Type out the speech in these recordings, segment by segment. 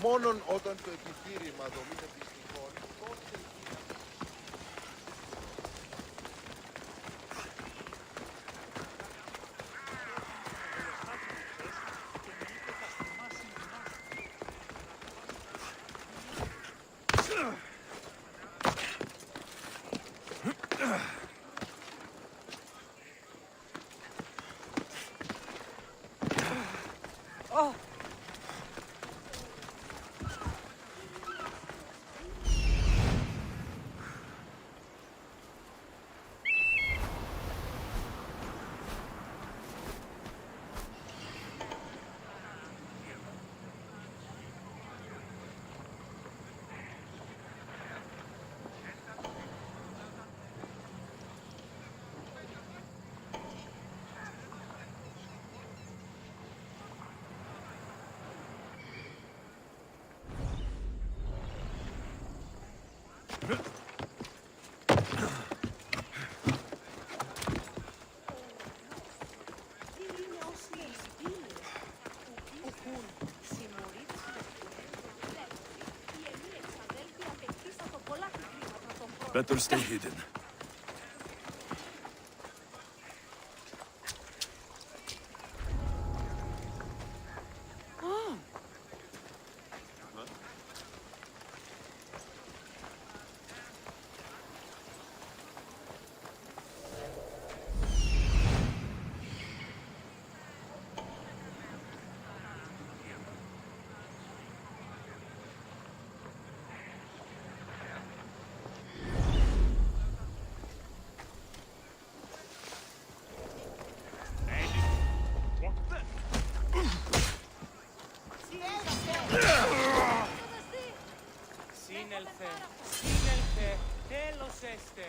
Μόνον όταν το επιχείρημα δομείται δυστυχώς, τότε Better stay hidden. Σύνελθε, τέλος έστε.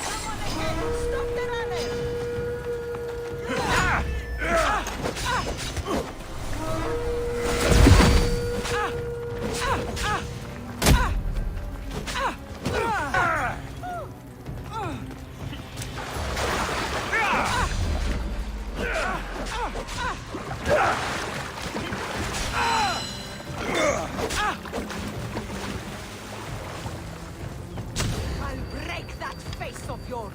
Someone ahead! Stop the runner! I'll break that face of yours!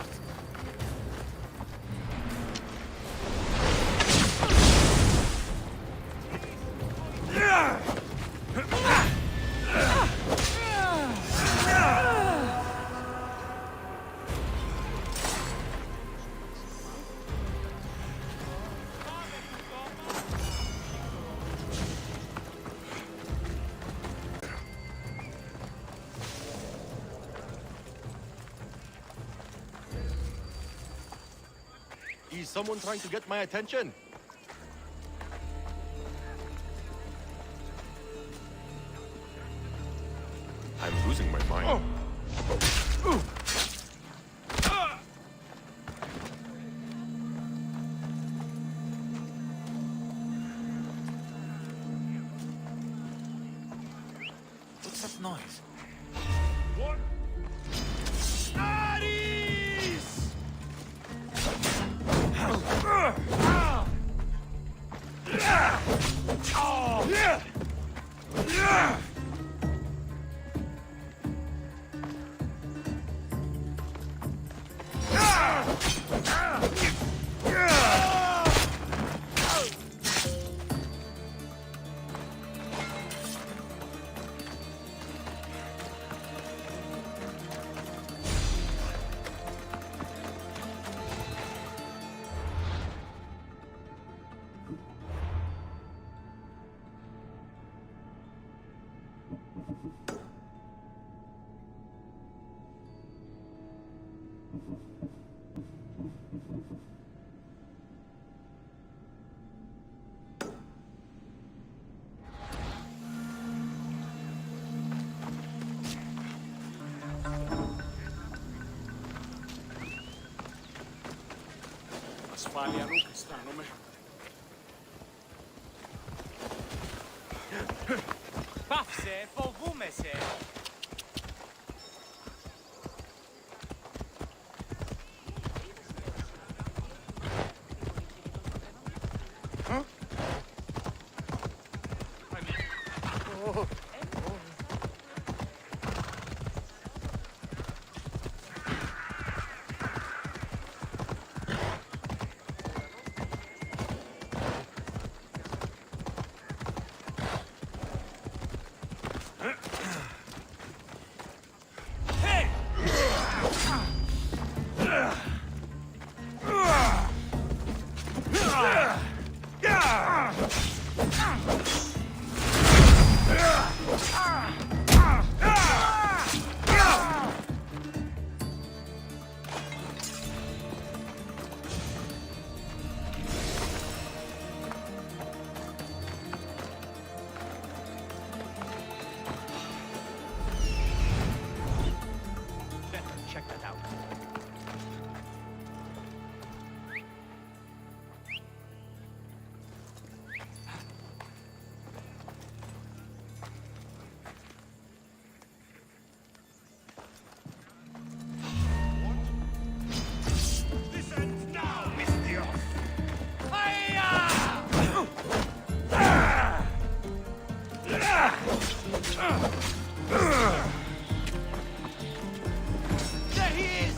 Is someone trying to get my attention? I'm losing my mind. What's that noise? What? Ares! Ασφάλεια ρούχ, αισθάνομαι. Πάψε, φοβούμαι σε. Check that out. This ends now, Misthios! There he is!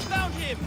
Found him!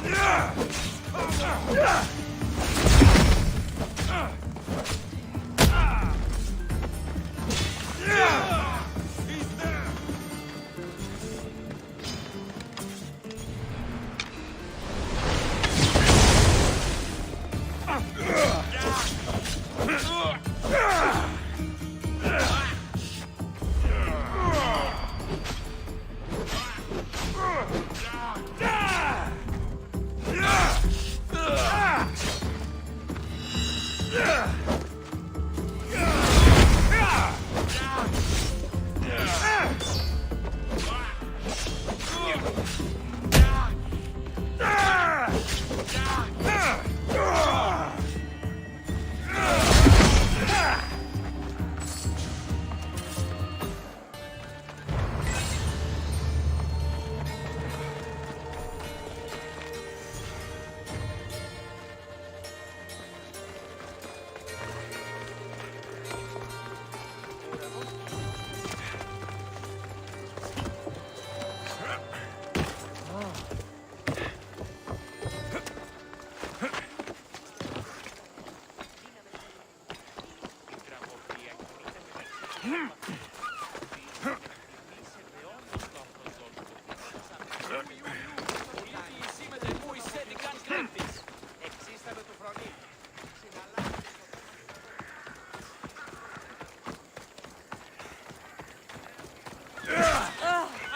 Εξίσταμε του φρονή.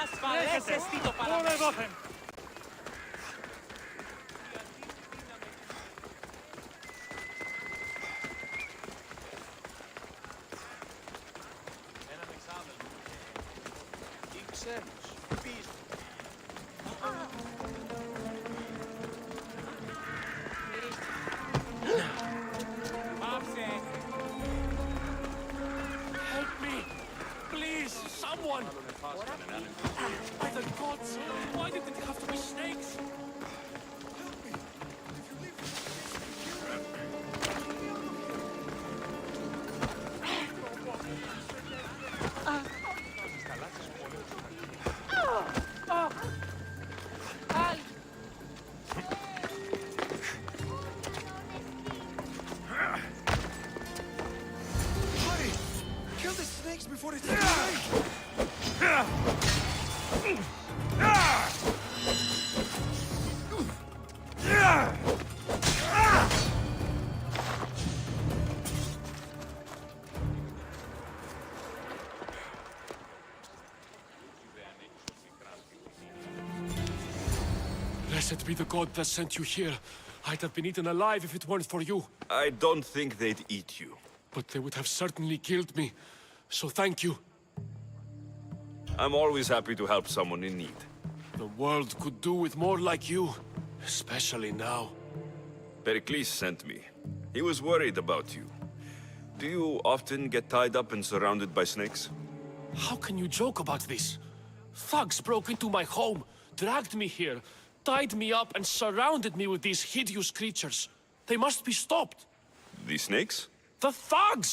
Ασφαλές εστί το παραμέσο. Έναν εξάδελφο. Ή ξένος. Πίσω. Πάψε. Help me! Please, someone! By the gods, why did it have to be snakes? Hurry! Kill the snakes before it's too late! Blessed be the god that sent you here. I'd have been eaten alive if it weren't for you. I don't think they'd eat you. But they would have certainly killed me. So thank you. I'm always happy to help someone in need. The world could do with more like you. Especially now. Pericles sent me. He was worried about you. Do you often get tied up and surrounded by snakes? How can you joke about this? Thugs broke into my home, dragged me here, tied me up and surrounded me with these hideous creatures. They must be stopped. The snakes? The thugs!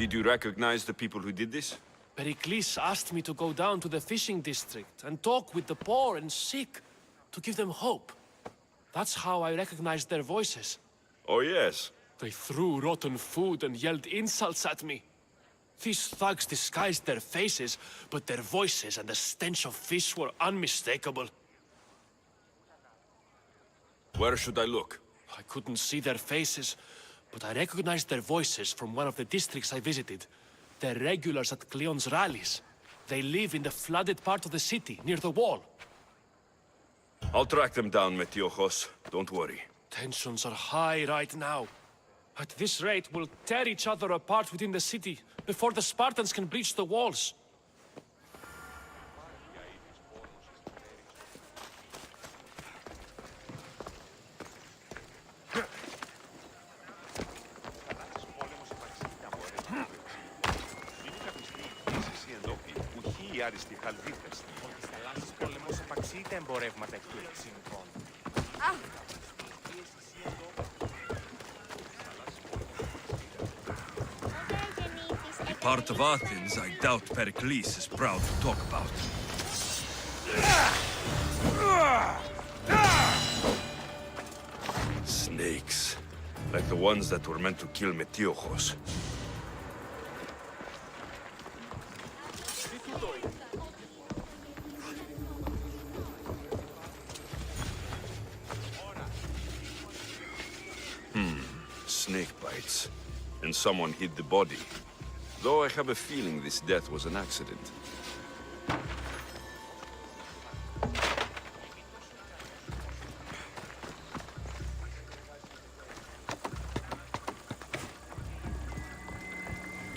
Did you recognize the people who did this? Pericles asked me to go down to the fishing district and talk with the poor and sick, to give them hope. That's how I recognized their voices. Oh yes. They threw rotten food and yelled insults at me. These thugs disguised their faces, but their voices and the stench of fish were unmistakable. Where should I look? I couldn't see their faces, but I recognized their voices from one of the districts I visited. They're regulars at Cleon's rallies. They live in the flooded part of the city, near the wall. I'll track them down, Metiochos. Don't worry. Tensions are high right now. At this rate, we'll tear each other apart within the city before the Spartans can breach the walls. Οι άριστοι χαλβίδες. Ότι στα θαλάσσης πόλεμος επαξεί τα εμπορεύματα εκ του Ελευσίνικων. Part of Athens I doubt Pericles is proud to talk about. Snakes. Like the ones that were meant to kill Metiochos. Snake bites. And someone hid the body. Though I have a feeling this death was an accident.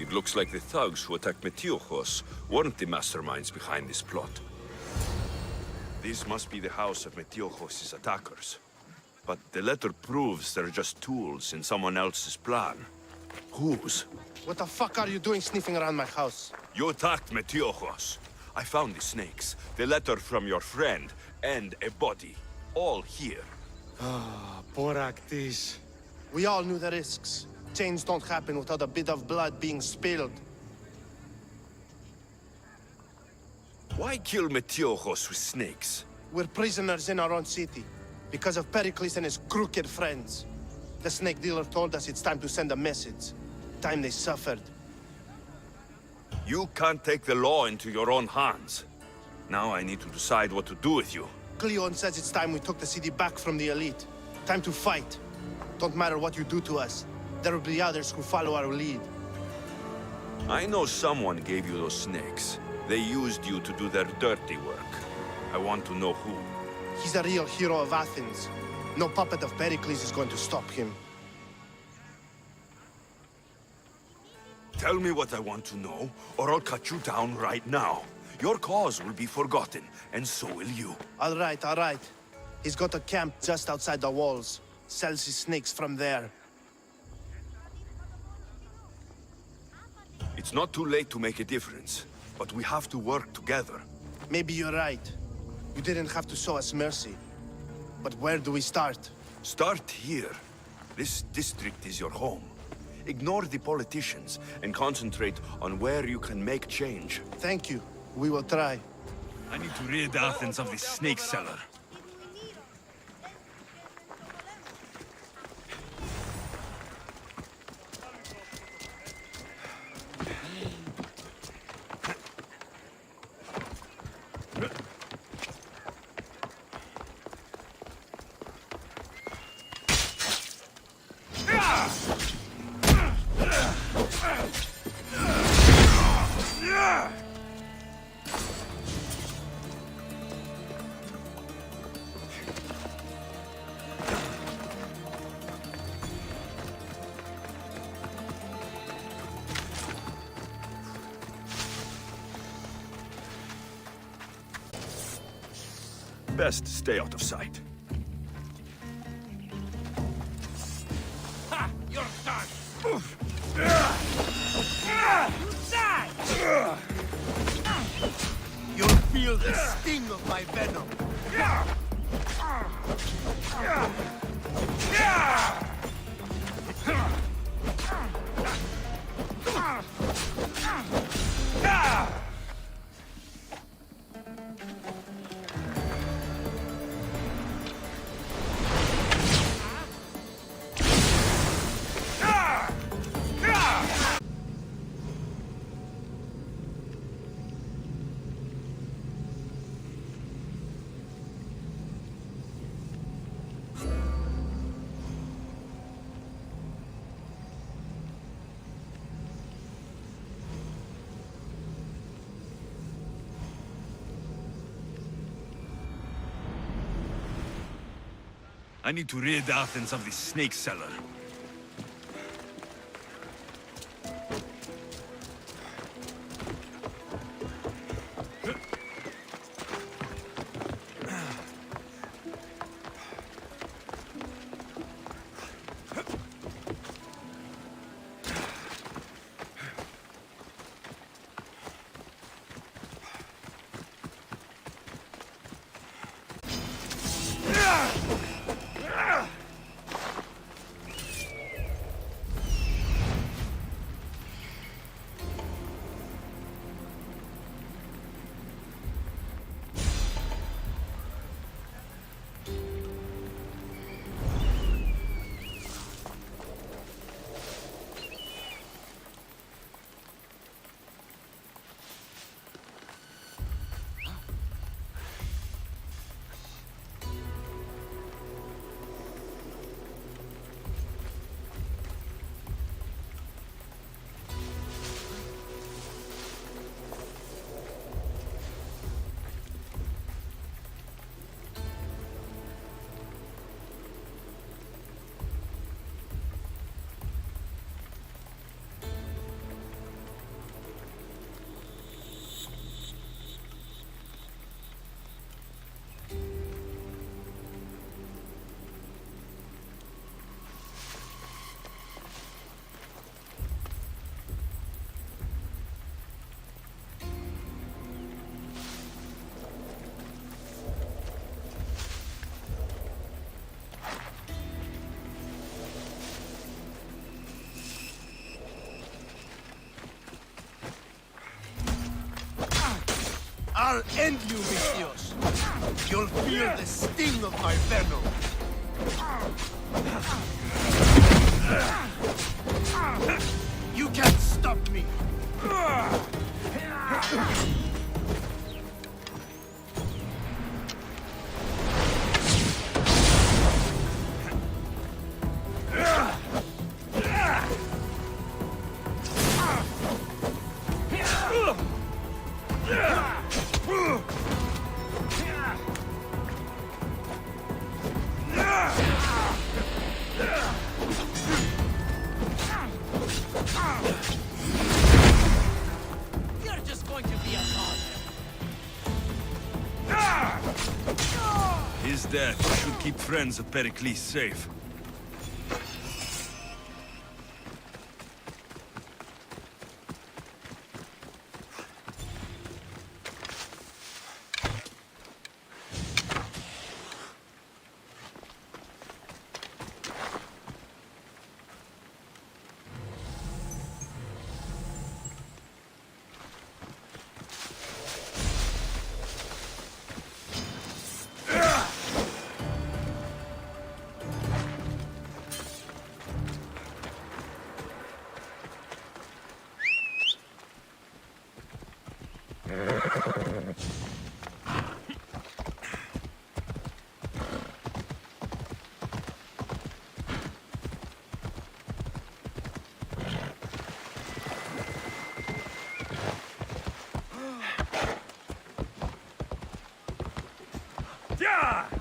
It looks like the thugs who attacked Metiochos weren't the masterminds behind this plot. This must be the house of Metiochos' attackers. But the letter proves they're just tools in someone else's plan. Whose? What the fuck are you doing sniffing around my house? You attacked Metiochos. I found the snakes, the letter from your friend, and a body. All here. Boraktis. We all knew the risks. Change don't happen without a bit of blood being spilled. Why kill Metiochos with snakes? We're prisoners in our own city. Because of Pericles and his crooked friends. The snake dealer told us it's time to send a message. Time they suffered. You can't take the law into your own hands. Now I need to decide what to do with you. Cleon says it's time we took the city back from the elite. Time to fight. Don't matter what you do to us. There will be others who follow our lead. I know someone gave you those snakes. They used you to do their dirty work. I want to know who. He's a real hero of Athens. No puppet of Pericles is going to stop him. Tell me what I want to know, or I'll cut you down right now. Your cause will be forgotten, and so will you. All right, all right. He's got a camp just outside the walls. Sells his snakes from there. It's not too late to make a difference, but we have to work together. Maybe you're right. You didn't have to show us mercy. But where do we start? Start here. This district is your home. Ignore the politicians and concentrate on where you can make change. Thank you. We will try. I need to rid Athens of this snake seller. Best stay out of sight. Ha! You're done! You'll feel the sting of my venom. I need to rid Athens of this snake seller. I'll end you, Vicious. You'll feel the sting of my venom. You can't stop me! You're just going to be a His death should keep friends of Pericles safe.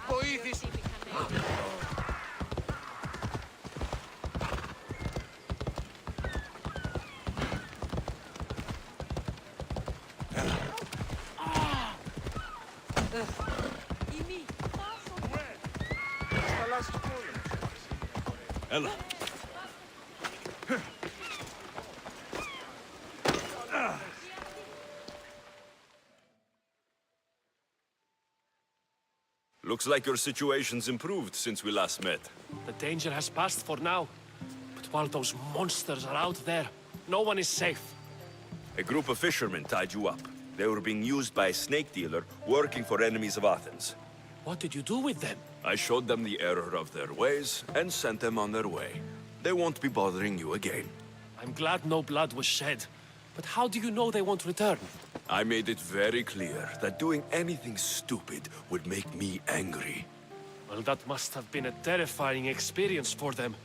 Βοήθησε! Ella. Looks like your situation's improved since we last met. The danger has passed for now. But while those monsters are out there, no one is safe. A group of fishermen tied you up. They were being used by a snake dealer working for enemies of Athens. What did you do with them? I showed them the error of their ways and sent them on their way. They won't be bothering you again. I'm glad no blood was shed. But how do you know they won't return? I made it very clear that doing anything stupid would make me angry. Well, that must have been a terrifying experience for them.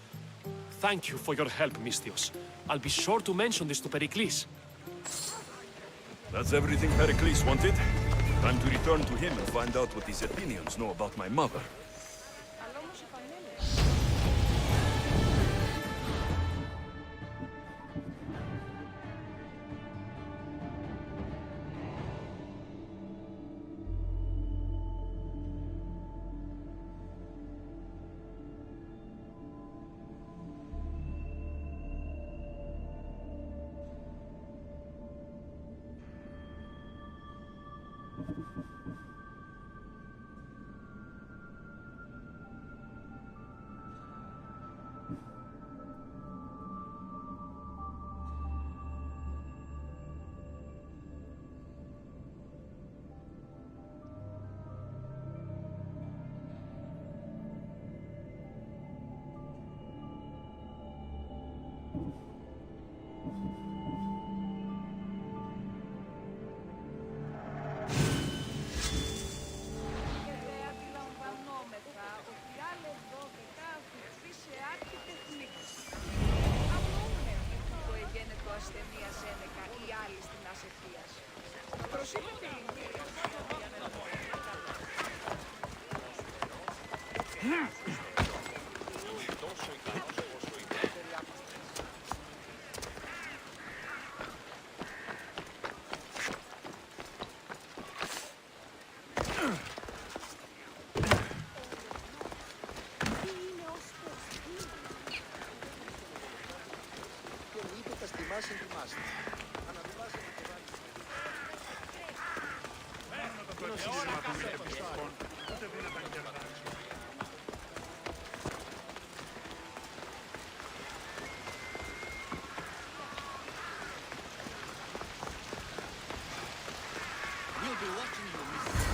Thank you for your help, Misthios. I'll be sure to mention this to Pericles. That's everything Pericles wanted. Time to return to him and find out what his Athenians know about my mother. We'll be watching you, Mr.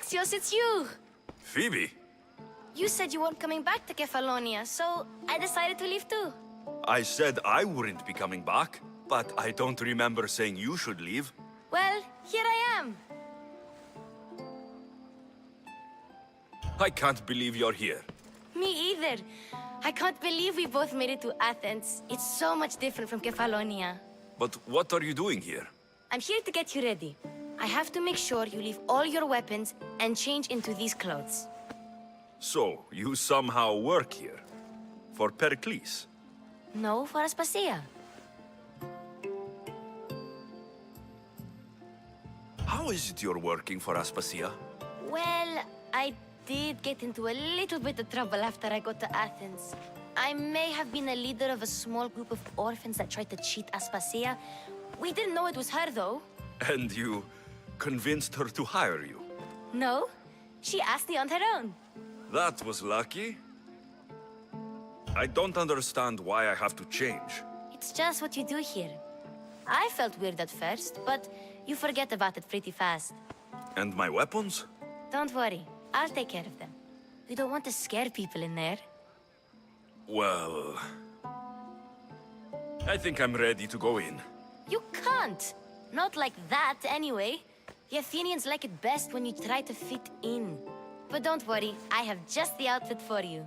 Alexios, it's you! Phoebe, You said you weren't coming back to Kefalonia, so I decided to leave too. I said I wouldn't be coming back, but I don't remember saying you should leave. Well, here I am. I can't believe you're here. Me either. I can't believe we both made it to Athens. It's so much different from Kefalonia. But what are you doing here? I'm here to get you ready. I have to make sure you leave all your weapons and change into these clothes. So, you somehow work here? For Pericles? No, for Aspasia. How is it you're working for Aspasia? Well, I did get into a little bit of trouble after I got to Athens. I may have been a leader of a small group of orphans that tried to cheat Aspasia. We didn't know it was her, though. And you convinced her to hire you? No, she asked me on her own. That was lucky. I don't understand why I have to change. It's just what you do here. I felt weird at first, but you forget about it pretty fast. And my weapons? Don't worry, I'll take care of them. You don't want to scare people in there. Well... I think I'm ready to go in. You can't! Not like that, anyway. The Athenians like it best when you try to fit in. But don't worry, I have just the outfit for you.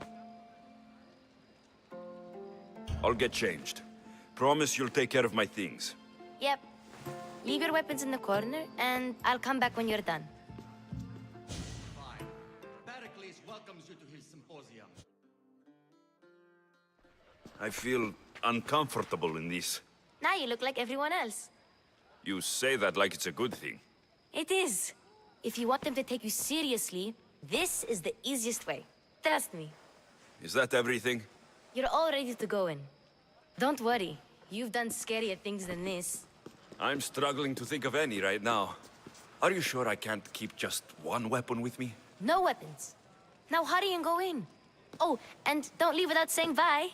I'll get changed. Promise you'll take care of my things. Yep. Leave your weapons in the corner, and I'll come back when you're done. Fine. Pericles welcomes you to his symposium. I feel uncomfortable in this. Now you look like everyone else. You say that like it's a good thing. It is. If you want them to take you seriously, this is the easiest way. Trust me. Is that everything? You're all ready to go in. Don't worry. You've done scarier things than this. I'm struggling to think of any right now. Are you sure I can't keep just one weapon with me? No weapons. Now hurry and go in. Oh, and don't leave without saying bye.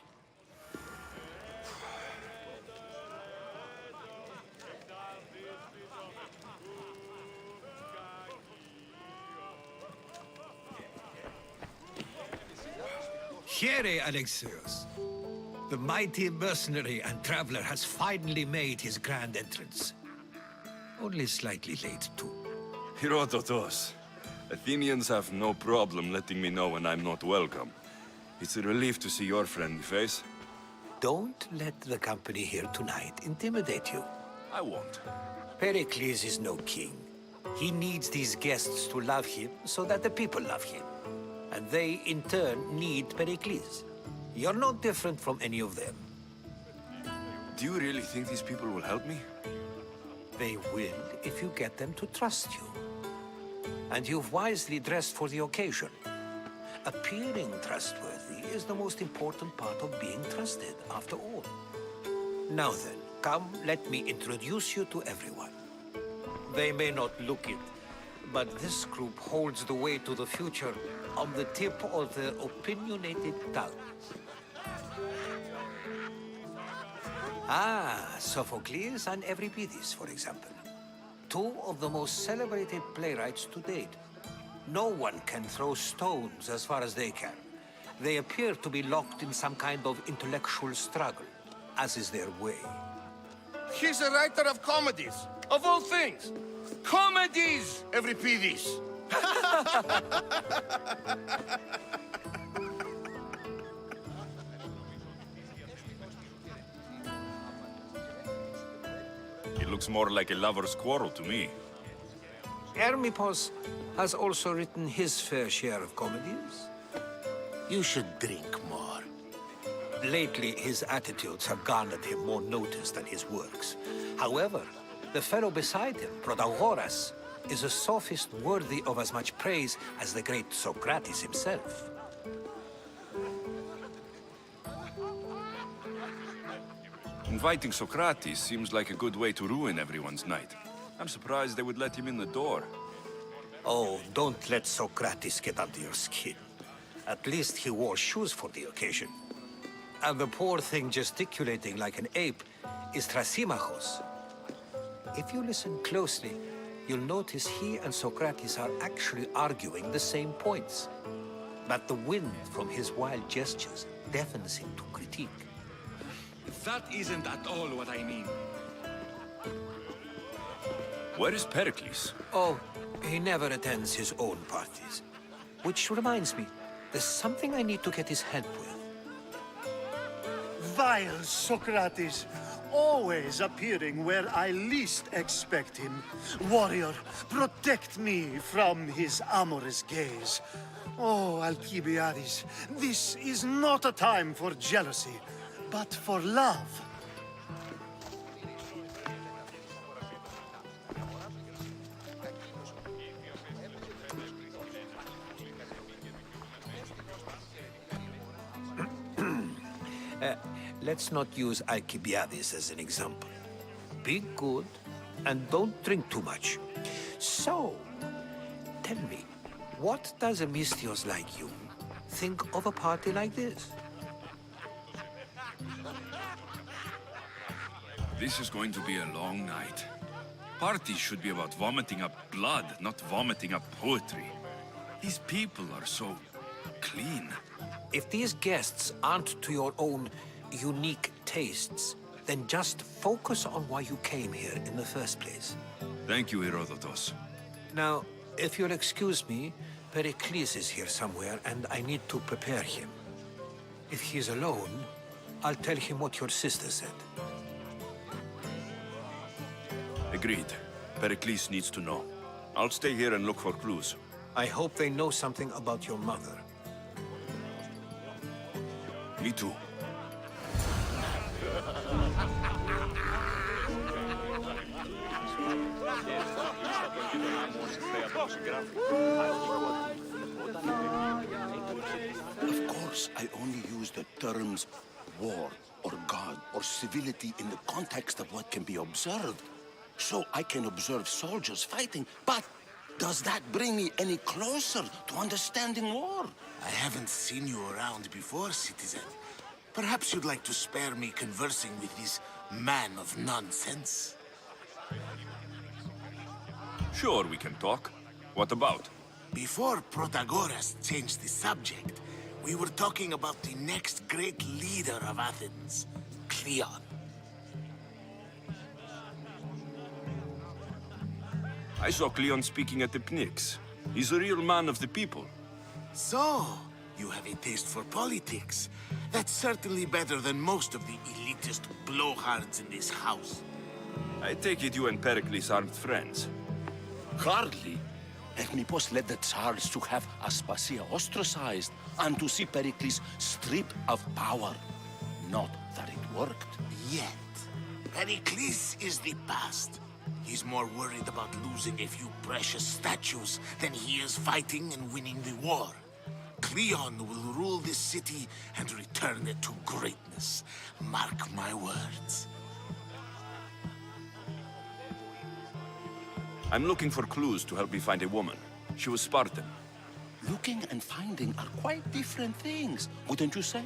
Here, Alexios. The mighty mercenary and traveler has finally made his grand entrance. Only slightly late, too. Herodotos. Athenians have no problem letting me know when I'm not welcome. It's a relief to see your friendly face. Don't let the company here tonight intimidate you. I won't. Pericles is no king. He needs these guests to love him so that the people love him. And they, in turn, need Pericles. You're no different from any of them. Do you really think these people will help me? They will if you get them to trust you. And you've wisely dressed for the occasion. Appearing trustworthy is the most important part of being trusted, after all. Now then, come, let me introduce you to everyone. They may not look it, but this group holds the way to the future on the tip of their opinionated tongues. Ah, Sophocles and Euripides, for example. Two of the most celebrated playwrights to date. No one can throw stones as far as they can. They appear to be locked in some kind of intellectual struggle, as is their way. He's a writer of comedies, of all things. Comedies, Euripides. It looks more like a lover's quarrel to me. Hermippos has also written his fair share of comedies. You should drink more. Lately, his attitudes have garnered him more notice than his works. However, the fellow beside him, Protagoras, is a sophist worthy of as much praise as the great Socrates himself. Inviting Socrates seems like a good way to ruin everyone's night. I'm surprised they would let him in the door. Oh, don't let Socrates get under your skin. At least he wore shoes for the occasion. And the poor thing gesticulating like an ape is Thrasymachos. If you listen closely, you'll notice he and Socrates are actually arguing the same points. But the wind from his wild gestures deafens him to critique. That isn't at all what I mean. Where is Pericles? Oh, he never attends his own parties. Which reminds me, there's something I need to get his help with. Vile Socrates, always appearing where I least expect him. Warrior, protect me from his amorous gaze. Oh, Alcibiades, this is not a time for jealousy, but for love. Let's not use Alcibiades as an example. Be good and don't drink too much. So, tell me, what does a Misthios like you think of a party like this? This is going to be a long night. Parties should be about vomiting up blood, not vomiting up poetry. These people are so clean. If these guests aren't to your own unique tastes, then just focus on why you came here in the first place. Thank you, Herodotus. Now, if you'll excuse me, Pericles is here somewhere, and I need to prepare him. If he's alone, I'll tell him what your sister said. Agreed. Pericles needs to know. I'll stay here and look for clues. I hope they know something about your mother. Me too. Of course, I only use the terms war or God or civility in the context of what can be observed. So I can observe soldiers fighting, but does that bring me any closer to understanding war? I haven't seen you around before, citizen. Perhaps you'd like to spare me conversing with this man of nonsense? Sure, we can talk. What about? Before Protagoras changed the subject, we were talking about the next great leader of Athens, Cleon. I saw Cleon speaking at the Pnyx. He's a real man of the people. So, you have a taste for politics. That's certainly better than most of the elitist blowhards in this house. I take it you and Pericles aren't friends. Hardly. Hermippos led the Tsars to have Aspasia ostracized and to see Pericles stripped of power. Not that it worked. Yet, Pericles is the past. He's more worried about losing a few precious statues than he is fighting and winning the war. Cleon will rule this city and return it to greatness. Mark my words. I'm looking for clues to help me find a woman. She was Spartan. Looking and finding are quite different things, wouldn't you say?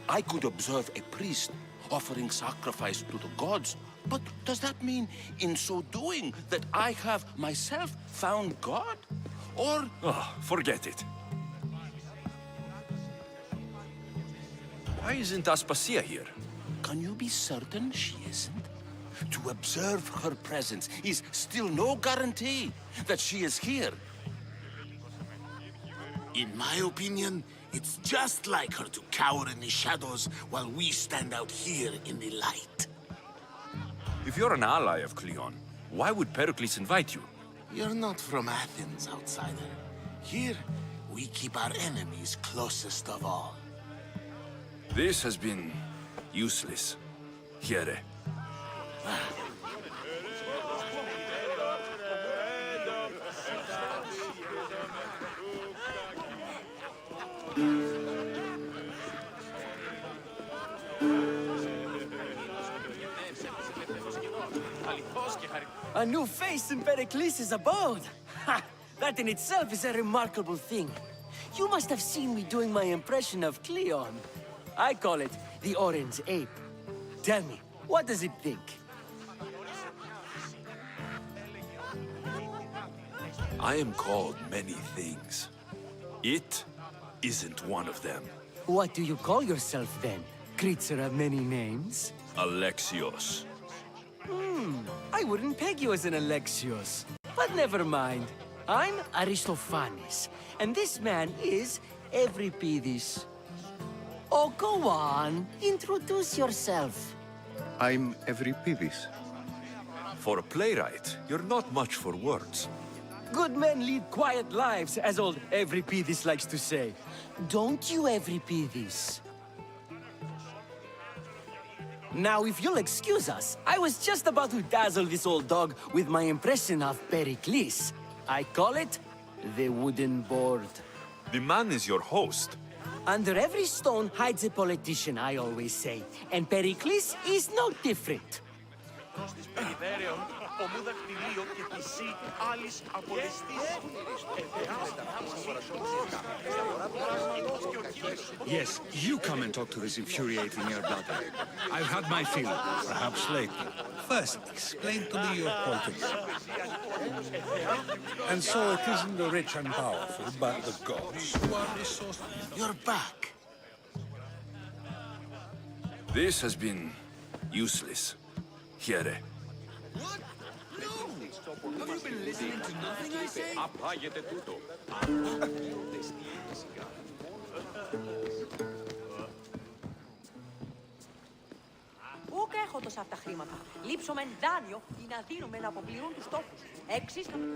I could observe a priest offering sacrifice to the gods, but does that mean, in so doing, that I have myself found God? Or... Oh, forget it. Why isn't Aspasia here? Can you be certain she isn't? To observe her presence is still no guarantee that she is here. In my opinion, it's just like her to cower in the shadows while we stand out here in the light. If you're an ally of Cleon, why would Pericles invite you? You're not from Athens, outsider. Here, we keep our enemies closest of all. This has been useless. Here. A new face in Pericles' abode! Ha! That in itself is a remarkable thing. You must have seen me doing my impression of Cleon. I call it the Orange Ape. Tell me, what does it think? I am called many things. It isn't one of them. What do you call yourself then? Creature of many names? Alexios. I wouldn't peg you as an Alexios. But never mind. I'm Aristophanes, and this man is Euripides. Oh, go on. Introduce yourself. I'm Euripides. For a playwright, you're not much for words. Good men lead quiet lives, as old Euripides likes to say. Don't you, Euripides? Now, if you'll excuse us, I was just about to dazzle this old dog with my impression of Pericles. I call it the wooden board. The man is your host. Under every stone hides a politician, I always say. And Pericles is no different. Της περιδέρεων, ομού δακτυλίου και θυσί άλλης απολεστής. Yes, you come and talk to this infuriating Erdada. I've had my fill, perhaps lately. First, explain to me your point of view. And so it isn't the rich and powerful, but the gods who are resourceful. You're back. This has been useless. Here. What? No! Have you been listening to nothing I say? Πού και έχω τόσα αυτά χρήματα. Λείψω μεν δάνειο ή να δίνουμε να αποπληρούν τους τόκους. Εξής να με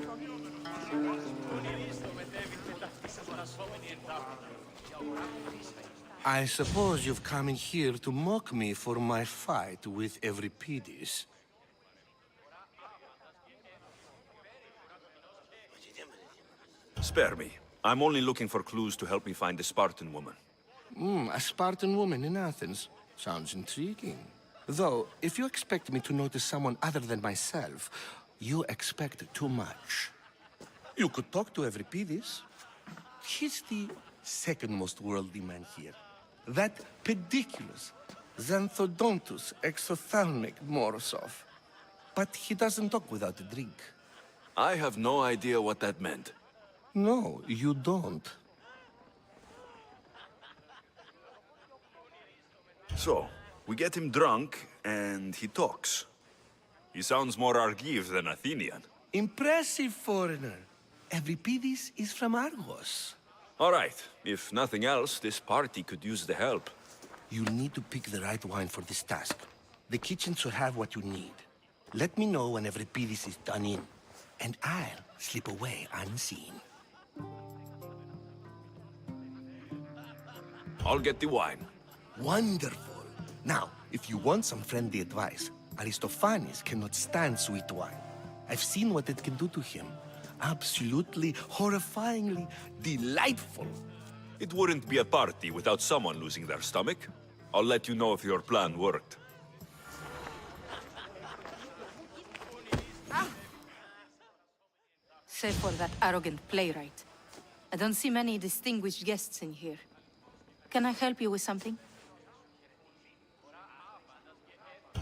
I suppose you've come in here to mock me for my fight with Euripides. Spare me. I'm only looking for clues to help me find a Spartan woman. A Spartan woman in Athens. Sounds intriguing. Though, if you expect me to notice someone other than myself, you expect too much. You could talk to Euripides. He's the second most worldly man here. That pediculous, Xanthodontus exophthalmic Morosov. But he doesn't talk without a drink. I have no idea what that meant. No, you don't. So, we get him drunk, and he talks. He sounds more Argive than Athenian. Impressive foreigner. Euripides is from Argos. All right. If nothing else, this party could use the help. You need to pick the right wine for this task. The kitchen should have what you need. Let me know when Euripides is done in, and I'll slip away unseen. I'll get the wine. Wonderful. Now, if you want some friendly advice, Aristophanes cannot stand sweet wine. I've seen what it can do to him. Absolutely, horrifyingly delightful. It wouldn't be a party without someone losing their stomach. I'll let you know if your plan worked. Save for that arrogant playwright. I don't see many distinguished guests in here. Can I help you with something?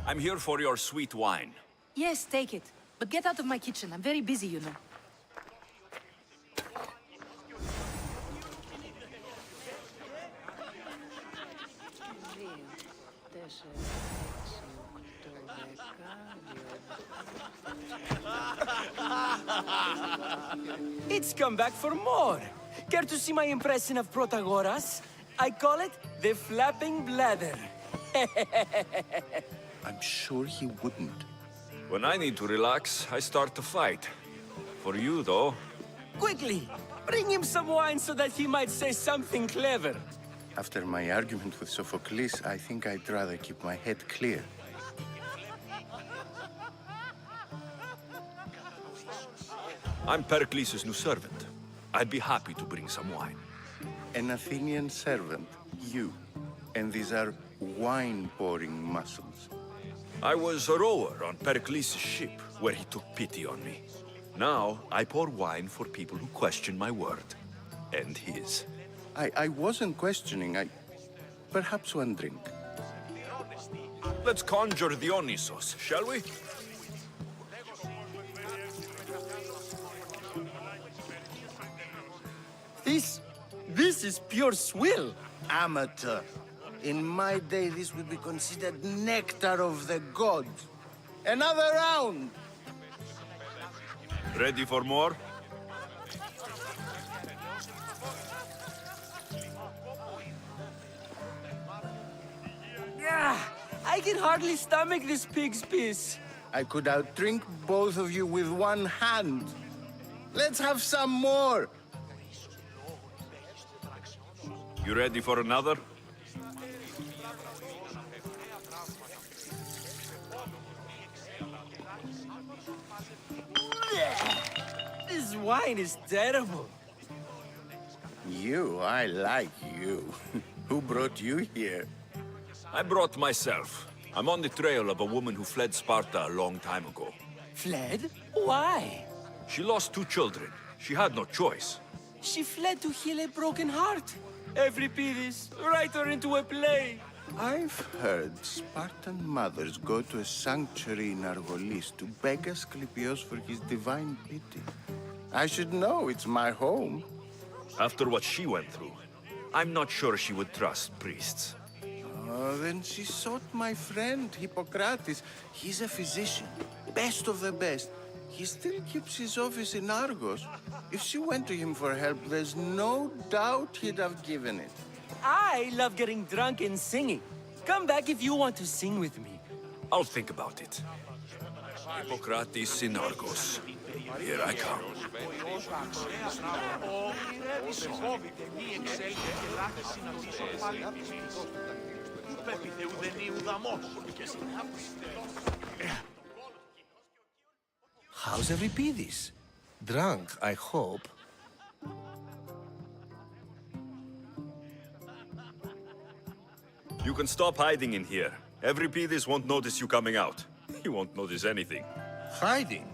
I'm here for your sweet wine. Yes, take it. But get out of my kitchen. I'm very busy, you know. It's come back for more. Care to see my impression of Protagoras? I call it the flapping bladder. I'm sure he wouldn't. When I need to relax, I start to fight. For you, though... Quickly, bring him some wine so that he might say something clever. After my argument with Sophocles, I think I'd rather keep my head clear. I'm Pericles' new servant. I'd be happy to bring some wine. An Athenian servant, you. And these are wine-pouring muscles. I was a rower on Pericles' ship, where he took pity on me. Now, I pour wine for people who question my word. And his. I wasn't questioning, Perhaps one drink. Let's conjure Dionysos, shall we? This is pure swill. Amateur. In my day, this would be considered nectar of the gods. Another round! Ready for more? Yeah, I can hardly stomach this pig's piss. I could outdrink both of you with one hand. Let's have some more! You ready for another? This wine is terrible. You, I like you. Who brought you here? I brought myself. I'm on the trail of a woman who fled Sparta a long time ago. Fled? Why? She lost 2 children. She had no choice. She fled to heal a broken heart. Euripides, write her into a play. I've heard Spartan mothers go to a sanctuary in Argolis to beg Asclepios for his divine pity. I should know, it's my home. After what she went through, I'm not sure she would trust priests. Oh, then she sought my friend, Hippocrates. He's a physician, best of the best. He still keeps his office in Argos. If she went to him for help, there's no doubt he'd have given it. I love getting drunk and singing. Come back if you want to sing with me. I'll think about it. Hippocrates in Argos. Here I come. How's Euripides? Drunk, I hope. You can stop hiding in here. Euripides won't notice you coming out. He won't notice anything. Hiding?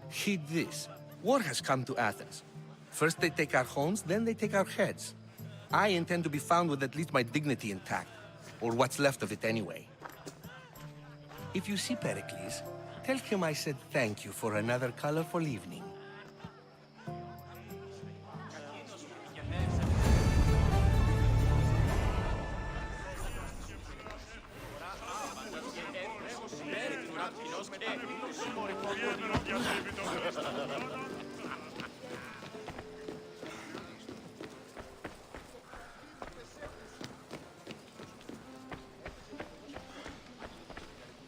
Heed this. War has come to Athens. First they take our homes, then they take our heads. I intend to be found with at least my dignity intact. Or what's left of it anyway. If you see Pericles, tell him I said thank you for another colorful evening.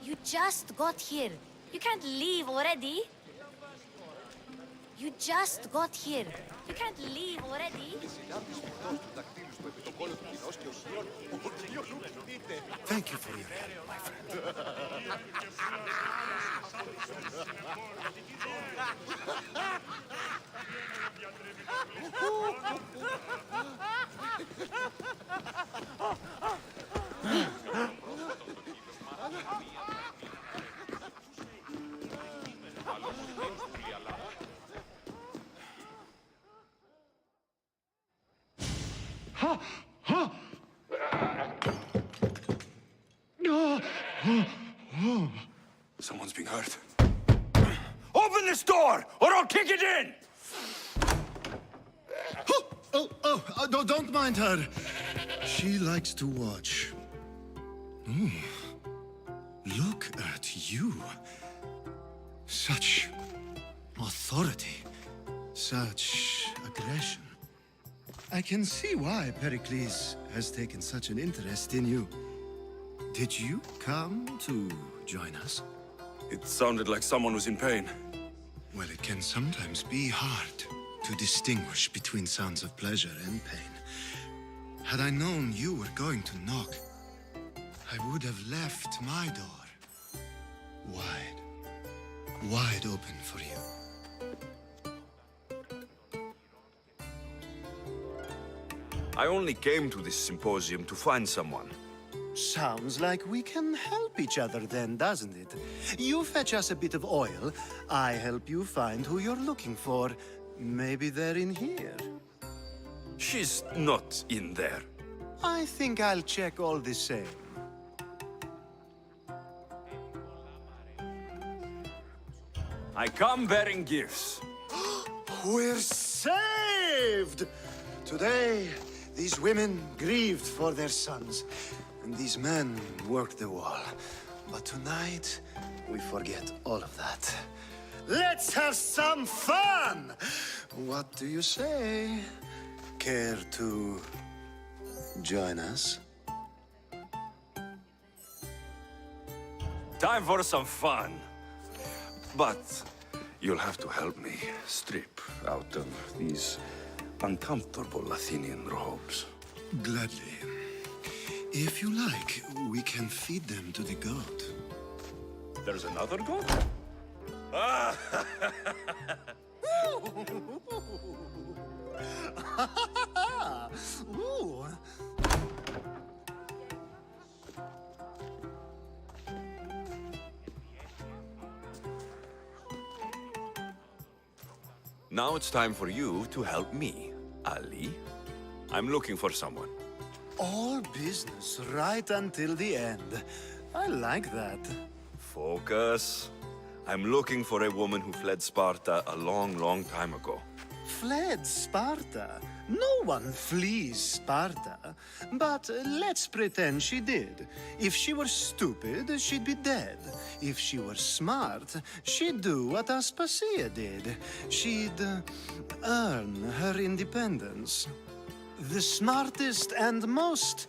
You just got here. You can't leave already. You just got here. You can't leave already. Thank you for your help, my friend. Someone's being hurt. Open this door, or I'll kick it in! Don't mind her. She likes to watch. Look at you. Such authority. Such aggression. I can see why Pericles has taken such an interest in you. Did you come to join us? It sounded like someone was in pain. Well, it can sometimes be hard to distinguish between sounds of pleasure and pain. Had I known you were going to knock, I would have left my door wide open for you. I only came to this symposium to find someone. Sounds like we can help each other then, doesn't it? You fetch us a bit of oil, I help you find who you're looking for. Maybe they're in here. She's not in there. I think I'll check all the same. I come bearing gifts. We're saved! Today, these women grieved for their sons, and these men worked the wall. But tonight, we forget all of that. Let's have some fun! What do you say? Care to join us? Time for some fun. But you'll have to help me strip out of these uncomfortable Athenian robes. Gladly. If you like, we can feed them to the god. There's another god? Ooh. Now it's time for you to help me, Ali. I'm looking for someone. All business right until the end. I like that. Focus. I'm looking for a woman who fled Sparta a long, long time ago. Fled Sparta? No one flees Sparta. But let's pretend she did. If she were stupid, she'd be dead. If she were smart, she'd do what Aspasia did. She'd earn her independence. The smartest and most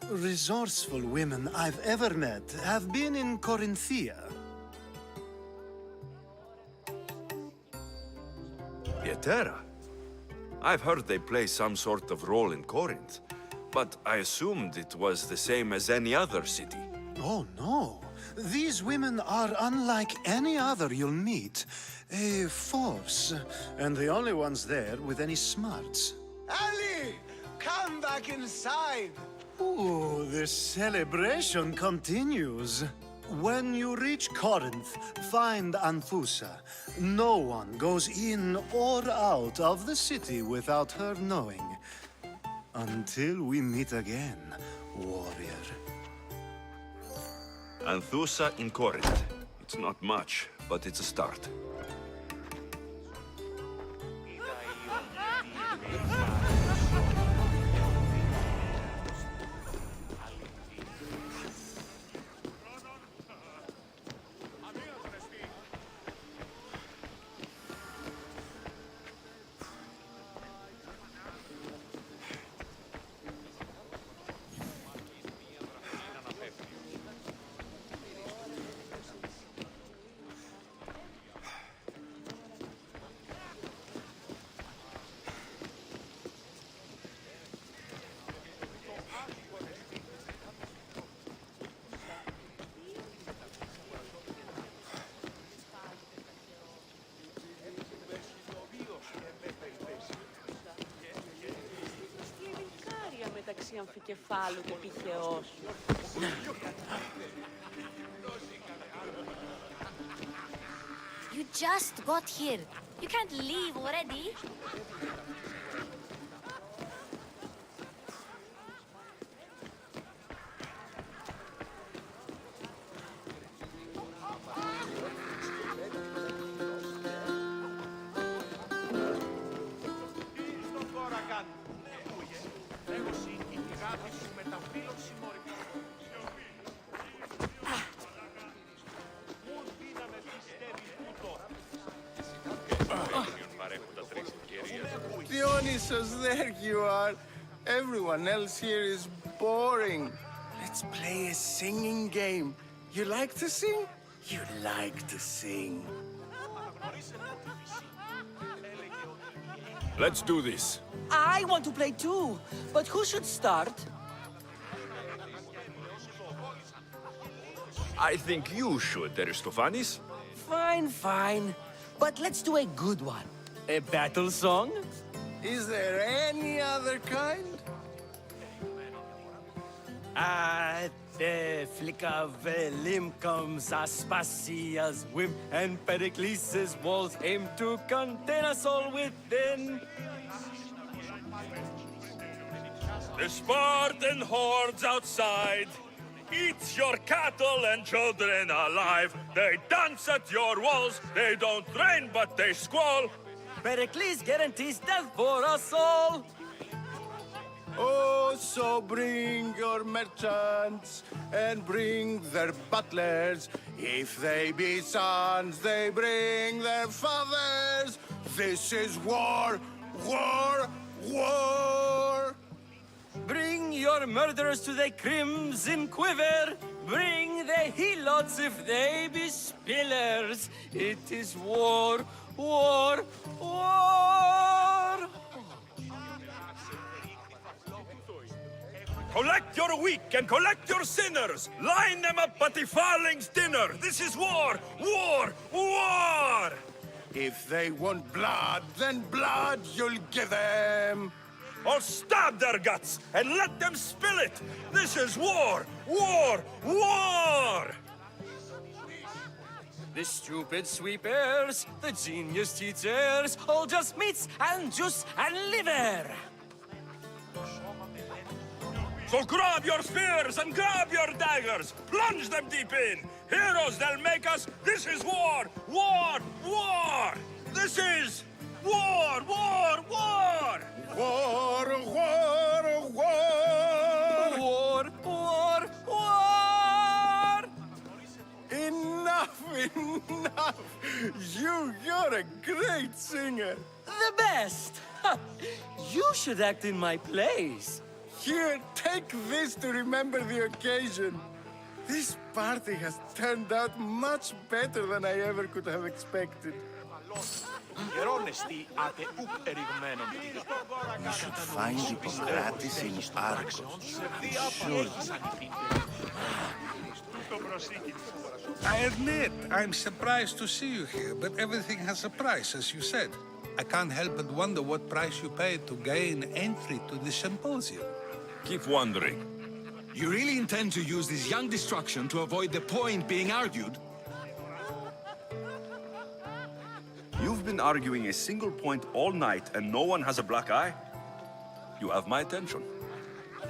resourceful women I've ever met have been in Corinthia. Pieterra? I've heard they play some sort of role in Corinth, but I assumed it was the same as any other city. Oh, no. These women are unlike any other you'll meet. A force, and the only ones there with any smarts. Ali! Come back inside! Ooh, the celebration continues. When you reach Corinth, find Anthusa. No one goes in or out of the city without her knowing. Until we meet again, warrior. Anthusa in Corinth. It's not much, but it's a start. Μεταξύ αμφικεφάλου και πηχεώς. You just got here. You can't leave already. Dionysus, there you are. Everyone else here is boring. Let's play a singing game. You like to sing? You like to sing. Let's do this. I want to play too, but who should start? I think you should, Aristophanes. Fine, fine. But let's do a good one. A battle song? Is there any other kind? At the flick of a limb comes Aspasia's whim, and Pericles' walls aim to contain us all within. The Spartan hordes outside eat your cattle and children alive. They dance at your walls. They don't train, but they squall. Pericles guarantees death for us all. So bring your merchants and bring their butlers. If they be sons, they bring their fathers. This is war, war, war. Bring your murderers to the crimson quiver. Bring the helots if they be spillers. It is war, war, war. Collect your weak and collect your sinners! Line them up at the Farling's dinner! This is war! War! War! If they want blood, then blood you'll give them. Or stab their guts and let them spill it! This is war! War! War! The stupid sweepers, the genius teachers, all just meats and juice and liver. So grab your spears and grab your daggers! Plunge them deep in! Heroes they'll make us! This is war! War! War! This is war! War! War! War, war, war! War, war, war! Enough, enough! You're a great singer! The best! Ha! You should act in my plays. Here, take this to remember the occasion. This party has turned out much better than I ever could have expected. You should find Hippocrates in Argos. I admit, I'm surprised to see you here, but everything has a price, as you said. I can't help but wonder what price you paid to gain entry to the symposium. Keep wondering. You really intend to use this young destruction to avoid the point being argued? You've been arguing a single point all night and no one has a black eye? You have my attention.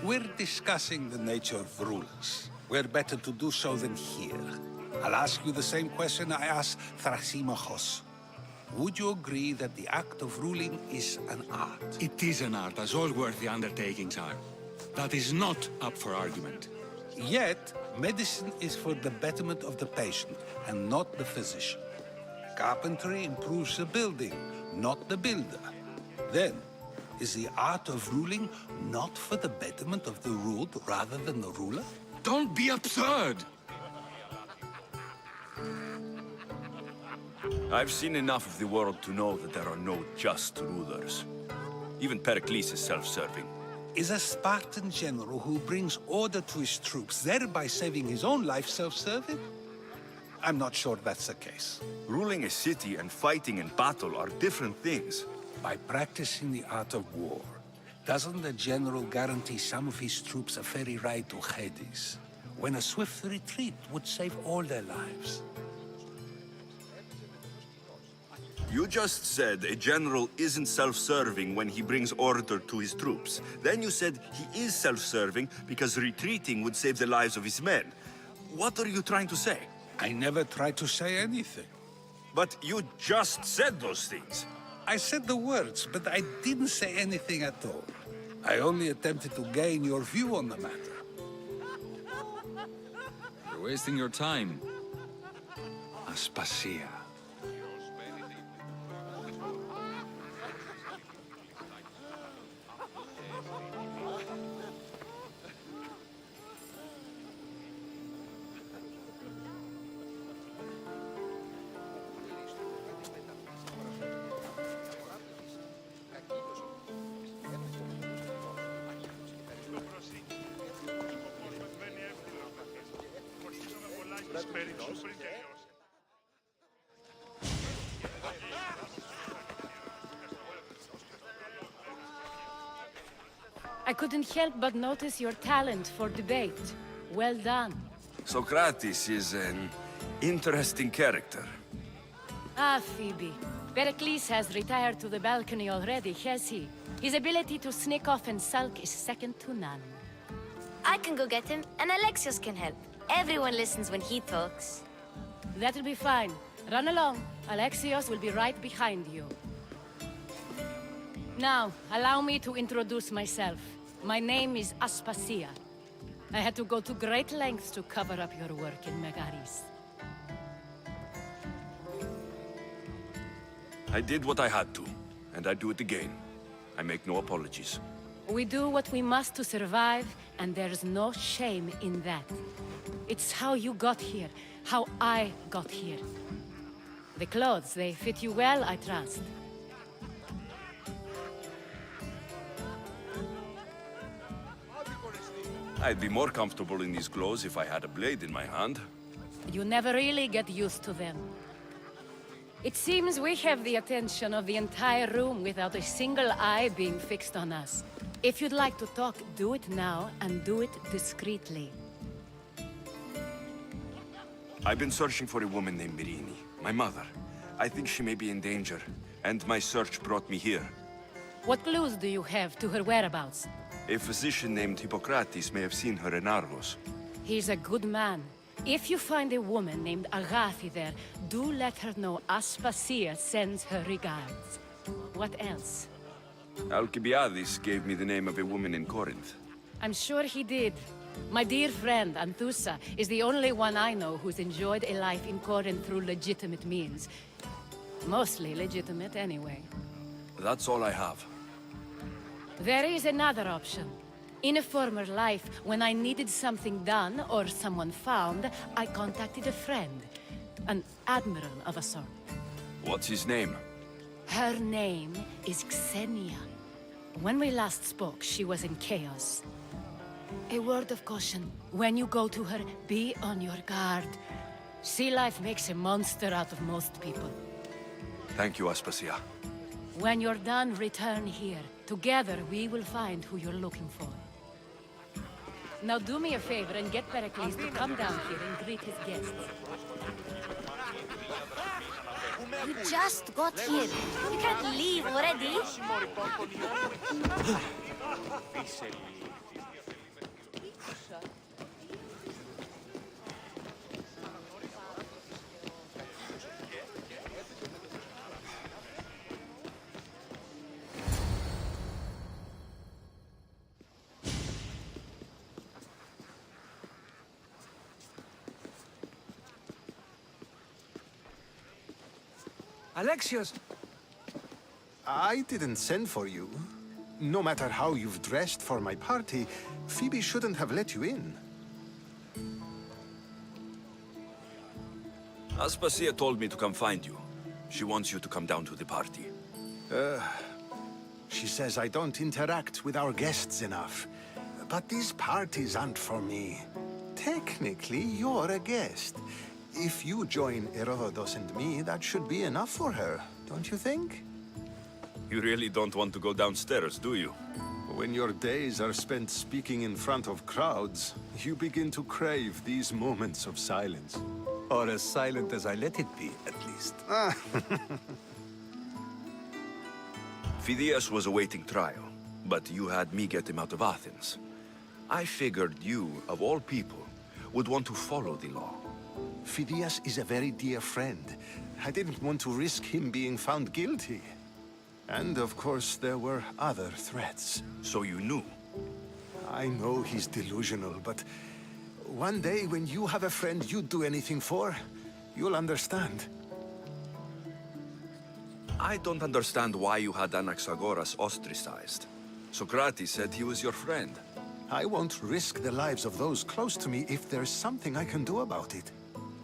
We're discussing the nature of rulers. Where better to do so than here? I'll ask you the same question I asked Thrasymachos. Would you agree that the act of ruling is an art? It is an art, as all worthy undertakings are. That is not up for argument. Yet, medicine is for the betterment of the patient and not the physician. Carpentry improves the building, not the builder. Then, is the art of ruling not for the betterment of the ruled rather than the ruler? Don't be absurd! I've seen enough of the world to know that there are no just rulers. Even Pericles is self-serving. Is a Spartan general who brings order to his troops, thereby saving his own life, self-serving? I'm not sure that's the case. Ruling a city and fighting in battle are different things. By practicing the art of war, doesn't the general guarantee some of his troops a ferry ride to Hades, when a swift retreat would save all their lives? You just said a general isn't self-serving when he brings order to his troops. Then you said he is self-serving because retreating would save the lives of his men. What are you trying to say? I never tried to say anything. But you just said those things. I said the words, but I didn't say anything at all. I only attempted to gain your view on the matter. You're wasting your time. Aspasia. I couldn't help but notice your talent for debate. Well done. Socrates is an interesting character. Ah, Phoebe. Pericles has retired to the balcony already, has he? His ability to sneak off and sulk is second to none. I can go get him, and Alexios can help. Everyone listens when he talks. That'll be fine. Run along. Alexios will be right behind you. Now, allow me to introduce myself. My name is Aspasia. I had to go to great lengths to cover up your work in Megaris. I did what I had to, and I do it again. I make no apologies. We do what we must to survive, and there's no shame in that. It's how you got here, how I got here. The clothes, they fit you well, I trust. I'd be more comfortable in these clothes if I had a blade in my hand. You never really get used to them. It seems we have the attention of the entire room without a single eye being fixed on us. If you'd like to talk, do it now, and do it discreetly. I've been searching for a woman named Mirini, my mother. I think she may be in danger, and my search brought me here. What clues do you have to her whereabouts? A physician named Hippocrates may have seen her in Argos. He's a good man. If you find a woman named Agathi there, do let her know Aspasia sends her regards. What else? Alcibiades gave me the name of a woman in Corinth. I'm sure he did. My dear friend, Anthusa, is the only one I know who's enjoyed a life in Corinth through legitimate means. Mostly legitimate, anyway. That's all I have. There is another option. In a former life, when I needed something done or someone found, I contacted a friend. An admiral of a sort. What's his name? Her name is Xenia. When we last spoke, she was in chaos. A word of caution. When you go to her, be on your guard. Sea life makes a monster out of most people. Thank you, Aspasia. When you're done, return here. Together, we will find who you're looking for. Now do me a favor and get Pericles to come down here and greet his guests. You just got here. You can't leave already. Alexios! I didn't send for you. No matter how you've dressed for my party, Phoebe shouldn't have let you in. Aspasia told me to come find you. She wants you to come down to the party. She says I don't interact with our guests enough. But these parties aren't for me. Technically, you're a guest. If you join Herodotus and me, that should be enough for her, don't you think? You really don't want to go downstairs, do you? When your days are spent speaking in front of crowds, you begin to crave these moments of silence. Or as silent as I let it be, at least. Phidias was awaiting trial, but you had me get him out of Athens. I figured you, of all people, would want to follow the law. Phidias is a very dear friend. I didn't want to risk him being found guilty. And of course, there were other threats. So you knew? I know he's delusional, but one day when you have a friend you'd do anything for, you'll understand. I don't understand why you had Anaxagoras ostracized. Socrates said he was your friend. I won't risk the lives of those close to me if there's something I can do about it.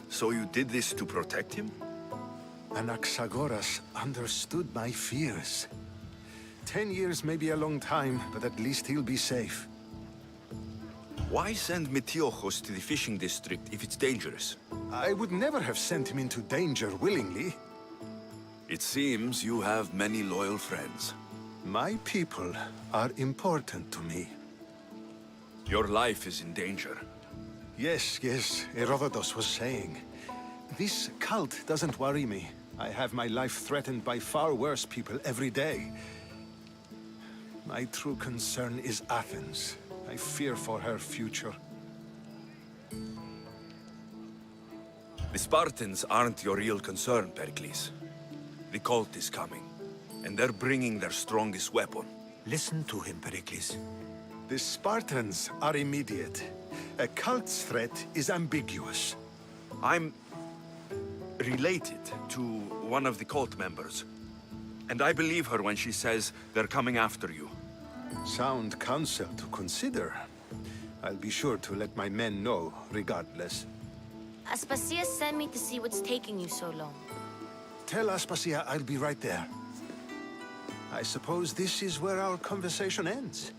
So you did this to protect him? Anaxagoras understood my fears. 10 years may be a long time, but at least he'll be safe. Why send Metiochos to the fishing district if it's dangerous? I would never have sent him into danger willingly. It seems you have many loyal friends. My people are important to me. Your life is in danger. Yes, Herodotus was saying. This cult doesn't worry me. I have my life threatened by far worse people every day. My true concern is Athens. I fear for her future. The Spartans aren't your real concern, Pericles. The cult is coming, and they're bringing their strongest weapon. Listen to him, Pericles. The Spartans are immediate. A cult's threat is ambiguous. I'm related to one of the cult members. And I believe her when she says they're coming after you. Sound counsel to consider. I'll be sure to let my men know, regardless. Aspasia sent me to see what's taking you so long. Tell Aspasia I'll be right there. I suppose this is where our conversation ends.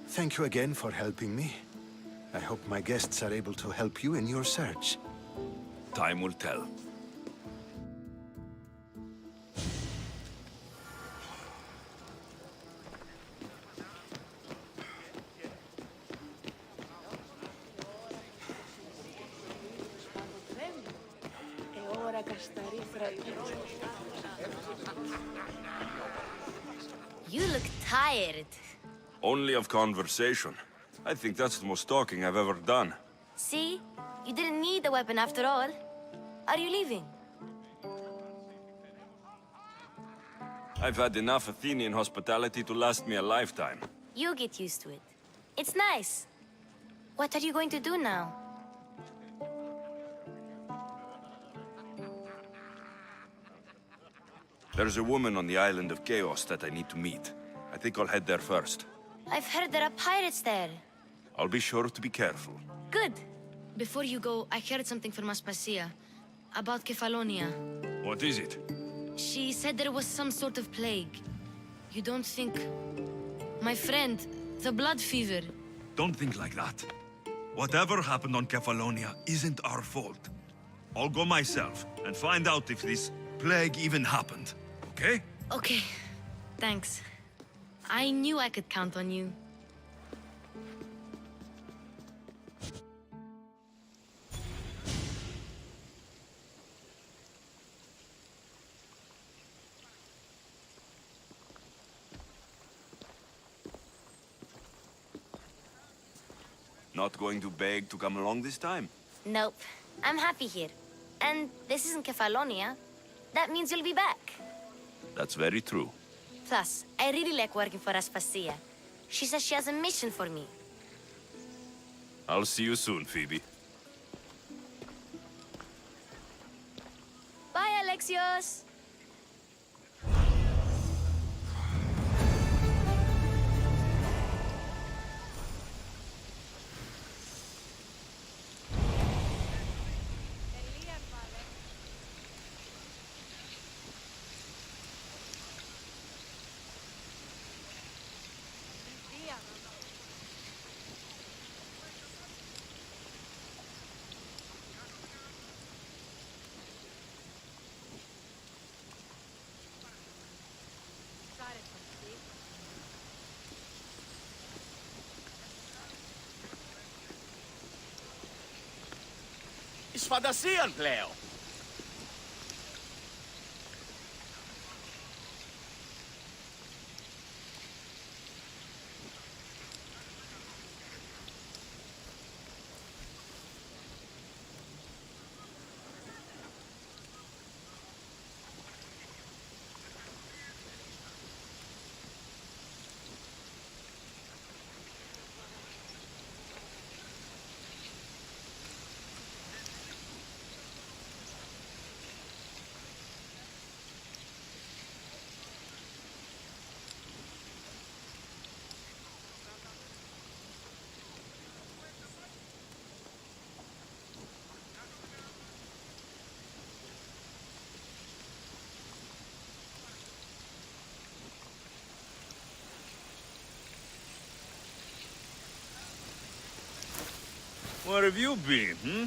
Thank you again for helping me. I hope my guests are able to help you in your search. Time will tell. You look tired. Only of conversation. I think that's the most talking I've ever done. See? You didn't need the weapon after all. Are you leaving? I've had enough Athenian hospitality to last me a lifetime. You get used to it. It's nice. What are you going to do now? There's a woman on the island of Chaos that I need to meet. I think I'll head there first. I've heard there are pirates there. I'll be sure to be careful. Good. Before you go, I heard something from Aspasia. About Kefalonia. What is it? She said there was some sort of plague. You don't think... My friend, the blood fever. Don't think like that. Whatever happened on Kefalonia isn't our fault. I'll go myself and find out if this plague even happened. Okay? Okay. Thanks. I knew I could count on you. Not going to beg to come along this time? Nope. I'm happy here. And this isn't Kefalonia. That means you'll be back. That's very true. Plus, I really like working for Aspasia. She says she has a mission for me. I'll see you soon, Phoebe. Bye, Alexios! Εις φαντασίαν πλέον. Where have you been, hmm?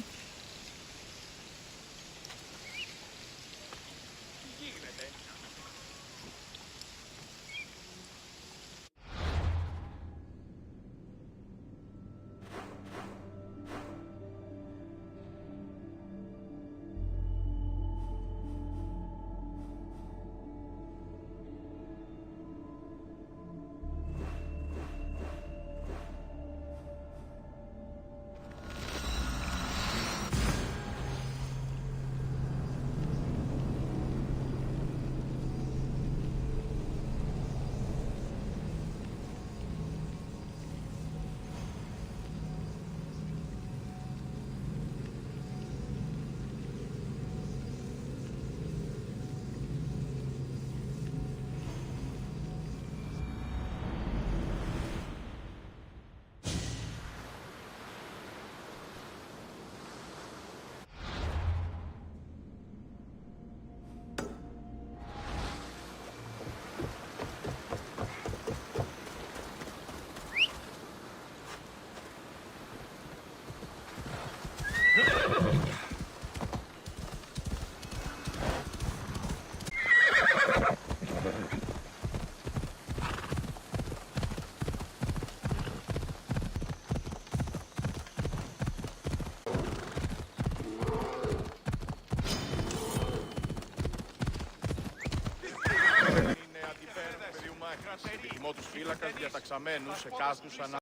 Θυμό τους φύλακας διαταξαμένους σε κάστους ανά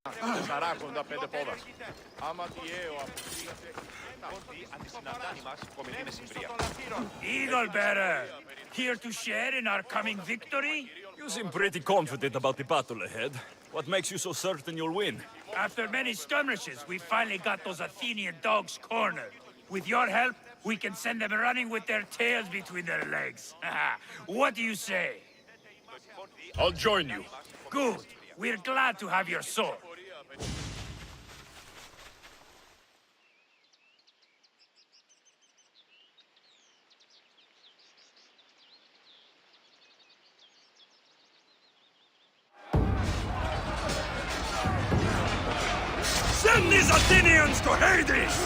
45 πόδας. Άμα τιαίο αποστήλατε... Eagle bearer, here to share in our coming victory? You seem pretty confident about the battle ahead. What makes you so certain you'll win? After many skirmishes, we finally got those Athenian dogs cornered. With your help, we can send them running with their tails between their legs. What do you say? I'll join you. Good. We're glad to have your sword. Send these Athenians to Hades!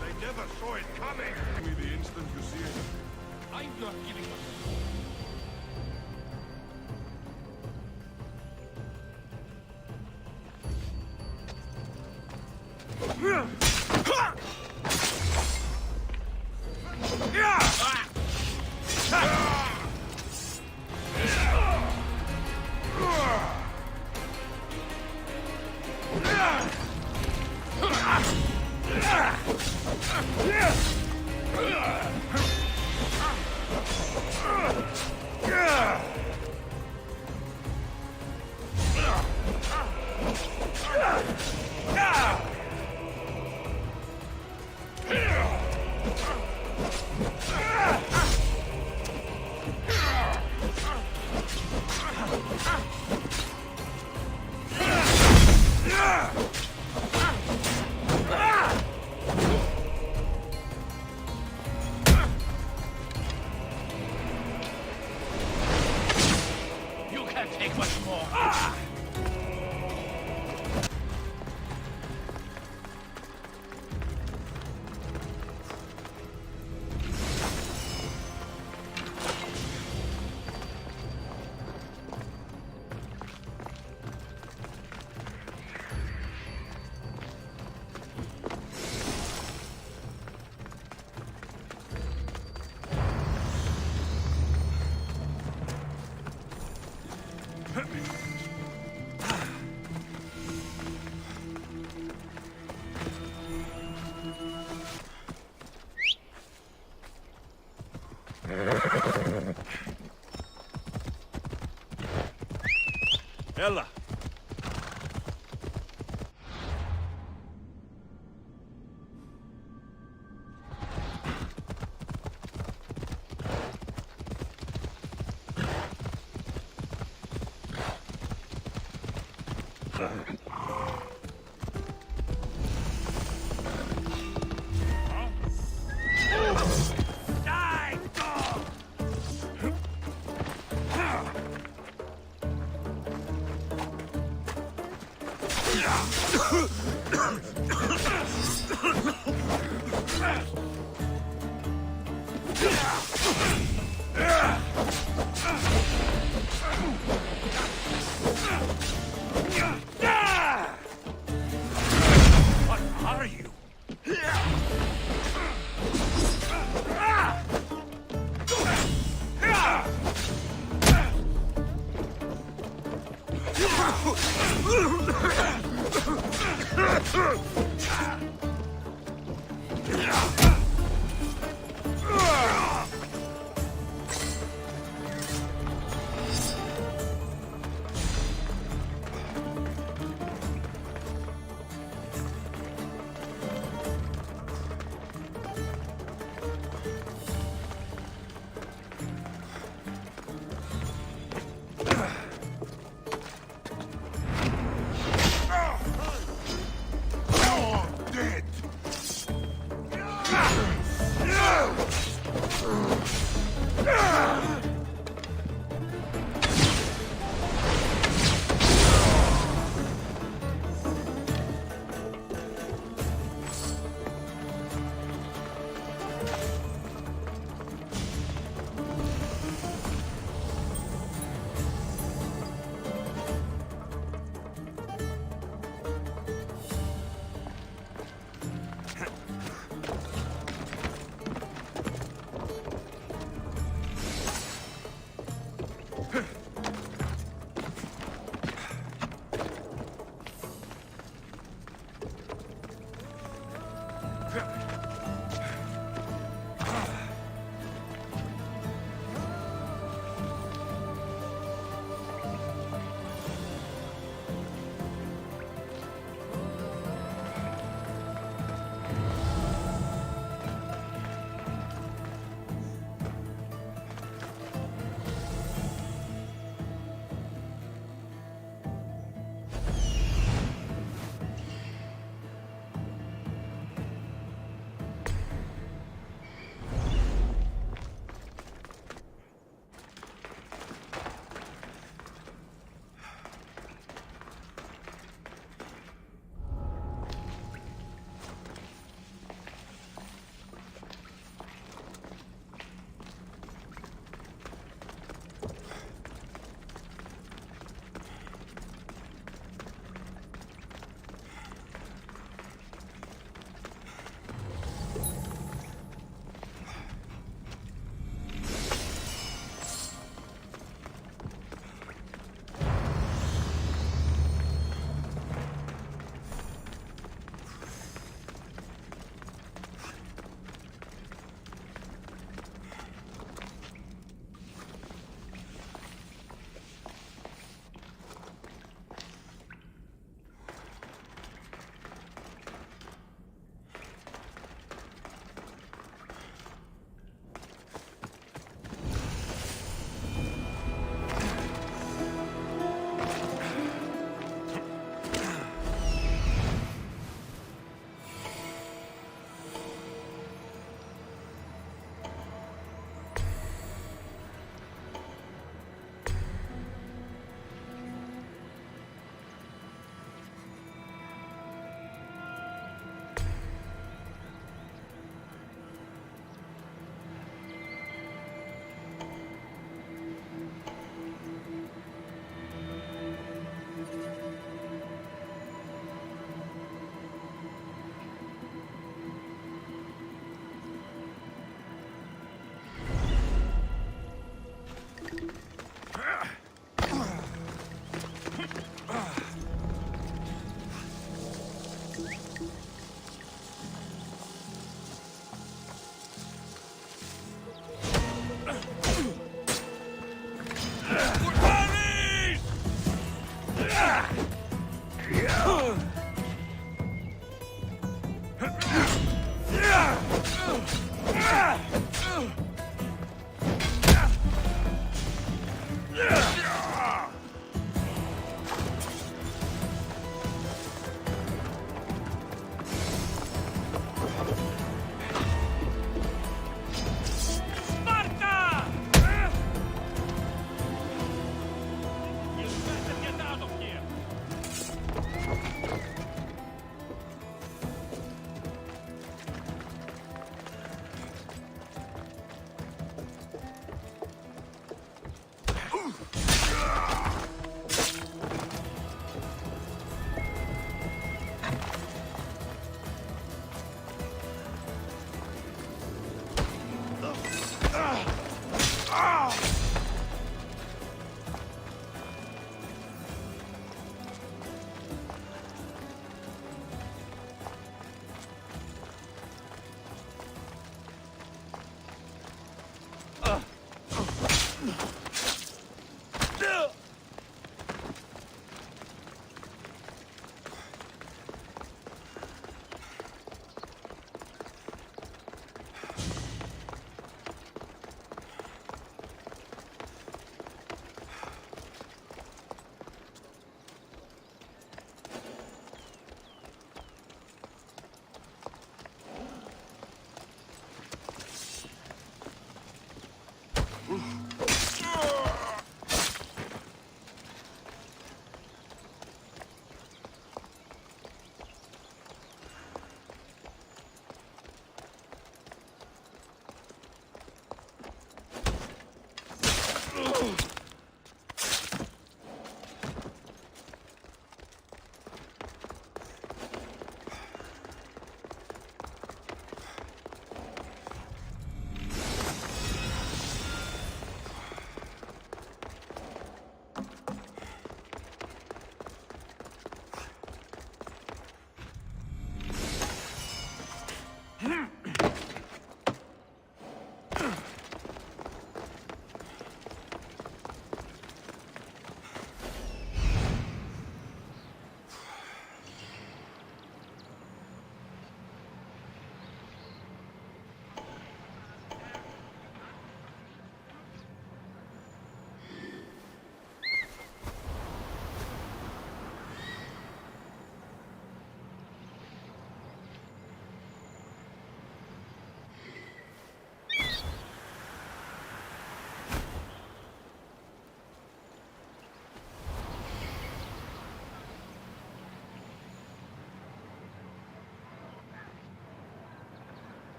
They never saw it coming. The instant you see it. I'm not giving up. You can't take much more. Ella! Die, dog! What are you?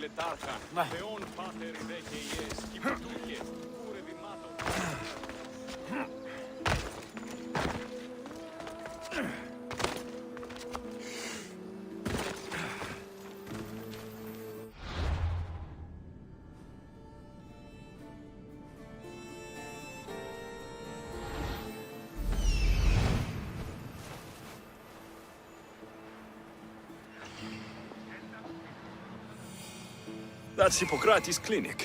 Φιλετάρχα, Θεόν Πάτερ δε και Ιες, Κυπητούχε, κούρε δημάτων. That's Hippocrates' clinic.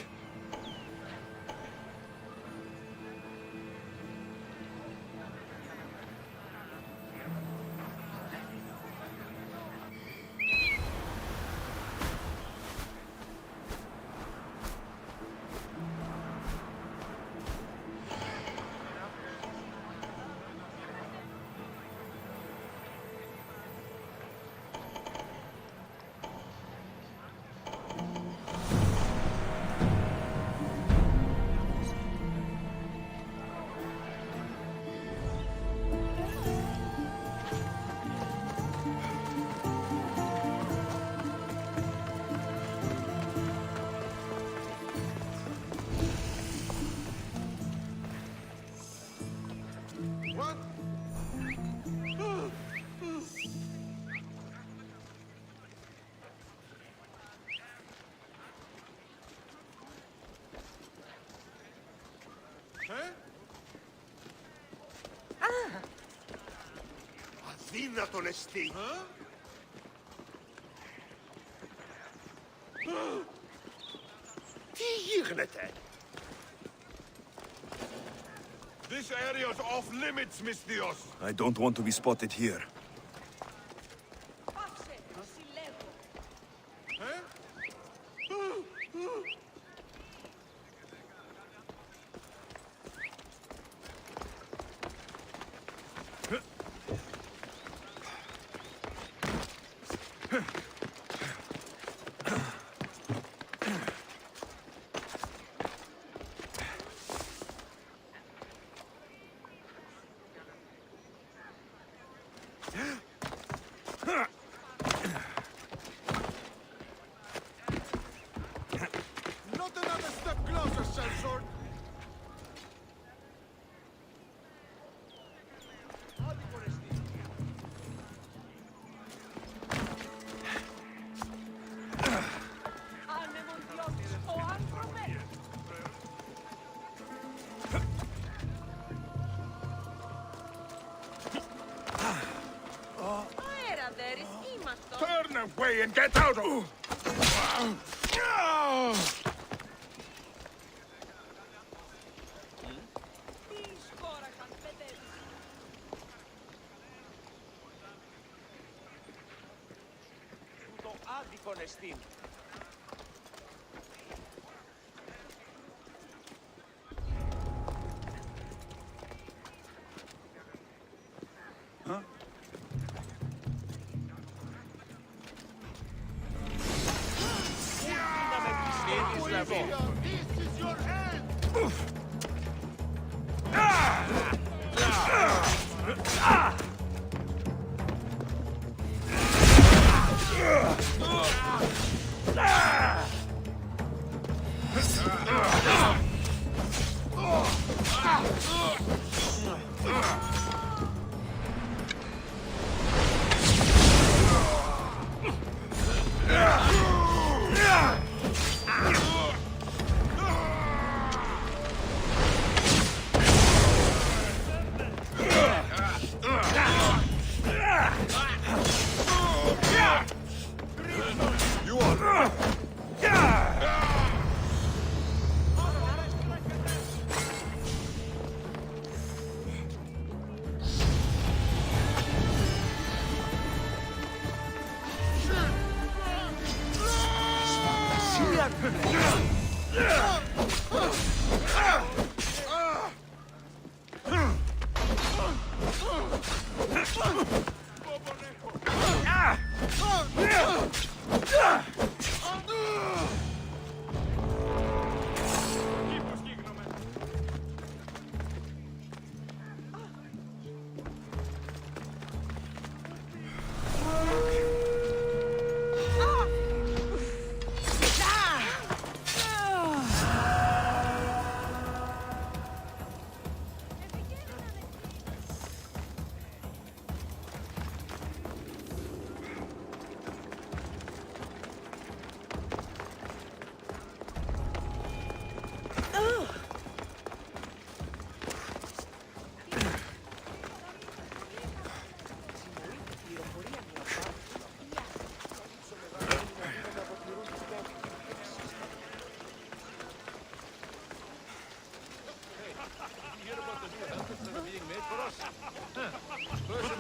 Αδύνατον εστί. Τι γίγνεται? This area's off limits, Misthios. I don't want to be spotted here. Πάψε, συλλέγω. Not another step closer, sellsword. Ανεμοντιώτης, ο άνθρωπε. Αέραδέρης, είμαστε. Turn away and get out of... Τι σκόραχαν, παιδεύεις. Το άδικον εστίν. This is your end!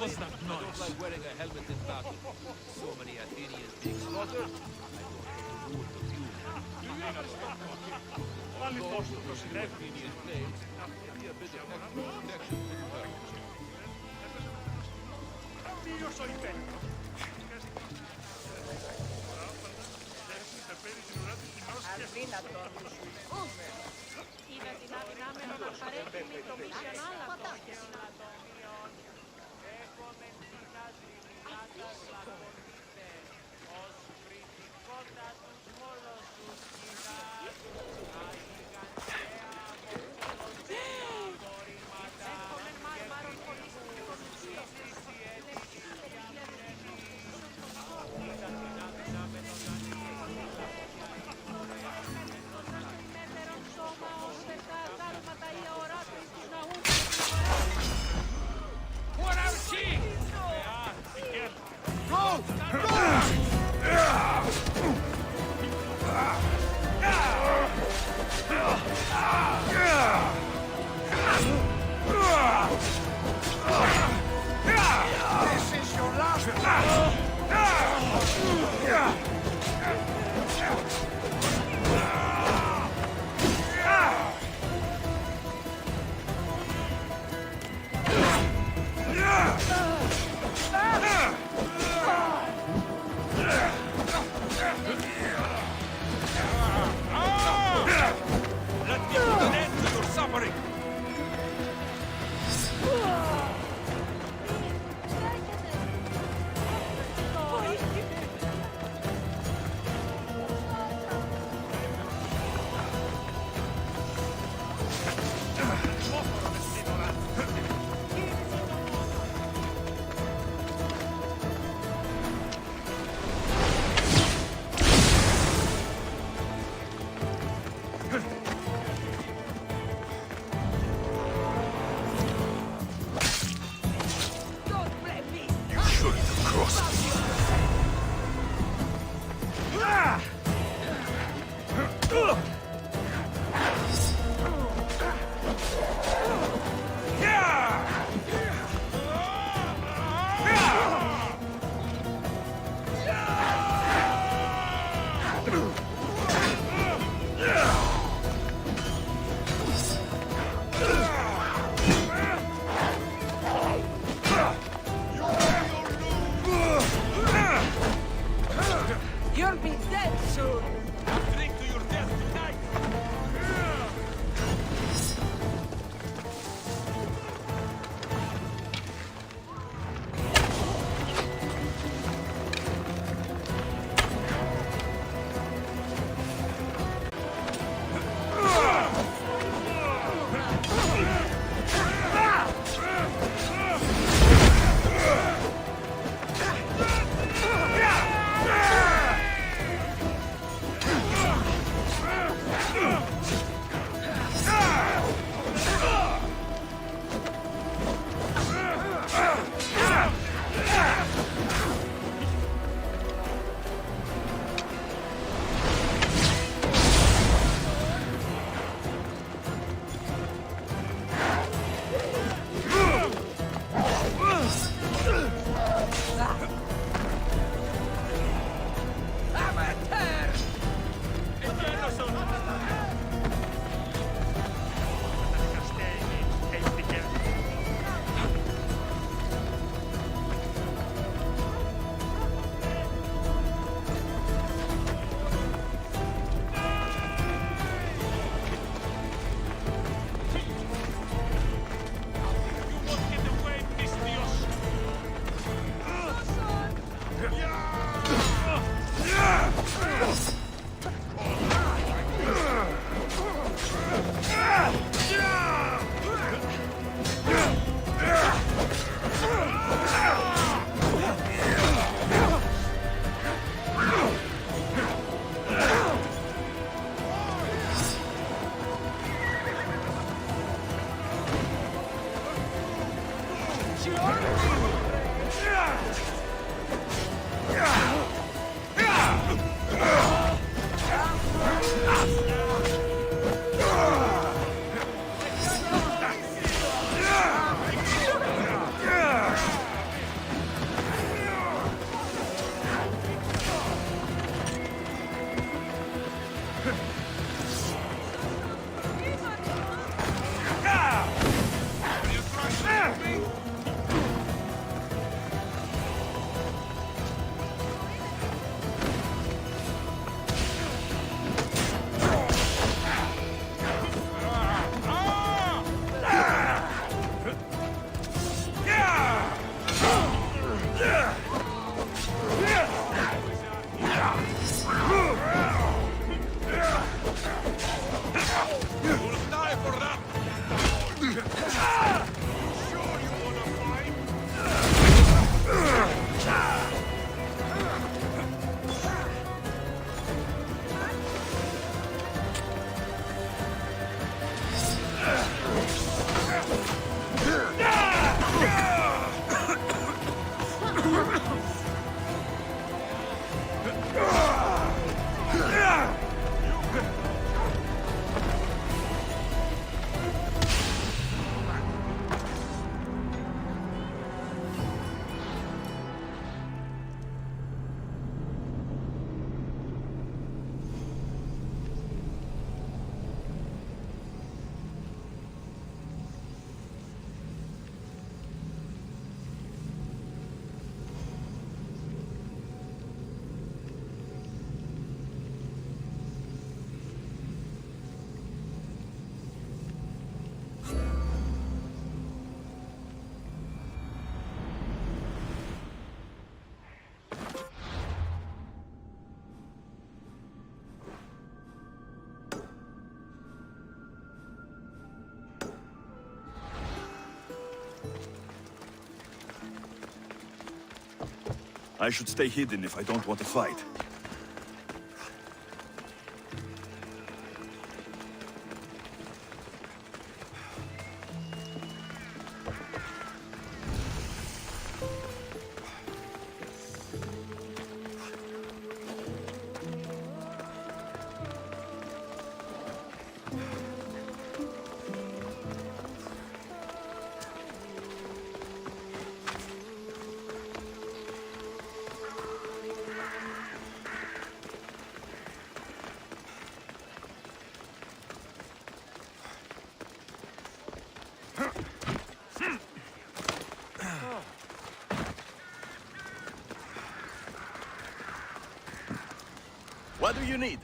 was that noise? I don't like wearing a helmet in battle. So many Athenians being slaughtered. I don't know the rule of you. Although the Athenian blades may be a bit of extra protection for the wearer. Io sono in pelle. Είναι δυνάμει να παρέχει μικρομισιανά αλλά You'll be dead soon. Drink to your death tonight. I should stay hidden if I don't want to fight. What do you need?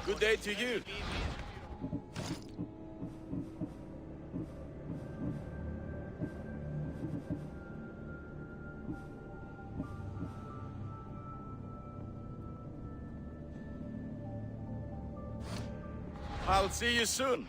Good day to you. I'll see you soon.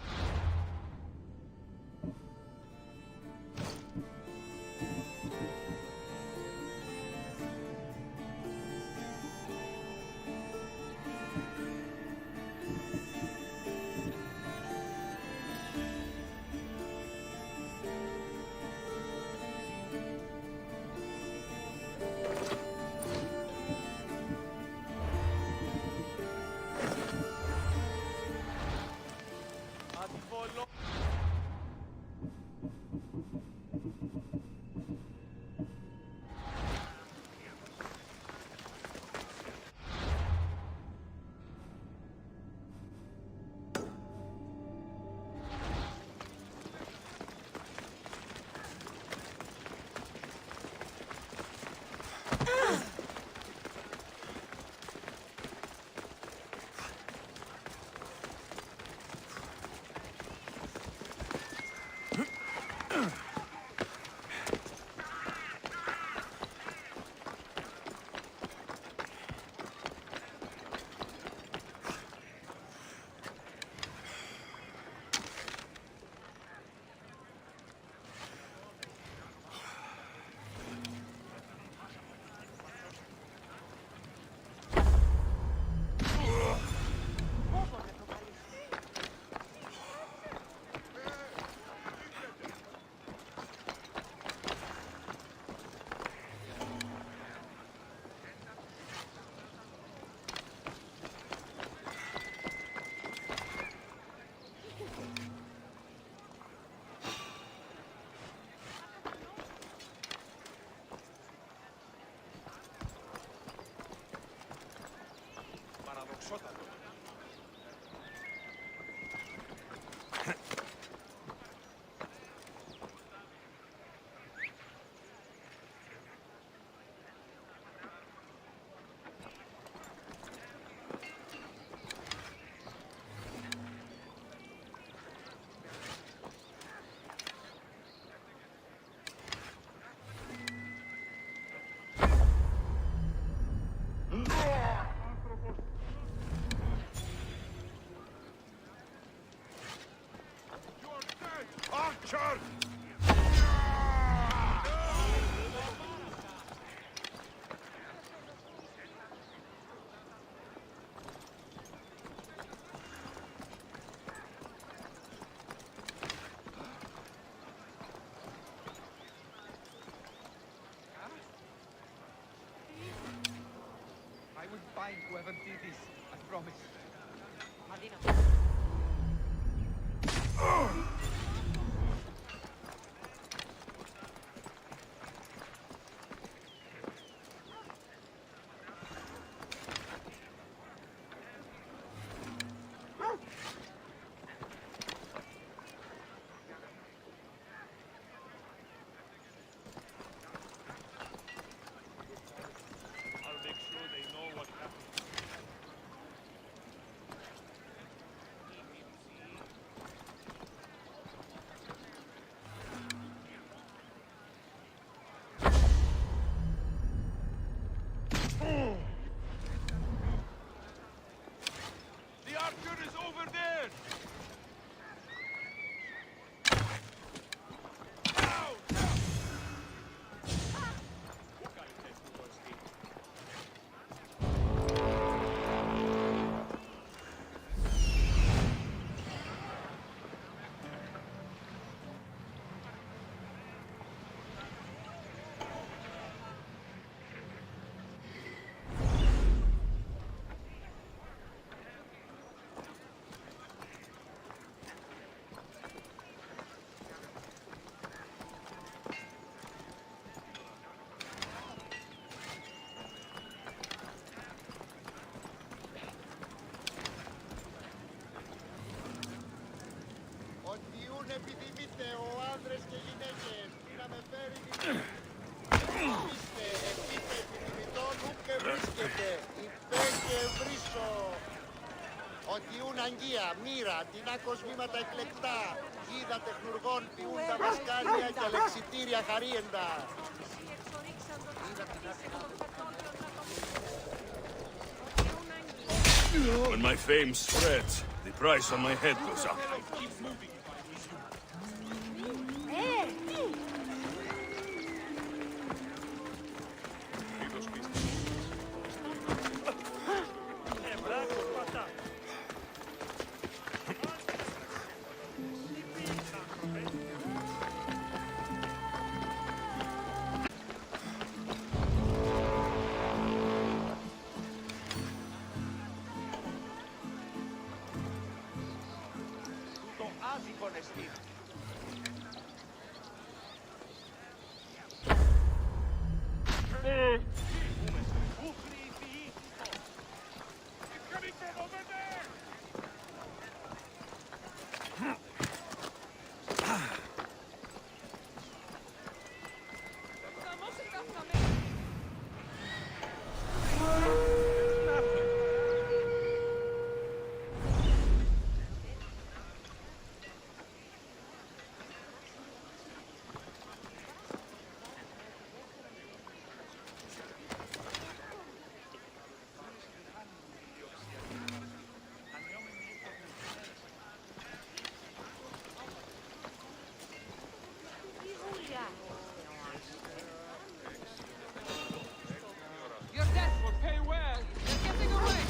Archer! I will find whoever did this and promise. I'll make sure they know what happened. The archer is over there! Οτιούν επιθυμείτε ο άνδρες και γυναίκες να με φέρει Είστε επιθυμητών ουκ και βρίσκεται υπέ και βρίσω Οτιούν αγγεία, μοίρα, τεινάκος βήματα εκλεκτά Γίδα τεχνουργών ποιούν τα μασκάλια και αλεξιτήρια χαρίεντα When my fame spreads, the price on my head goes up. Τούτο άδικον εστί Your death will pay well. They're getting away.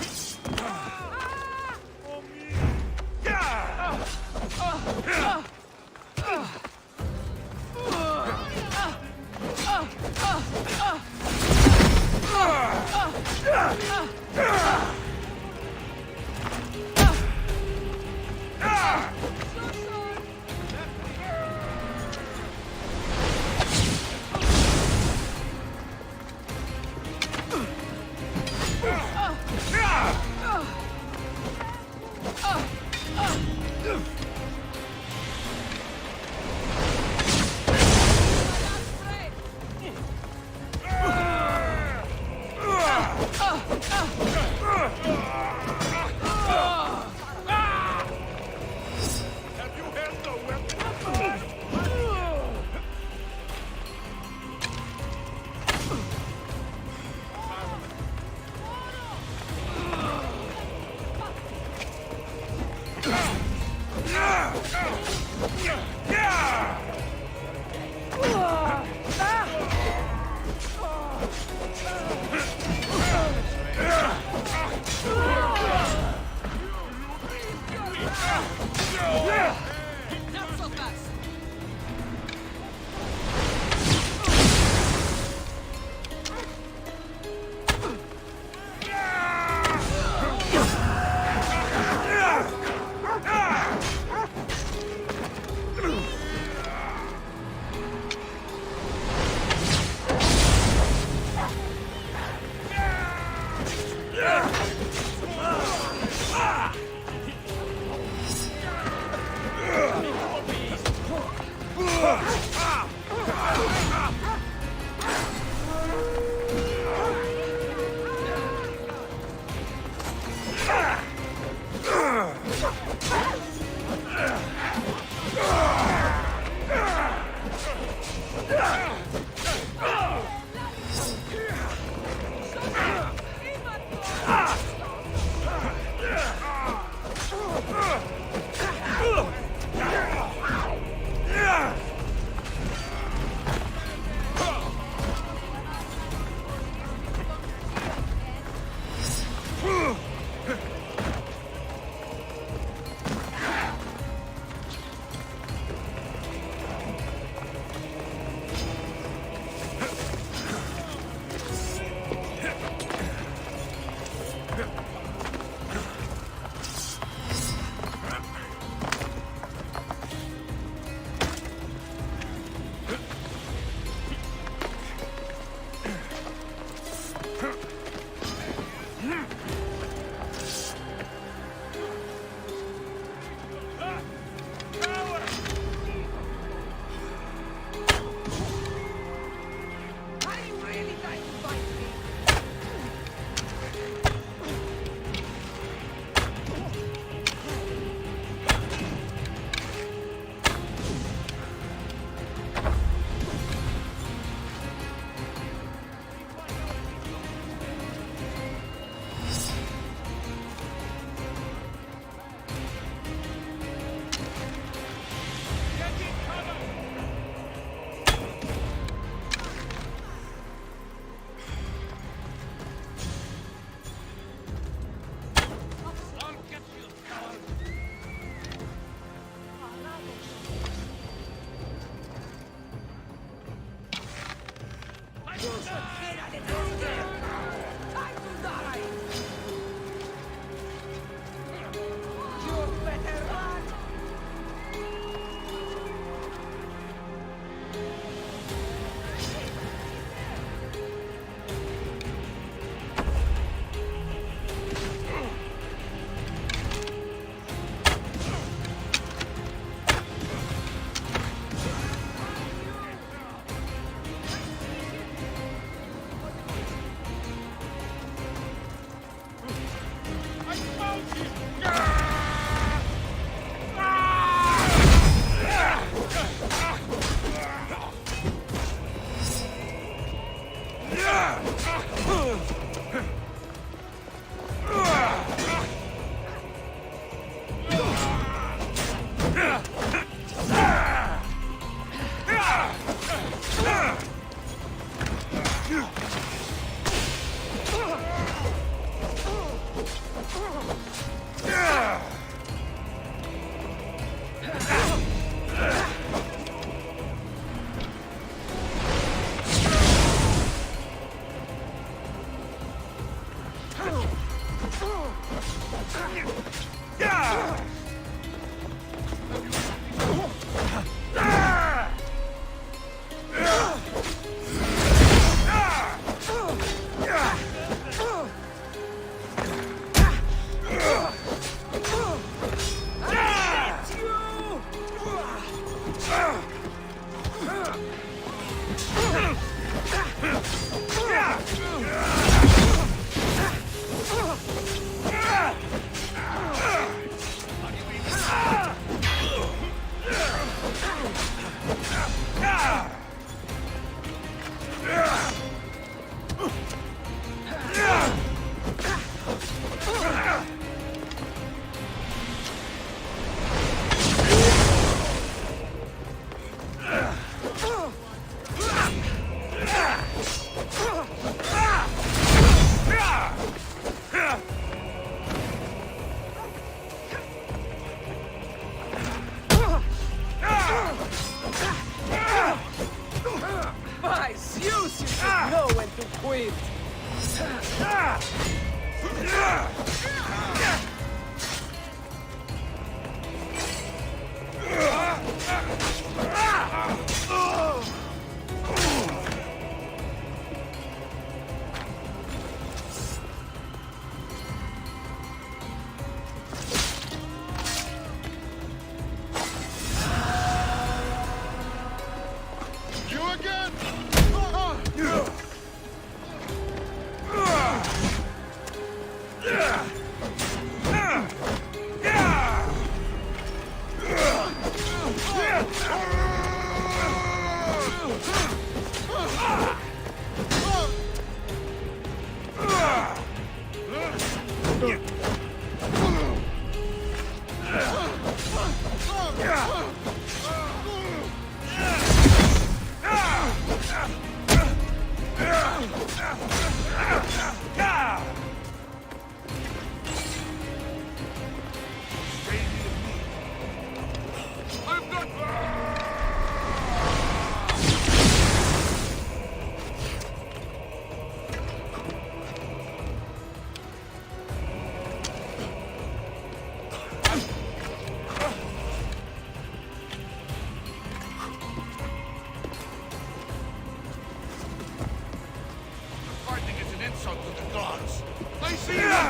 insult to the gods. I see you!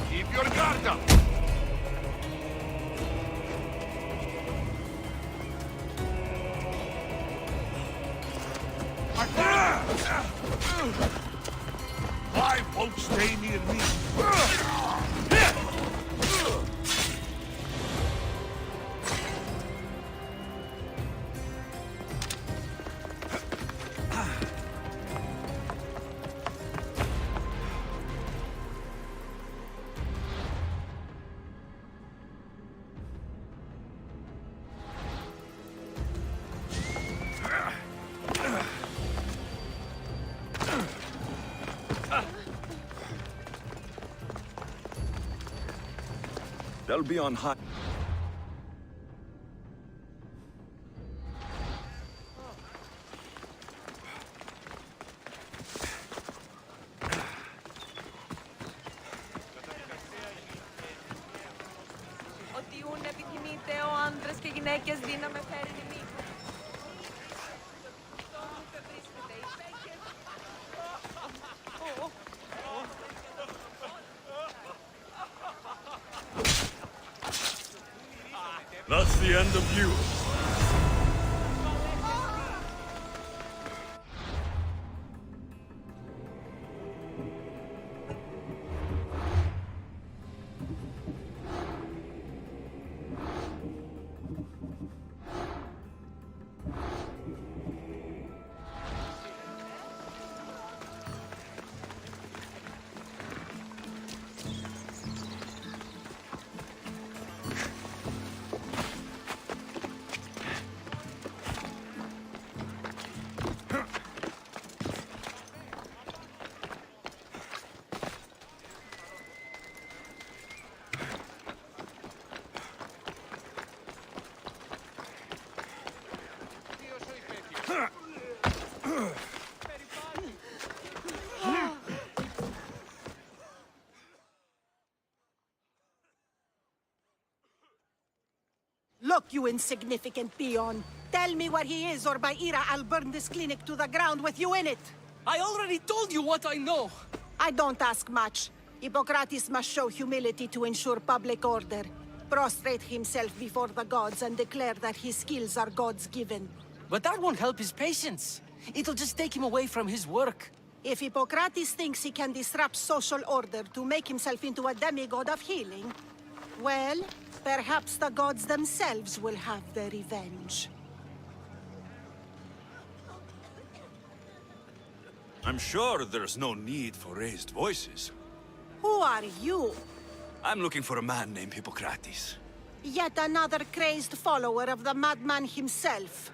Keep your guard up! I won't stay near me. They'll be on high. Ότι ούν επιθυμείτε ο άντρες και γυναίκες δύναμε φέρει μη. That's the end of you. Look, you insignificant peon. Tell me where he is, or by Ira, I'll burn this clinic to the ground with you in it. I already told you what I know. I don't ask much. Hippocrates must show humility to ensure public order. Prostrate himself before the gods and declare that his skills are gods given. But that won't help his patients. It'll just take him away from his work. If Hippocrates thinks he can disrupt social order to make himself into a demigod of healing, well, perhaps the gods themselves will have their revenge. I'm sure there's no need for raised voices. Who are you? I'm looking for a man named Hippocrates. Yet another crazed follower of the madman himself.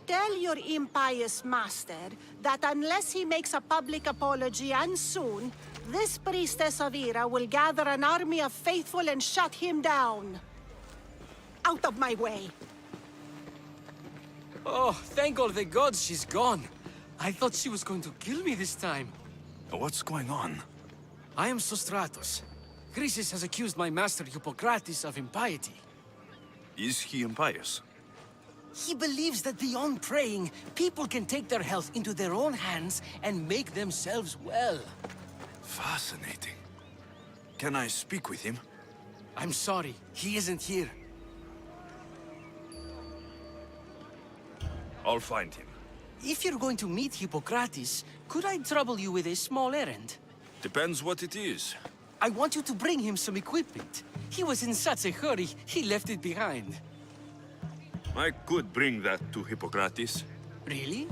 Tell your impious master that unless he makes a public apology, and soon, this priestess of Ira will gather an army of faithful and shut him down. Out of my way. Oh, thank all the gods she's gone. I thought she was going to kill me this time. What's going on? I am Sostratos. Chrysis has accused my master Hippocrates of impiety. Is he impious? He believes that beyond praying, people can take their health into their own hands and make themselves well. Fascinating. Can I speak with him? I'm sorry, he isn't here. I'll find him. If you're going to meet Hippocrates, could I trouble you with a small errand? Depends what it is. I want you to bring him some equipment. He was in such a hurry, he left it behind. I could bring that to Hippocrates. Really?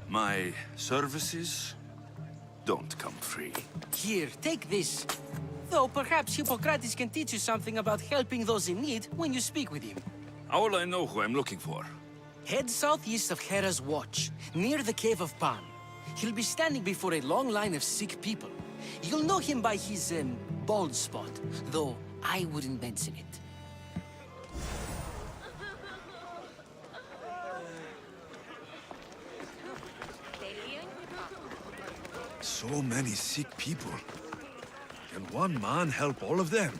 My services don't come free. Here, take this. Though perhaps Hippocrates can teach you something about helping those in need when you speak with him. How will I know who I'm looking for? Head southeast of Hera's Watch, near the Cave of Pan. He'll be standing before a long line of sick people. You'll know him by his, bald spot, though I wouldn't mention it. So many sick people. Can one man help all of them?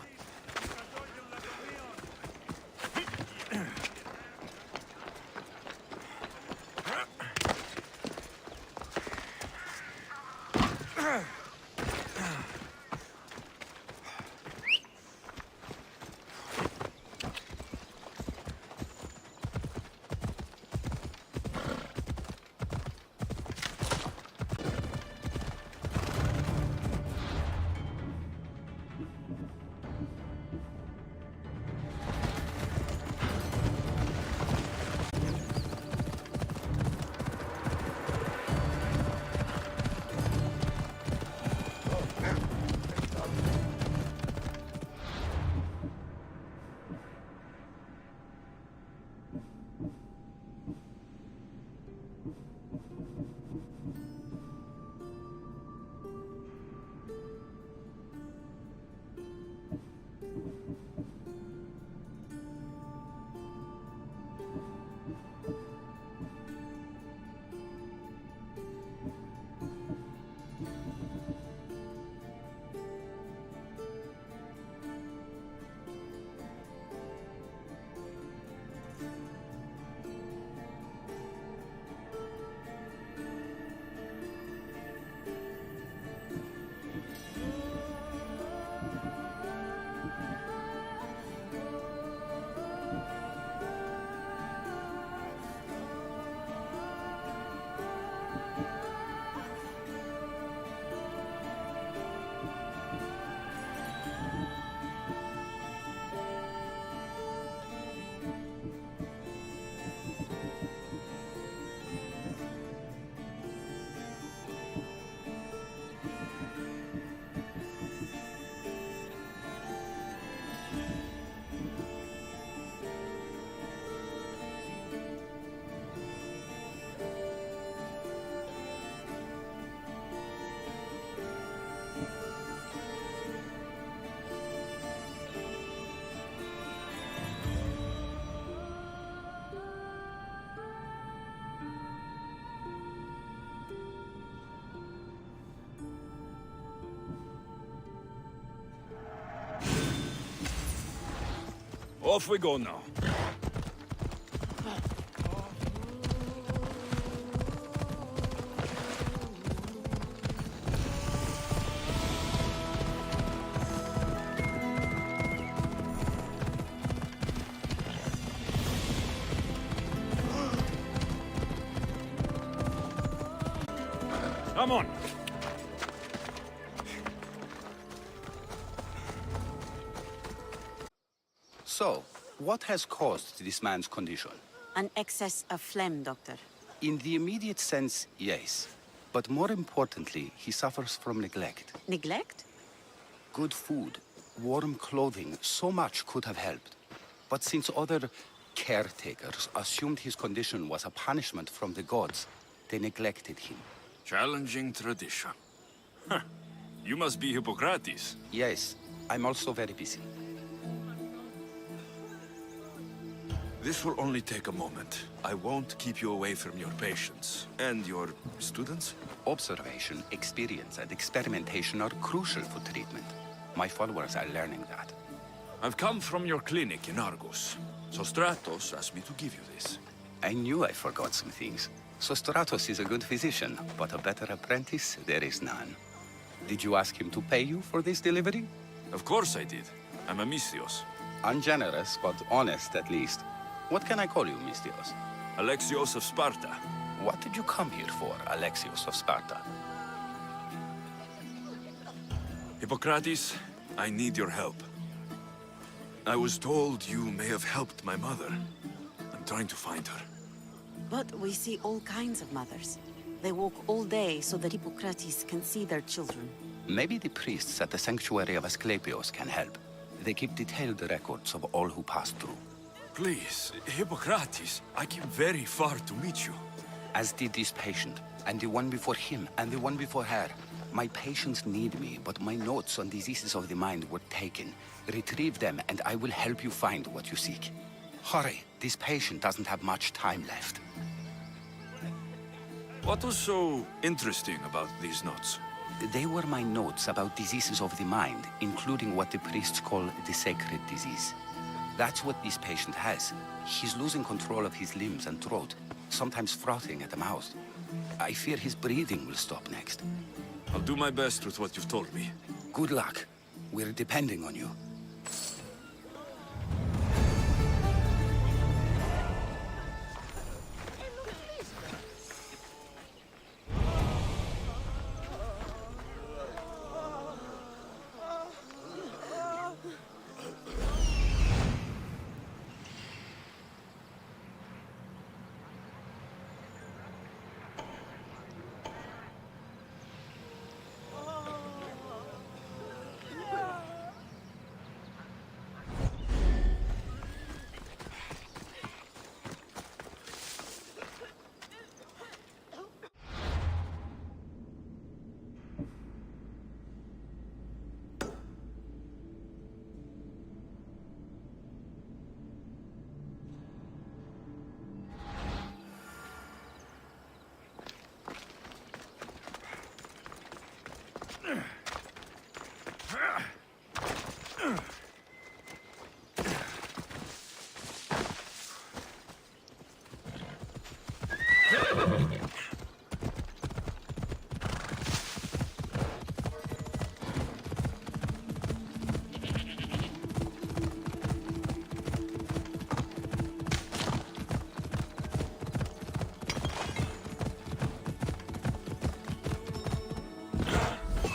Off we go now. Come on. So, what has caused this man's condition? An excess of phlegm, Doctor. In the immediate sense, yes. But more importantly, he suffers from neglect. Neglect? Good food, warm clothing, so much could have helped. But since other caretakers assumed his condition was a punishment from the gods, they neglected him. Challenging tradition. Huh. You must be Hippocrates. Yes, I'm also very busy. This will only take a moment. I won't keep you away from your patients. And your students? Observation, experience, and experimentation are crucial for treatment. My followers are learning that. I've come from your clinic in Argos. So Stratos asked me to give you this. I knew I forgot some things. So Stratos is a good physician, but a better apprentice, there is none. Did you ask him to pay you for this delivery? Of course I did. I'm a Mystios. Ungenerous, but honest at least. What can I call you, Mystios? Alexios of Sparta. What did you come here for, Alexios of Sparta? Hippocrates, I need your help. I was told you may have helped my mother. I'm trying to find her. But we see all kinds of mothers. They walk all day so that Hippocrates can see their children. Maybe the priests at the sanctuary of Asclepios can help. They keep detailed records of all who pass through. Please, Hippocrates, I came very far to meet you. As did this patient, and the one before him, and the one before her. My patients need me, but my notes on diseases of the mind were taken. Retrieve them, and I will help you find what you seek. Hurry, this patient doesn't have much time left. What was so interesting about these notes? They were my notes about diseases of the mind, including what the priests call the sacred disease. That's what this patient has. He's losing control of his limbs and throat, sometimes frothing at the mouth. I fear his breathing will stop next. I'll do my best with what you've told me. Good luck. We're depending on you.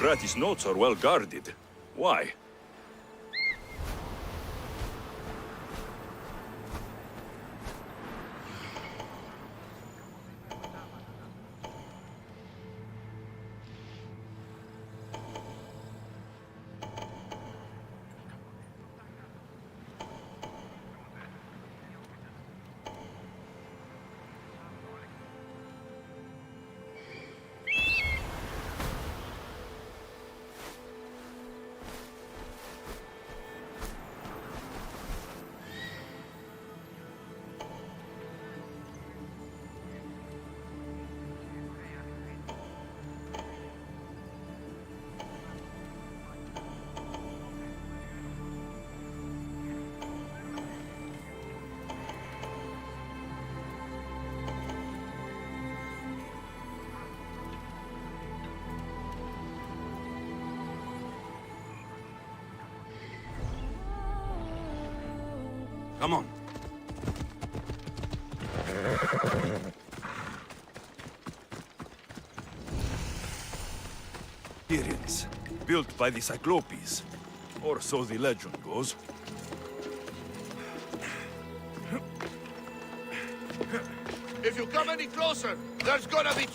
Hippocrates' notes are well guarded. Why? Come on. Tyrion's, built by the Cyclopes. Or so the legend goes. If you come any closer, there's gonna be...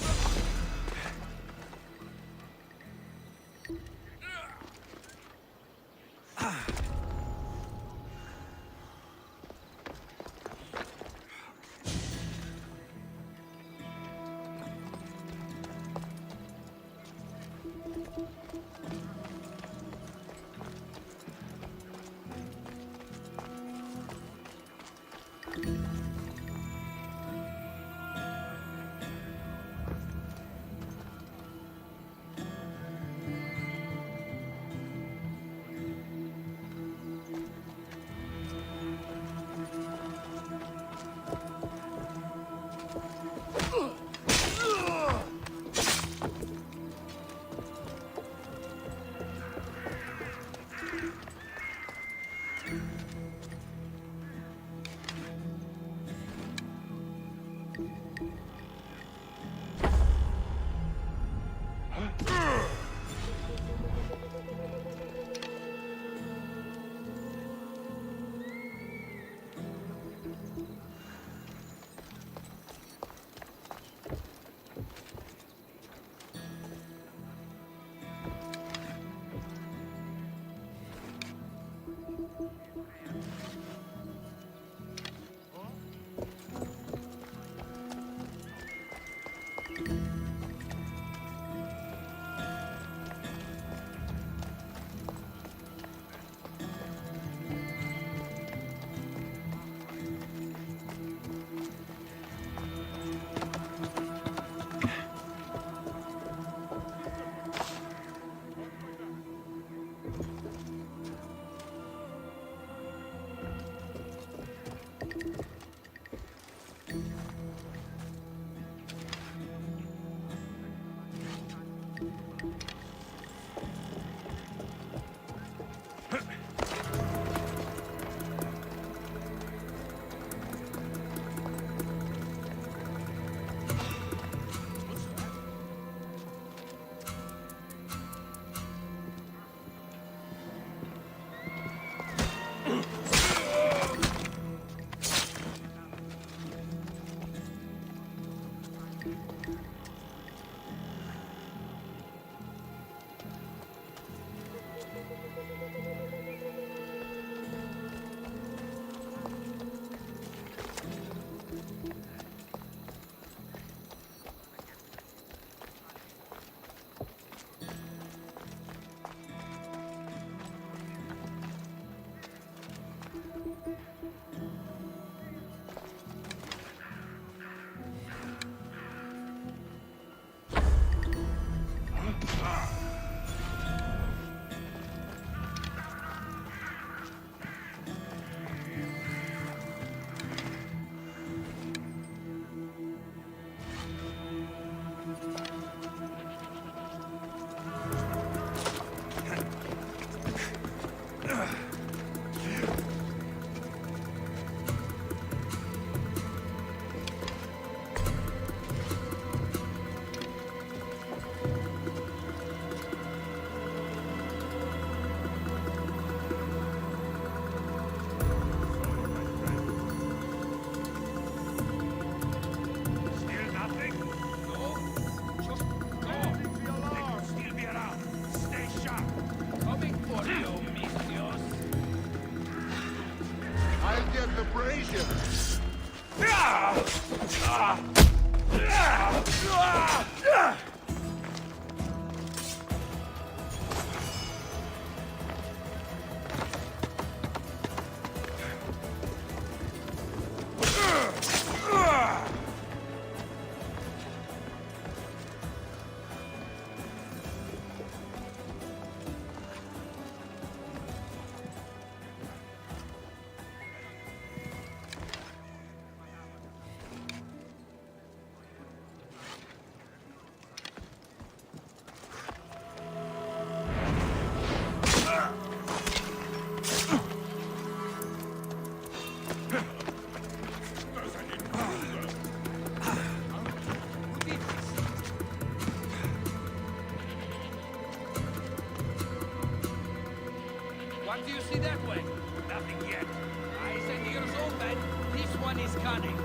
running.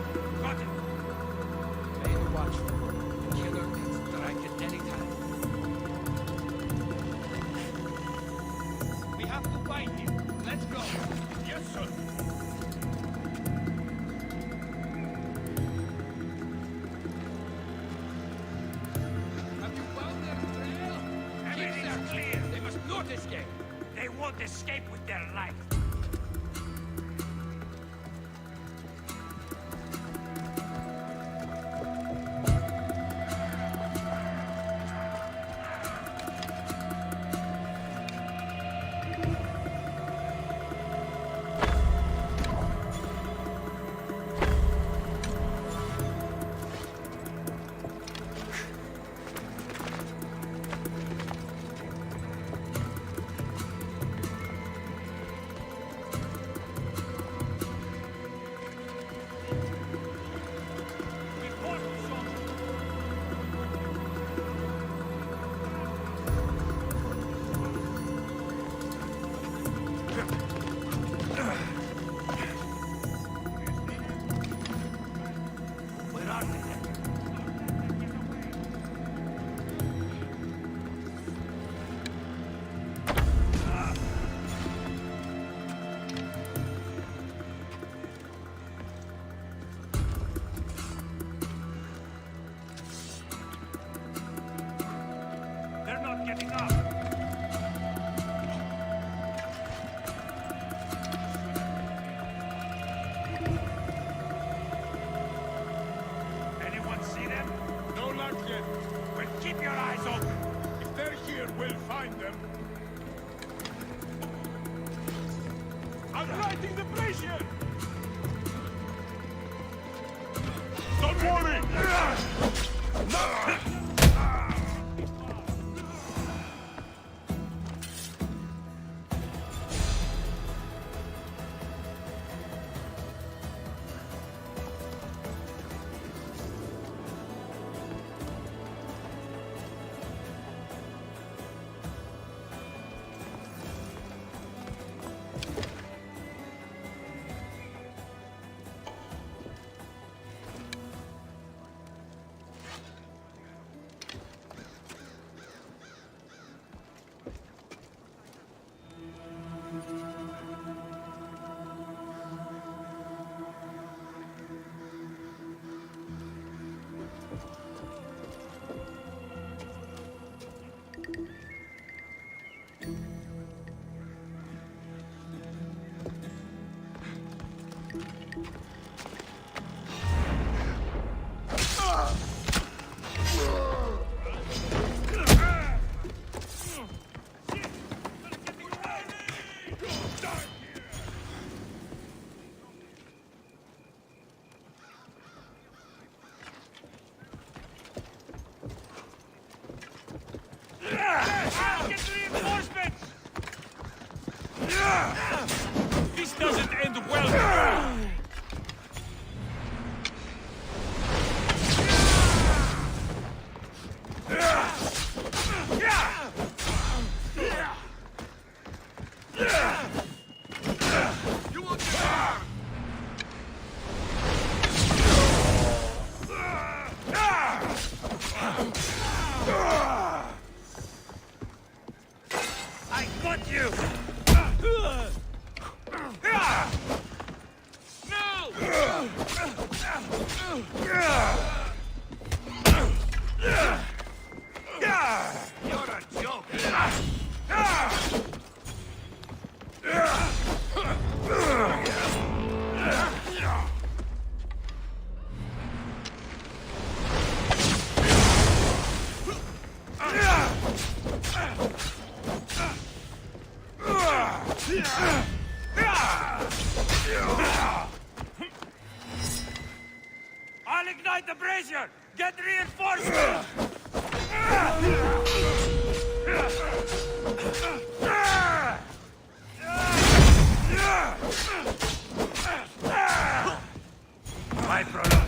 Got it. Stay watchful. The killer can strike at any time. We have to find him. Let's go. Yes, sir. Have you found their trail? Everything's clear. They must not escape. They won't escape with their life. Where are they? They're not getting up. Anyone see them? No luck yet. Well, keep your eyes open. If they're here, we'll find them. I'm lighting the brazier! Don't worry! Get reinforcements! This doesn't end well. You won't get harmed. I got you! You're a joke! I'll ignite the brazier! Get reinforcements! My brother!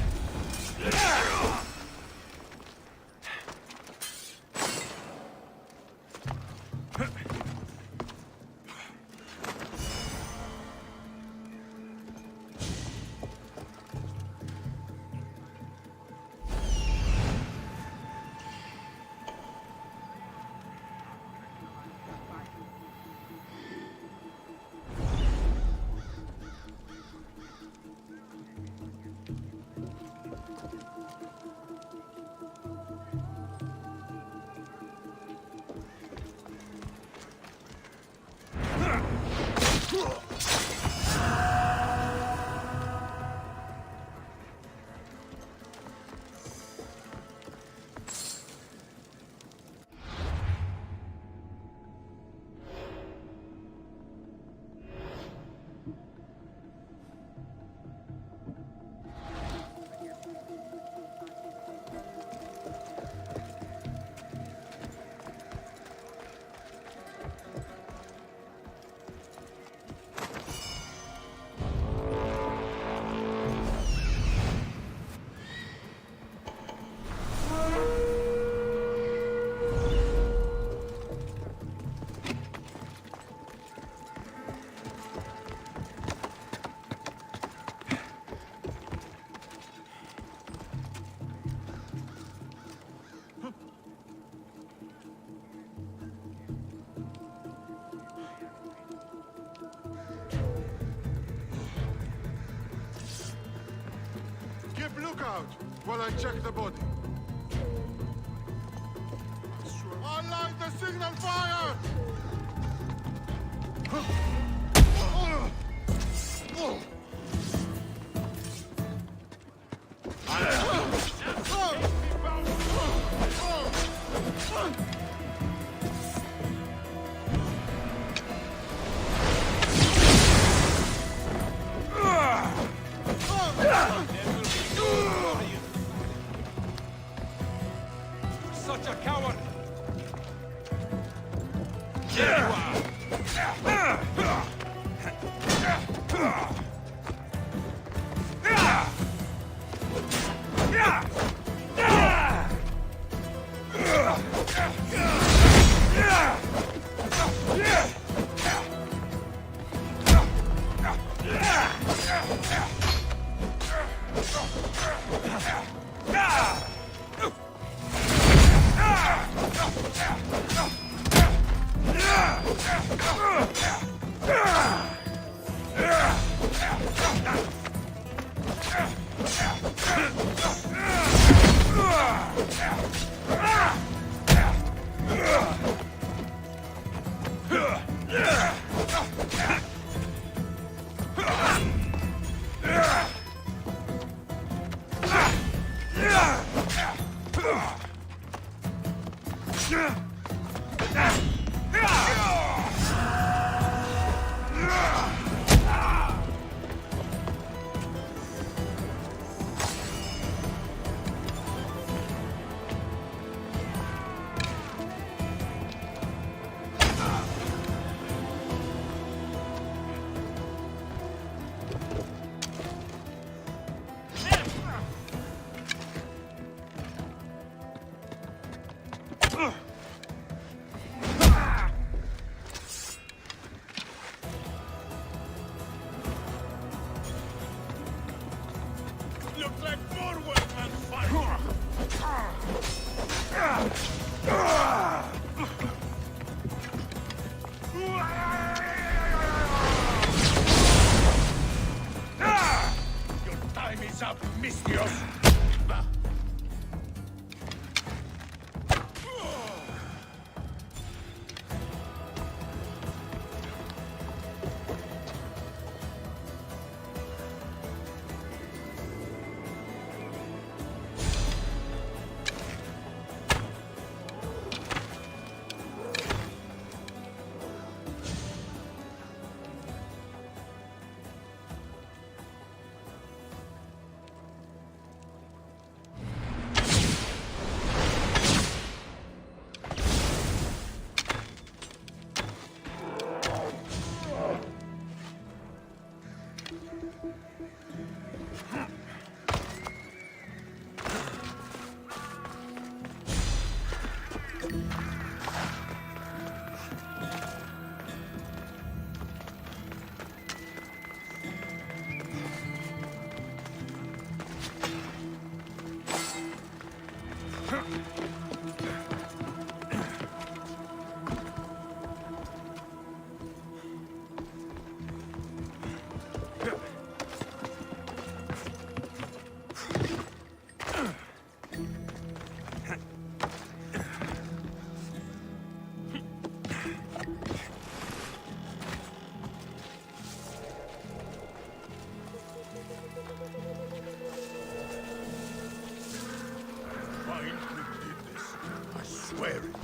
out while I check the body. I'll light the signal fire! Such a coward! Looks like more workmen fighting! Your time is up, Mistios! Swear it.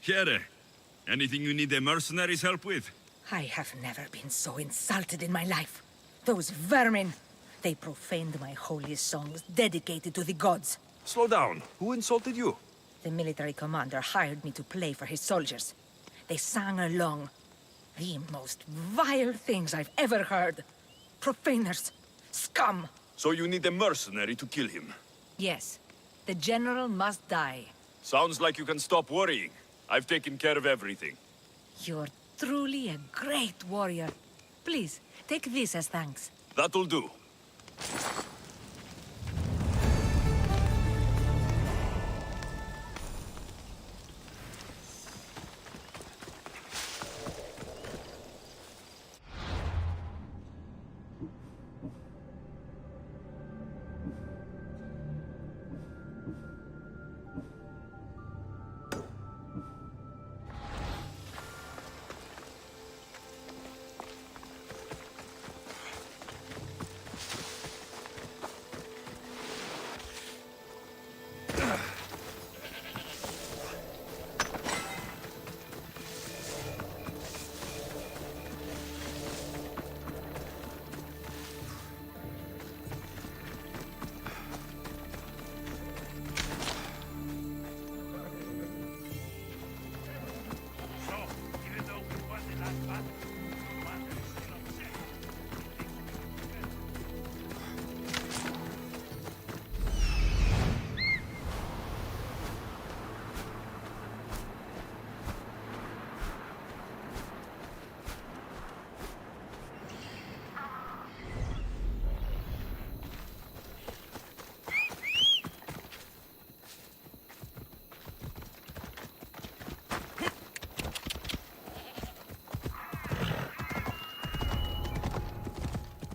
Here, anything you need the mercenaries' help with? I have never been so insulted in my life. Those vermin! They profaned my holiest songs dedicated to the gods. Slow down. Who insulted you? The military commander hired me to play for his soldiers. They sang along. The most vile things I've ever heard. Profaners. Scum. So you need a mercenary to kill him? Yes. The general must die. Sounds like you can stop worrying. I've taken care of everything. You're truly a great warrior. Please, take this as thanks. That'll do.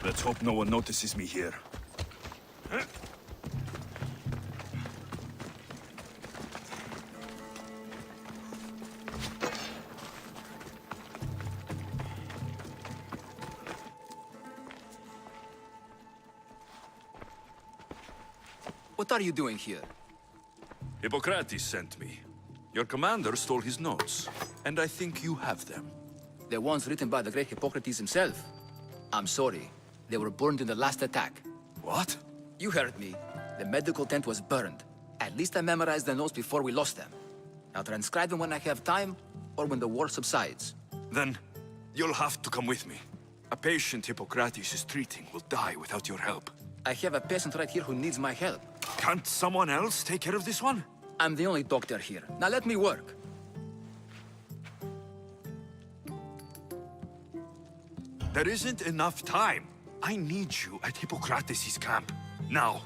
Let's hope no one notices me here. What are you doing here? Hippocrates sent me. Your commander stole his notes, and I think you have them. The ones written by the great Hippocrates himself. I'm sorry. They were burned in the last attack. What? You heard me. The medical tent was burned. At least I memorized the notes before we lost them. I'll transcribe them when I have time, or when the war subsides. Then, you'll have to come with me. A patient Hippocrates is treating will die without your help. I have a patient right here who needs my help. Can't someone else take care of this one? I'm the only doctor here. Now let me work. There isn't enough time. I need you at Hippocrates' camp. Now.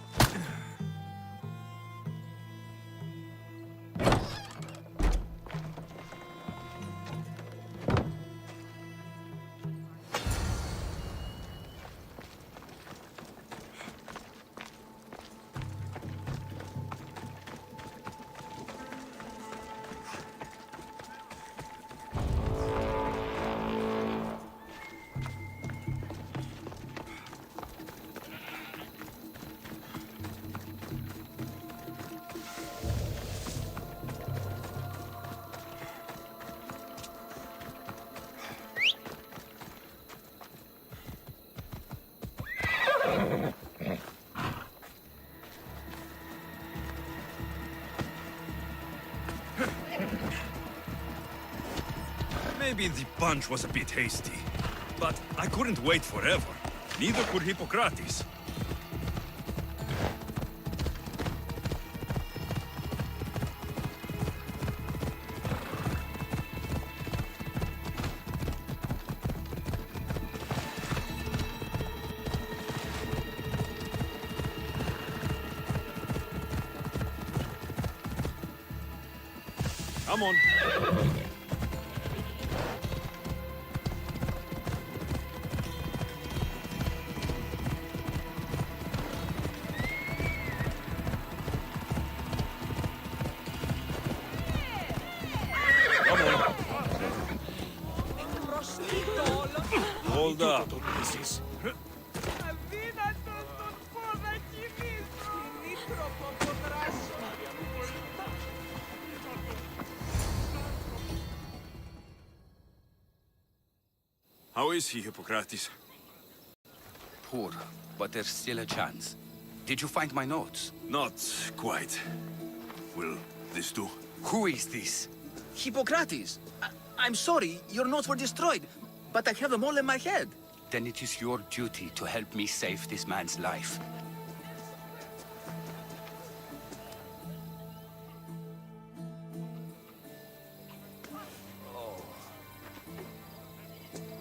Maybe the punch was a bit hasty, but I couldn't wait forever. Neither could Hippocrates. Come on. Hold up. How is he, Hippocrates? Poor, but there's still a chance. Did you find my notes? Not quite. Will this do? Who is this? Hippocrates! I'm sorry, your notes were destroyed, but I have them all in my head. Then it is your duty to help me save this man's life.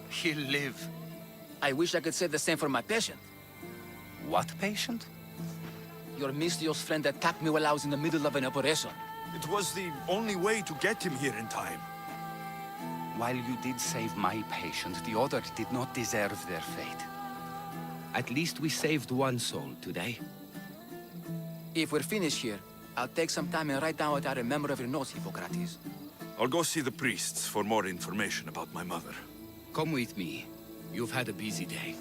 He'll live. I wish I could say the same for my patient. What patient? Your Mystios friend attacked me while I was in the middle of an operation. It was the only way to get him here in time. While you did save my patient, the others did not deserve their fate. At least we saved one soul today. If we're finished here, I'll take some time and write down what I remember of your notes, Hippocrates. I'll go see the priests for more information about my mother. Come with me. You've had a busy day.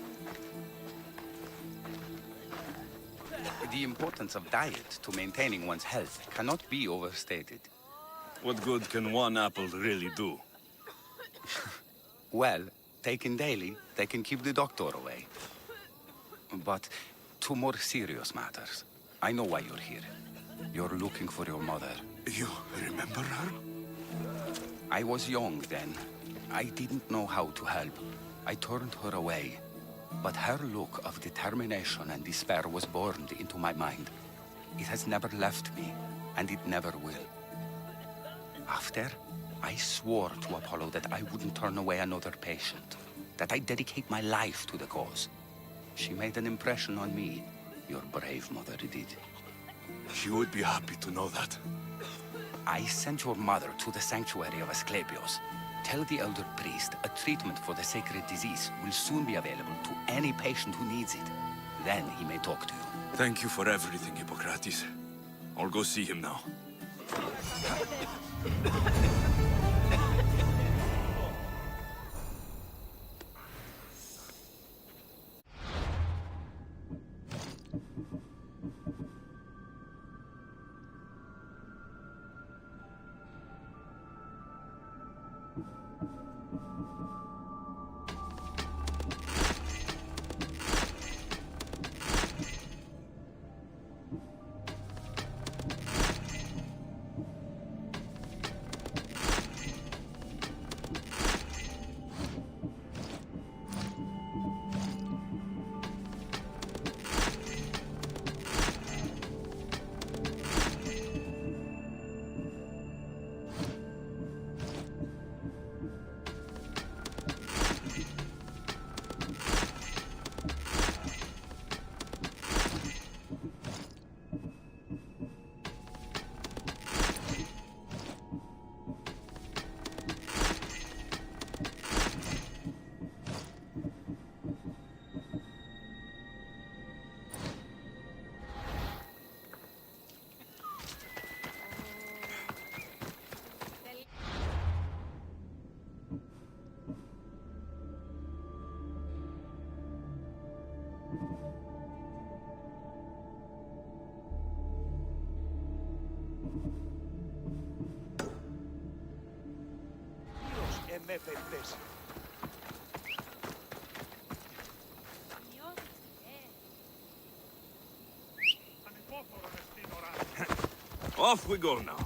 The importance of diet to maintaining one's health cannot be overstated. What good can one apple really do? Well, taken daily, they can keep the doctor away. But to more serious matters, I know why you're here. You're looking for your mother. You remember her? I was young then. I didn't know how to help. I turned her away. But her look of determination and despair was burned into my mind. It has never left me, and it never will. After, I swore to Apollo that I wouldn't turn away another patient, that I'd dedicate my life to the cause. She made an impression on me. Your brave mother did. She would be happy to know that. I sent your mother to the sanctuary of Asclepios. Tell the elder priest a treatment for the sacred disease will soon be available to any patient who needs it. Then he may talk to you. Thank you for everything, Hippocrates. I'll go see him now. Off we go now.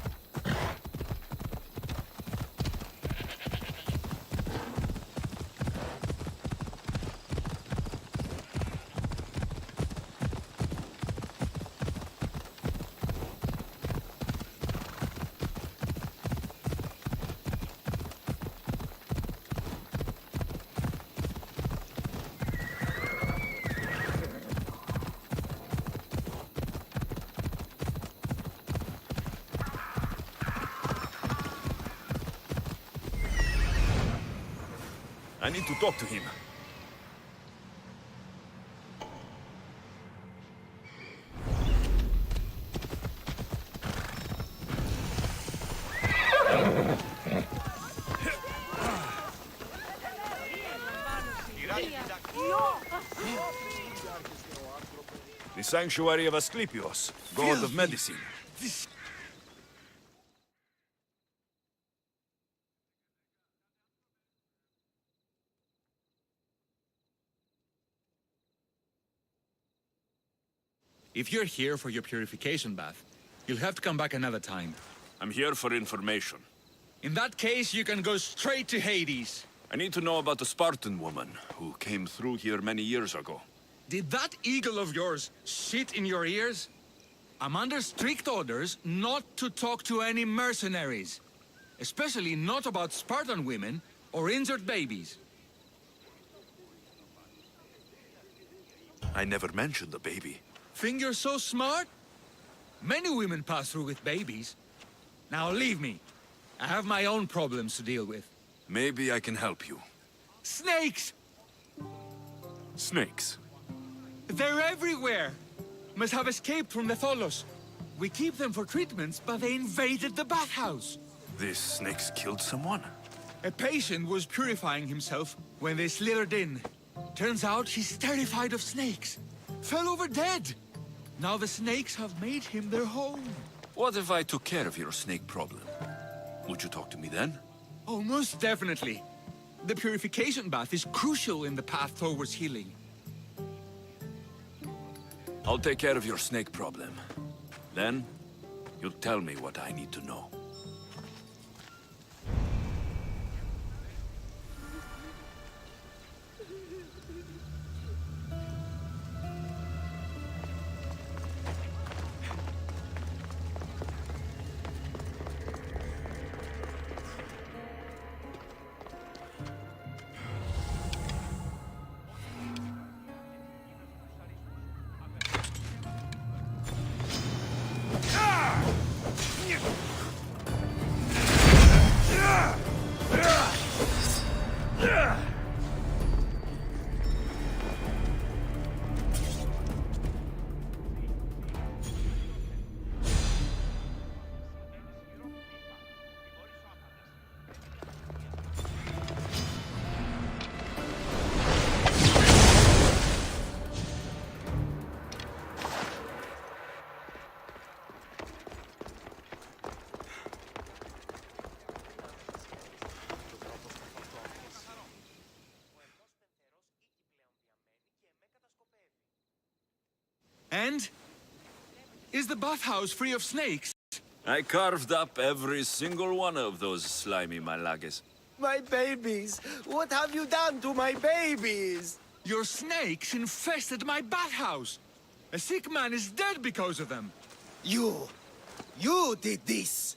I need to talk to him. The sanctuary of Asclepios, god of medicine. If you're here for your purification bath, you'll have to come back another time. I'm here for information. In that case, you can go straight to Hades. I need to know about the Spartan woman who came through here many years ago. Did that eagle of yours shit in your ears? I'm under strict orders not to talk to any mercenaries. Especially not about Spartan women or injured babies. I never mentioned the baby. Think you're so smart? Many women pass through with babies. Now leave me. I have my own problems to deal with. Maybe I can help you. Snakes! Snakes? They're everywhere! Must have escaped from the Tholos. We keep them for treatments, but they invaded the bathhouse. These snakes killed someone? A patient was purifying himself when they slithered in. Turns out he's terrified of snakes. Fell over dead. Now the snakes have made him their home. What if I took care of your snake problem? Would you talk to me then? Oh, most definitely. The purification bath is crucial in the path towards healing. I'll take care of your snake problem. Then, you'll tell me what I need to know. Is the bathhouse free of snakes? I carved up every single one of those slimy malagas. My babies! What have you done to my babies? Your snakes infested my bathhouse. A sick man is dead because of them. You did this!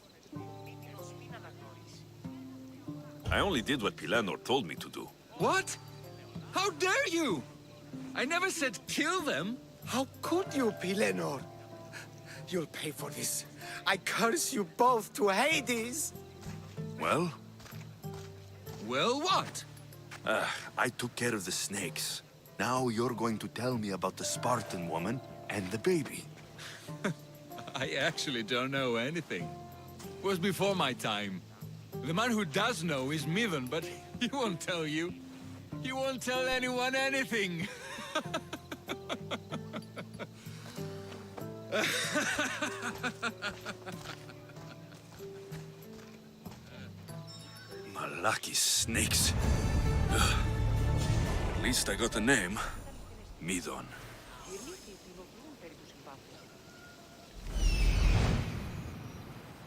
I only did what Pilanor told me to do. What? How dare you? I never said kill them. How could you, Pilenor? You'll pay for this. I curse you both to Hades! Well? Well, what? I took care of the snakes. Now you're going to tell me about the Spartan woman and the baby. I actually don't know anything. It was before my time. The man who does know is Midon, but he won't tell you. He won't tell anyone anything. Malaki snakes. At least I got a name. Midon.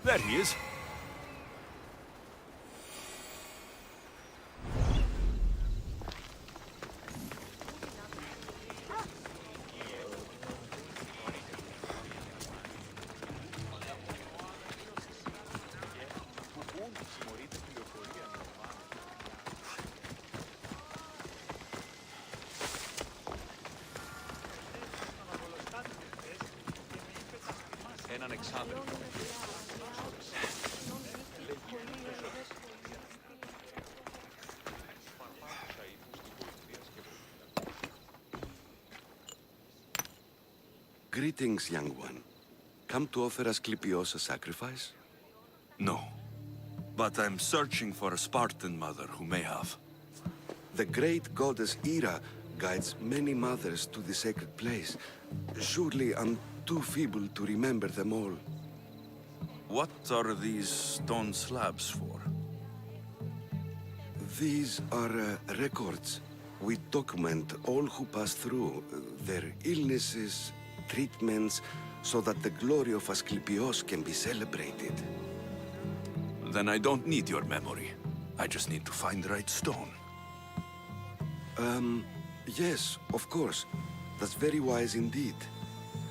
There he is. Έναν εξάδελφο. Greetings, young one. Come to offer Asclepios a sacrifice? No. But I'm searching for a Spartan mother who may have. The great goddess Hera guides many mothers to the sacred place. Surely I'm too feeble to remember them all. What are these stone slabs for? These are records. We document all who pass through, their illnesses, treatments, so that the glory of Asclepios can be celebrated. Then I don't need your memory. I just need to find the right stone. Yes, of course. That's very wise indeed.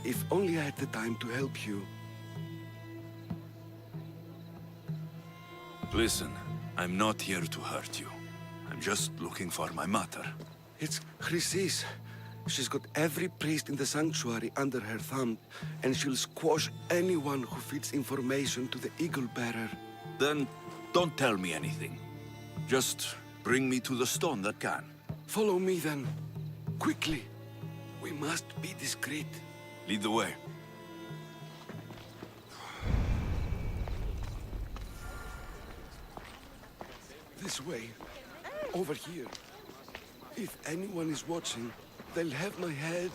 If only I had the time to help you. Listen, I'm not here to hurt you. I'm just looking for my mother. It's Chrysis. She's got every priest in the sanctuary under her thumb, and she'll squash anyone who feeds information to the Eagle Bearer. Then don't tell me anything. Just bring me to the stone that can. Follow me then. Quickly. We must be discreet. Lead the way. This way. Over here. If anyone is watching, they'll have my head.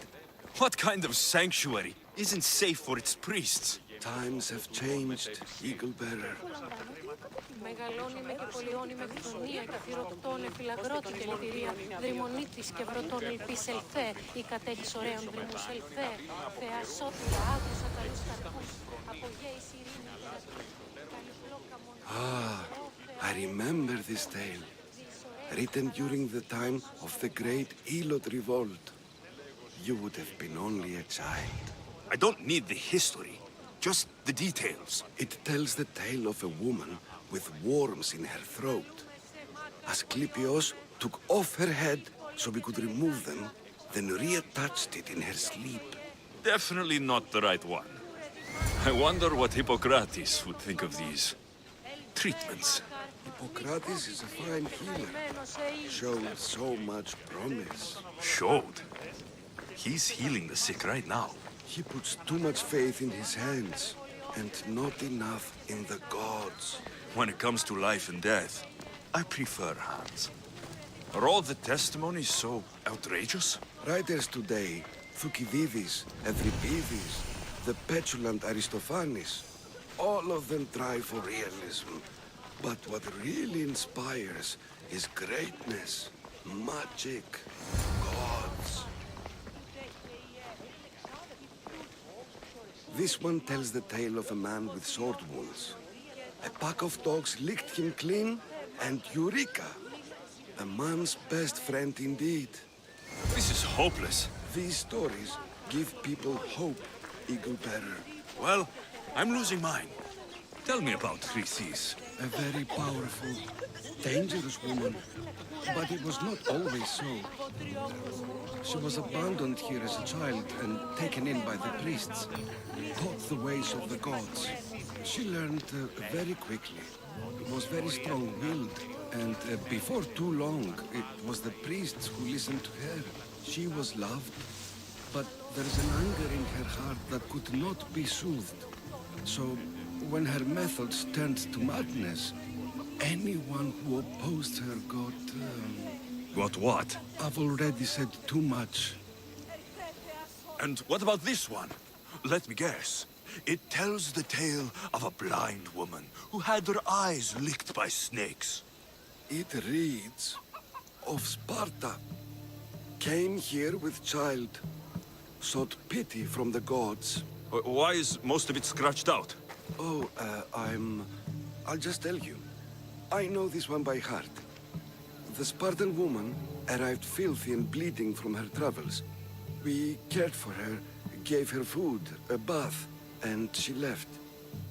What kind of sanctuary isn't safe for its priests? Times have changed, Eagle Bearer. Μεγαλώνει με και πολιώνει με χθονία και θηροκτώνε φυλαγρότη και λυτηρία. Δρυμονίτης και βροτών ελπής ελθέ, η κατέχεις ωραίων δρυμούς ελθέ. Θεά σώτηρα, άκουσα καλούς καρπούς, απογέης ειρήνη Ah, I remember this tale. Written during the time of the great Elot revolt. You would have been only a child. I don't need the history, just the details. It tells the tale of a woman with worms in her throat. Asclepios took off her head so we could remove them, then reattached it in her sleep. Definitely not the right one. I wonder what Hippocrates would think of these treatments. Hippocrates is a fine healer. Showed so much promise. Showed? He's healing the sick right now. He puts too much faith in his hands, and not enough in the gods. When it comes to life and death, I prefer hands. Are all the testimonies so outrageous? Writers today, Thucydides, Euripides, the petulant Aristophanes, all of them try for realism. But what really inspires is greatness, magic, gods. This one tells the tale of a man with sword wounds. A pack of dogs licked him clean, and Eureka! A man's best friend indeed. This is hopeless. These stories give people hope, Eagle Bearer. Well, I'm losing mine. Tell me about Chrysis. A very powerful, dangerous woman. But it was not always so. She was abandoned here as a child and taken in by the priests, taught the ways of the gods. She learned very quickly, was very strong-willed, and before too long, it was the priests who listened to her. She was loved, but there is an anger in her heart that could not be soothed. So, when her methods turned to madness, anyone who opposed her got... Got what? I've already said too much. And what about this one? Let me guess. It tells the tale of a blind woman who had her eyes licked by snakes. It reads of Sparta. Came here with child. Sought pity from the gods. Why is most of it scratched out? Oh, I'll just tell you. I know this one by heart. The Spartan woman arrived filthy and bleeding from her travels. We cared for her, gave her food, a bath, and she left.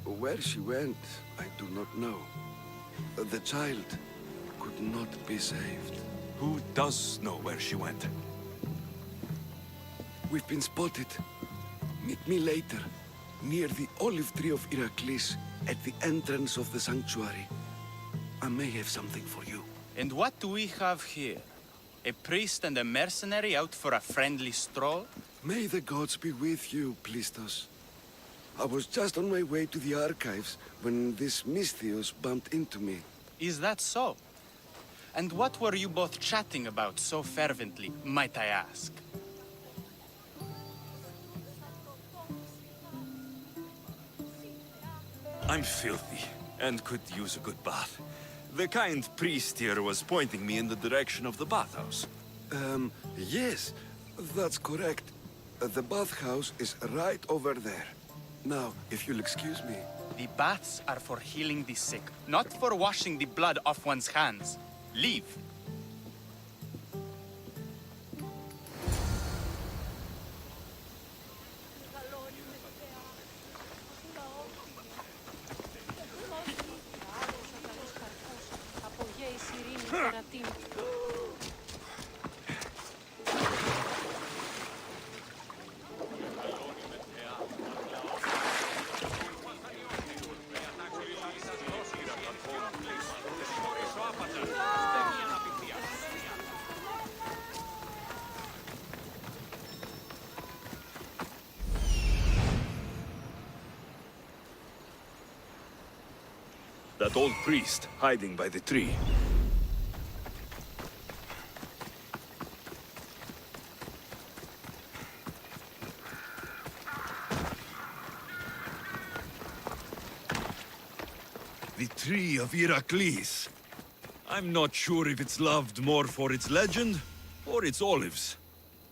Where she went, I do not know. The child could not be saved. Who does know where she went? We've been spotted. Meet me later, near the olive tree of Heracles, at the entrance of the sanctuary. I may have something for you. And what do we have here? A priest and a mercenary out for a friendly stroll? May the gods be with you, Plistos. I was just on my way to the archives when this Misthios bumped into me. Is that so? And what were you both chatting about so fervently, might I ask? I'm filthy and could use a good bath. The kind priest here was pointing me in the direction of the bathhouse. Yes, that's correct. The bathhouse is right over there. Now, if you'll excuse me. The baths are for healing the sick, not for washing the blood off one's hands. Leave. That old priest hiding by the tree. The tree of Heracles. I'm not sure if it's loved more for its legend or its olives.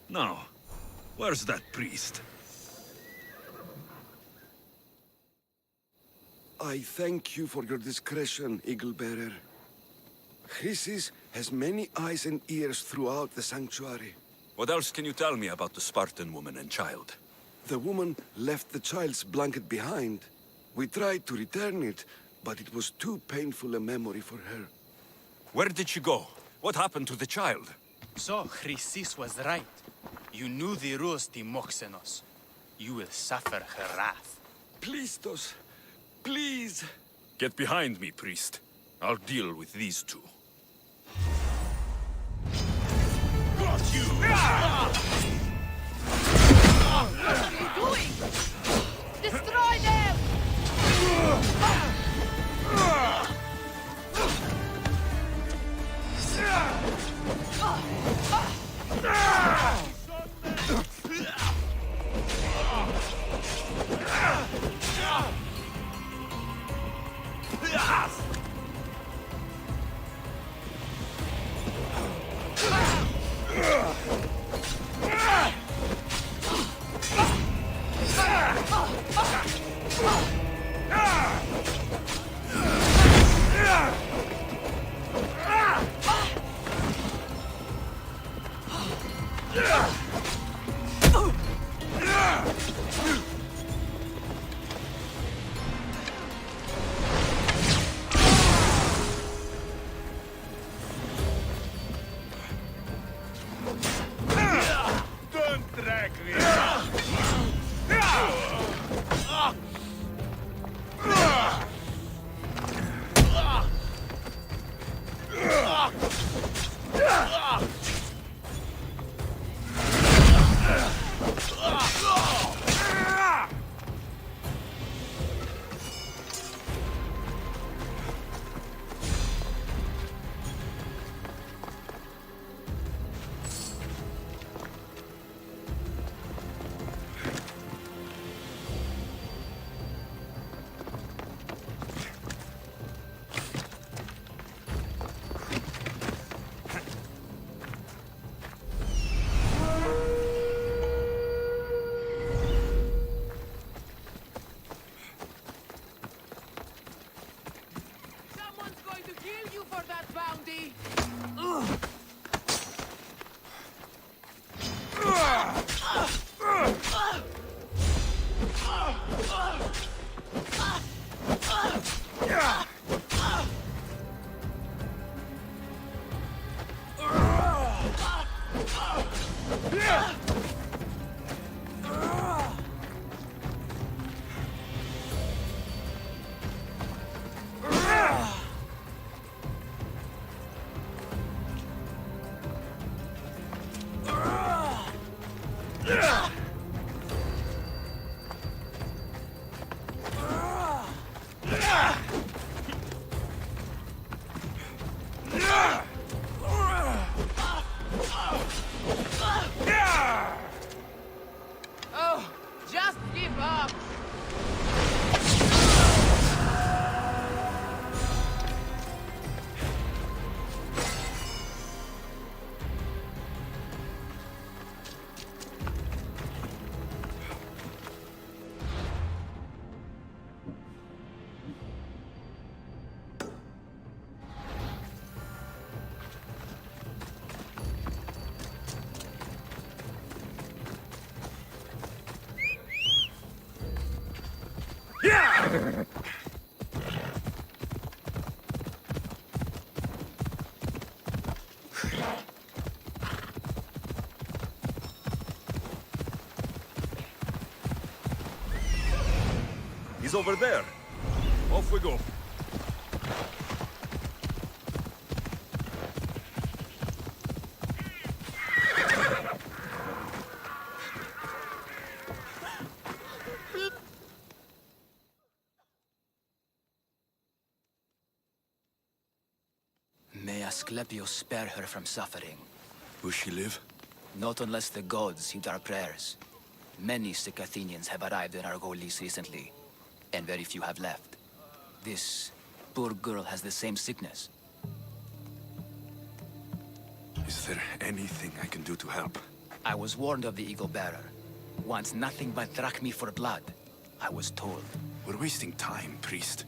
Now, where's that priest? I thank you for your discretion, Eagle Bearer. Chrysis has many eyes and ears throughout the sanctuary. What else can you tell me about the Spartan woman and child? The woman left the child's blanket behind. We tried to return it, but it was too painful a memory for her. Where did she go? What happened to the child? So, Chrysis was right. You knew the rules, Timoxenos. You will suffer her wrath. Plistos, please! Get behind me, priest. I'll deal with these two. Got you! What are you doing? Destroy them! Don't drag me! Someone's going to kill you for that bounty! Oh, just give up! He's over there. Off we go. May Asclepius spare her from suffering. Will she live? Not unless the gods heed our prayers. Many sick Athenians have arrived in Argolis recently, and very few have left. This poor girl has the same sickness. Is there anything I can do to help? I was warned of the Eagle Bearer. Wants nothing but drachmi for blood. I was told. We're wasting time, priest.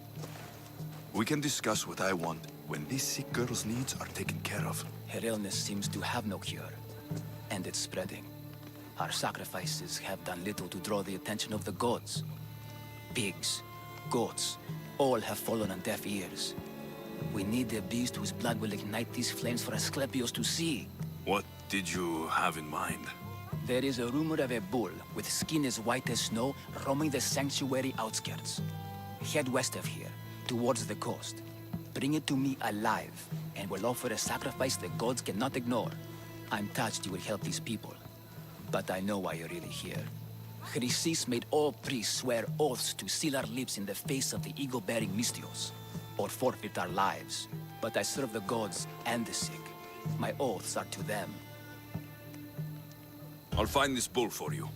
We can discuss what I want when this sick girl's needs are taken care of. Her illness seems to have no cure, and it's spreading. Our sacrifices have done little to draw the attention of the gods. Pigs, goats, all have fallen on deaf ears. We need a beast whose blood will ignite these flames for Asclepius to see. What did you have in mind? There is a rumor of a bull with skin as white as snow roaming the sanctuary outskirts. Head west of here, towards the coast. Bring it to me alive, and we'll offer a sacrifice the gods cannot ignore. I'm touched you will help these people, but I know why you're really here. Chrysis made all priests swear oaths to seal our lips in the face of the eagle-bearing Mystios, or forfeit our lives. But I serve the gods and the sick. My oaths are to them. I'll find this bull for you.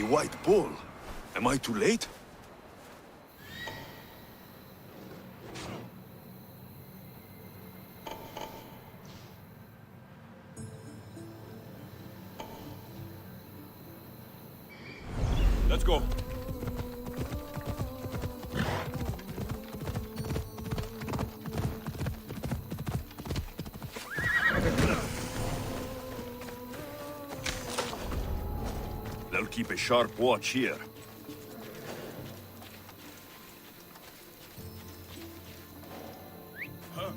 White Bull. Am I too late? Let's go. They'll keep a sharp watch here. Huh?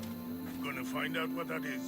Gonna find out what that is.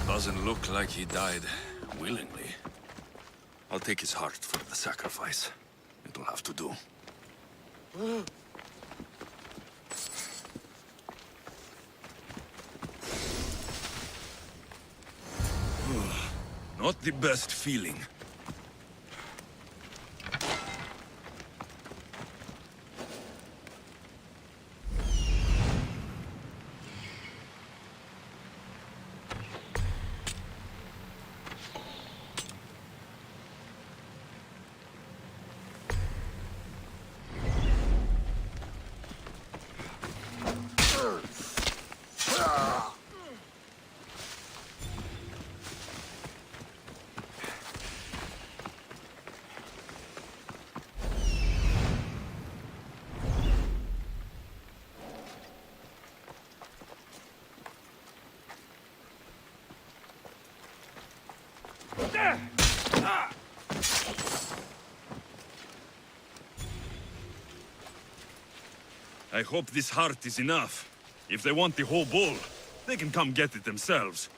Doesn't look like he died willingly. I'll take his heart for the sacrifice. It'll have to do. Not the best feeling. I hope this heart is enough. If they want the whole bull, they can come get it themselves.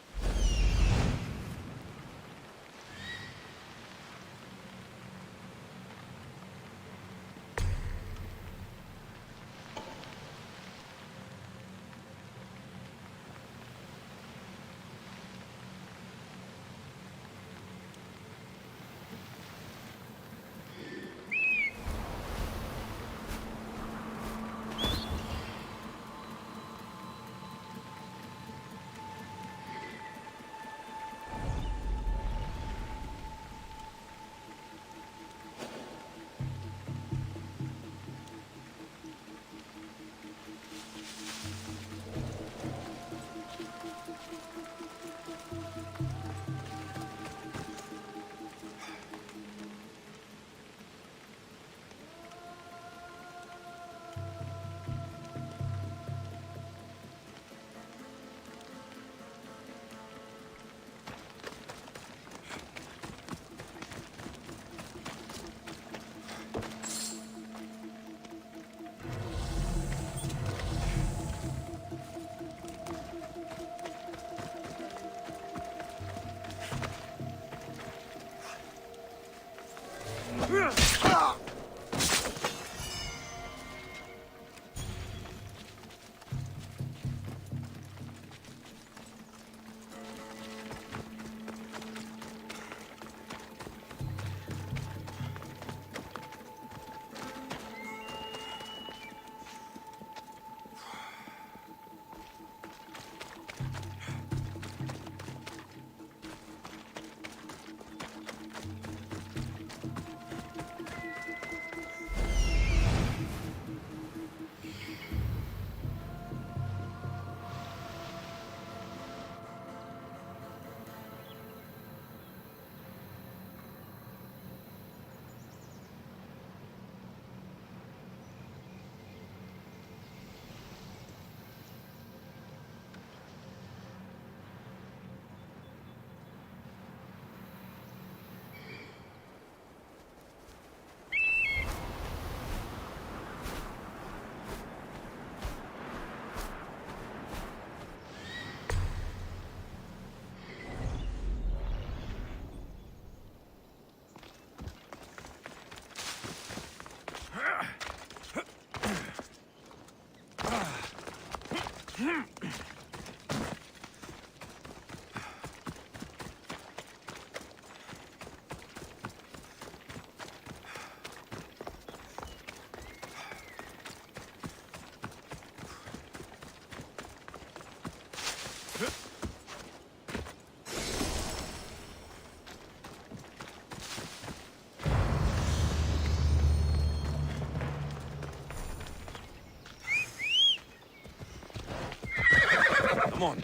Come on.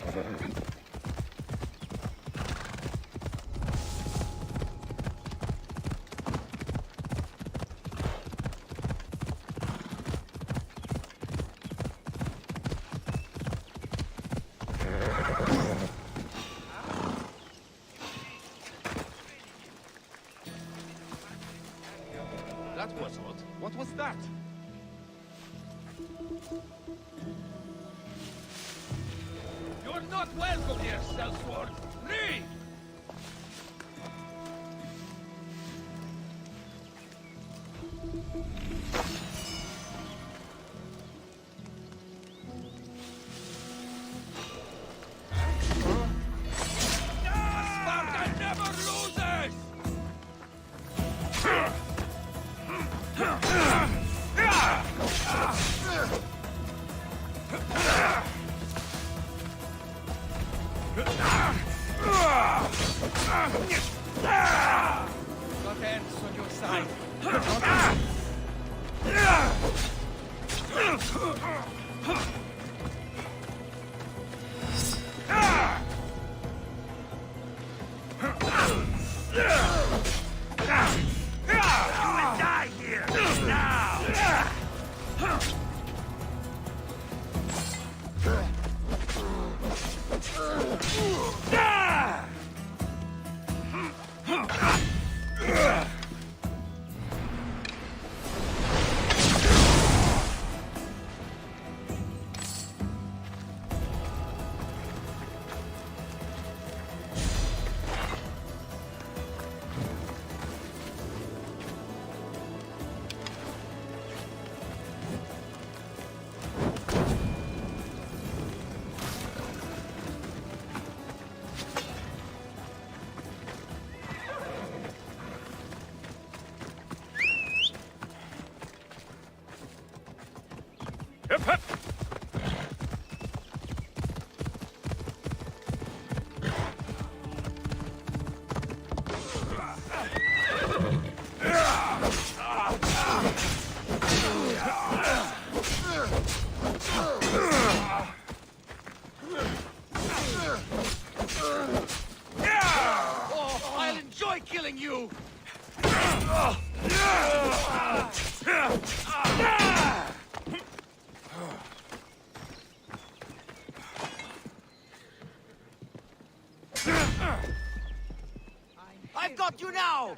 That was odd. What was that? You're not welcome here, Sellsworth! Leave! Sparta never loses! Got hands on your side. You will die here now. Hip, hip. Oh, I'll enjoy killing you! I've got you now!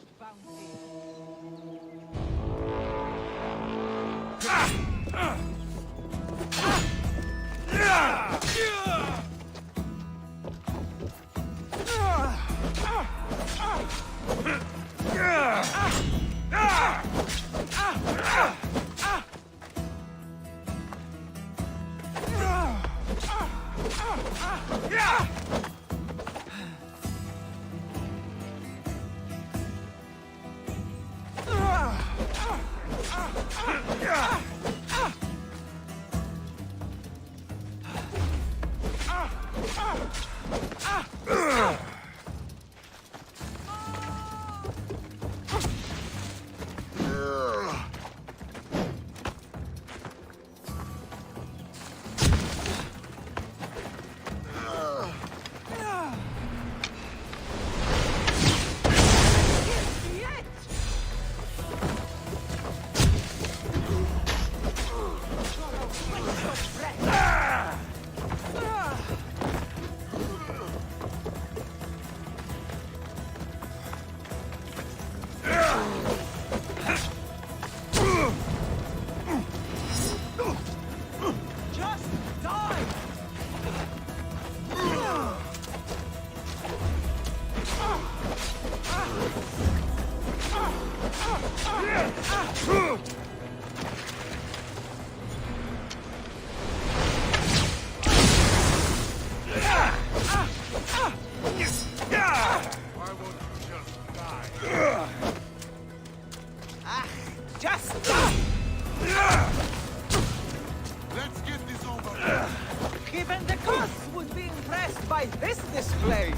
is this place?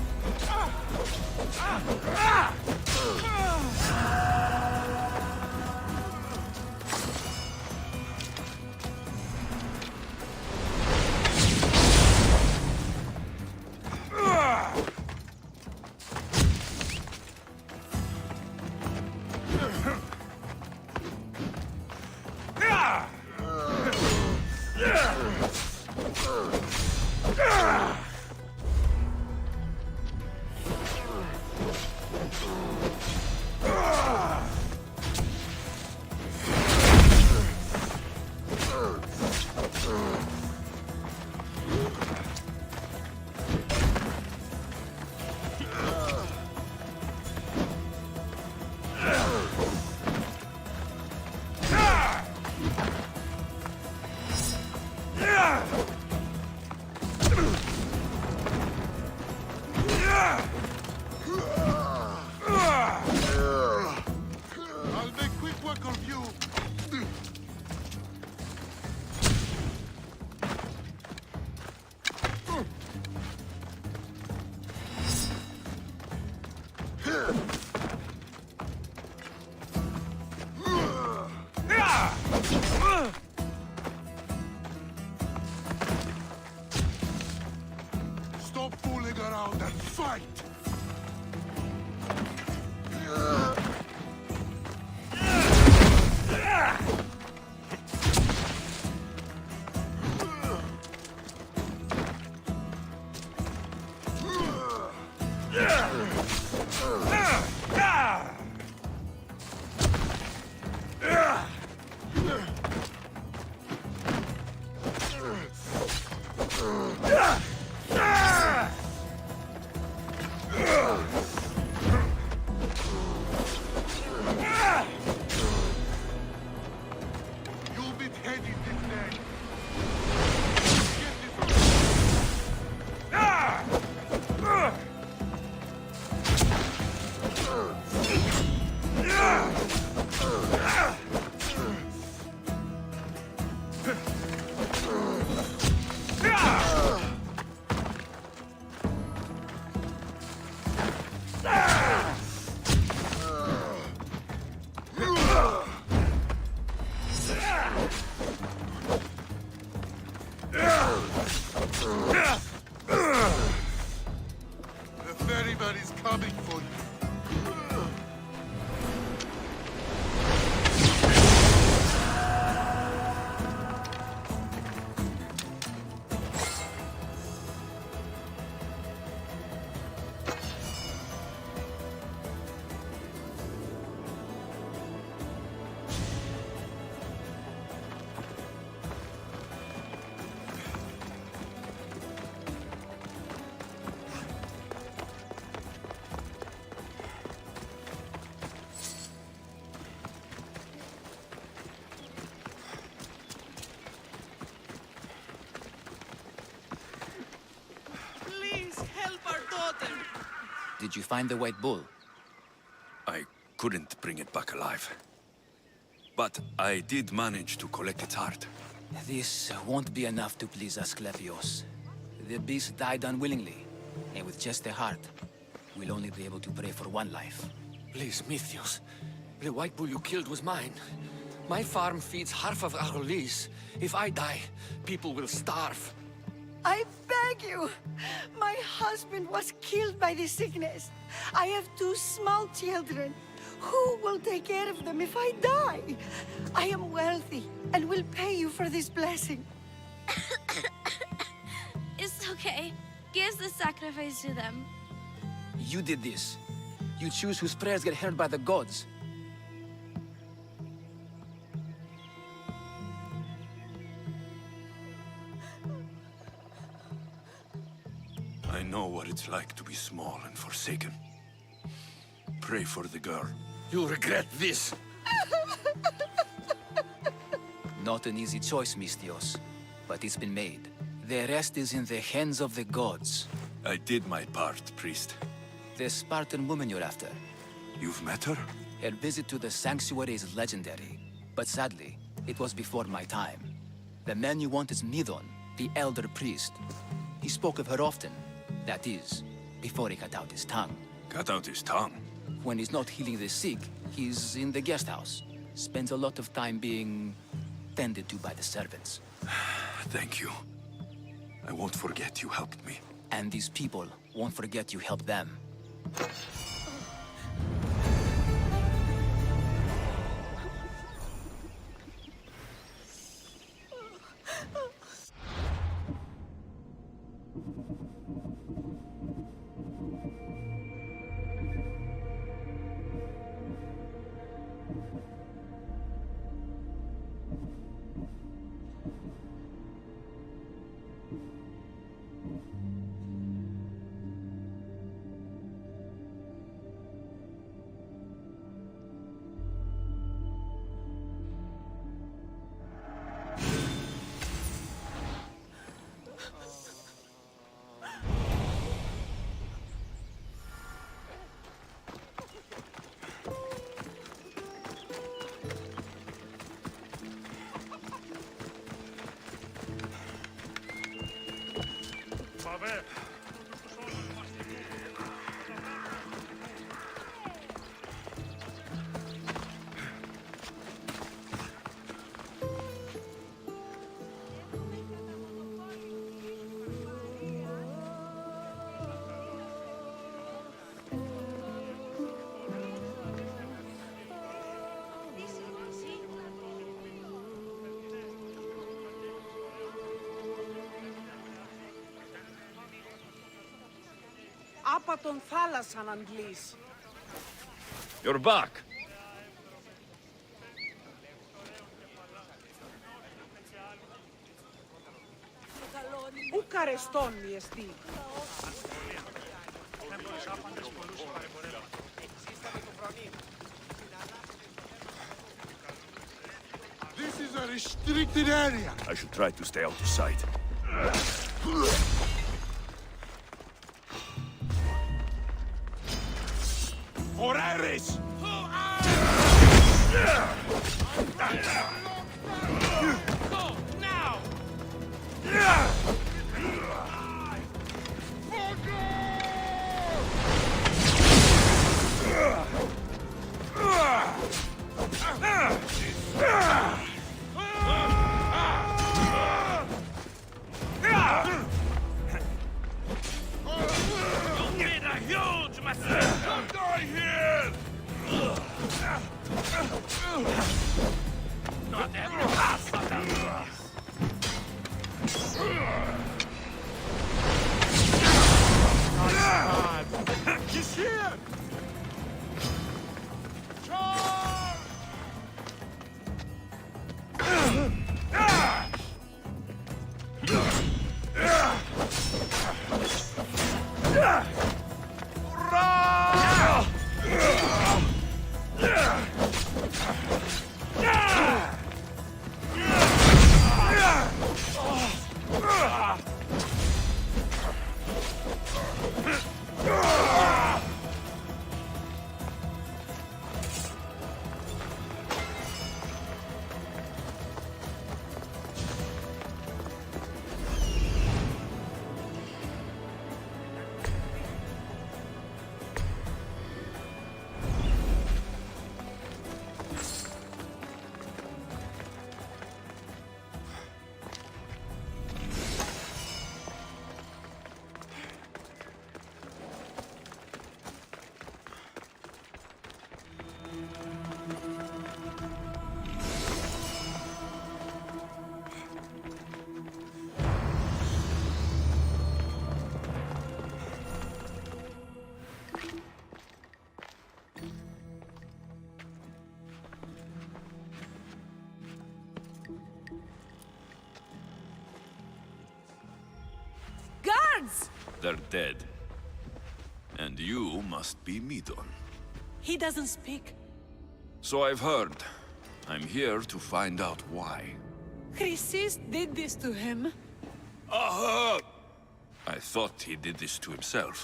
I'll make quick work of you. Stop fooling around and fight! You'll be headed this day. The ferryman is coming for you. Please help our daughter. Did you find the White Bull? I couldn't bring it back alive. But I did manage to collect its heart. This won't be enough to please Asclepios. The beast died unwillingly, and with just the heart, we'll only be able to pray for one life. Please, Mythios. The White Bull you killed was mine. My farm feeds half of Argolis. If I die, people will starve. I beg you! My husband was killed by this sickness. I have 2 small children. Who will take care of them if I die? I am wealthy and will pay you for this blessing. It's okay. Give the sacrifice to them. You did this. You choose whose prayers get heard by the gods. I know what it's like to be small and forsaken. Pray for the girl. You'll regret this. Not an easy choice, Mystios, but it's been made. The rest is in the hands of the gods. I did my part, priest. The Spartan woman you're after. You've met her? Her visit to the sanctuary is legendary, but sadly, it was before my time. The man you want is Midon, the elder priest. He spoke of her often, That is, before he cut out his tongue. Cut out his tongue? When he's not healing the sick, he's in the guest house. Spends a lot of time being tended to by the servants. Thank you. I won't forget you helped me. And these people won't forget you helped them. Άπα τον θάλασσαν, Αντλής. You're back. Ου καρεστών μη εστί. This is a restricted area. I should try to stay out of sight. For Ares! Go, now! You did a huge mistake! Don't die here! Not every pass of them! He's here! Charge! Guards! They're dead. And you must be Midon. He doesn't speak. So I've heard. I'm here to find out why. Chrysis did this to him. Aha! I thought he did this to himself.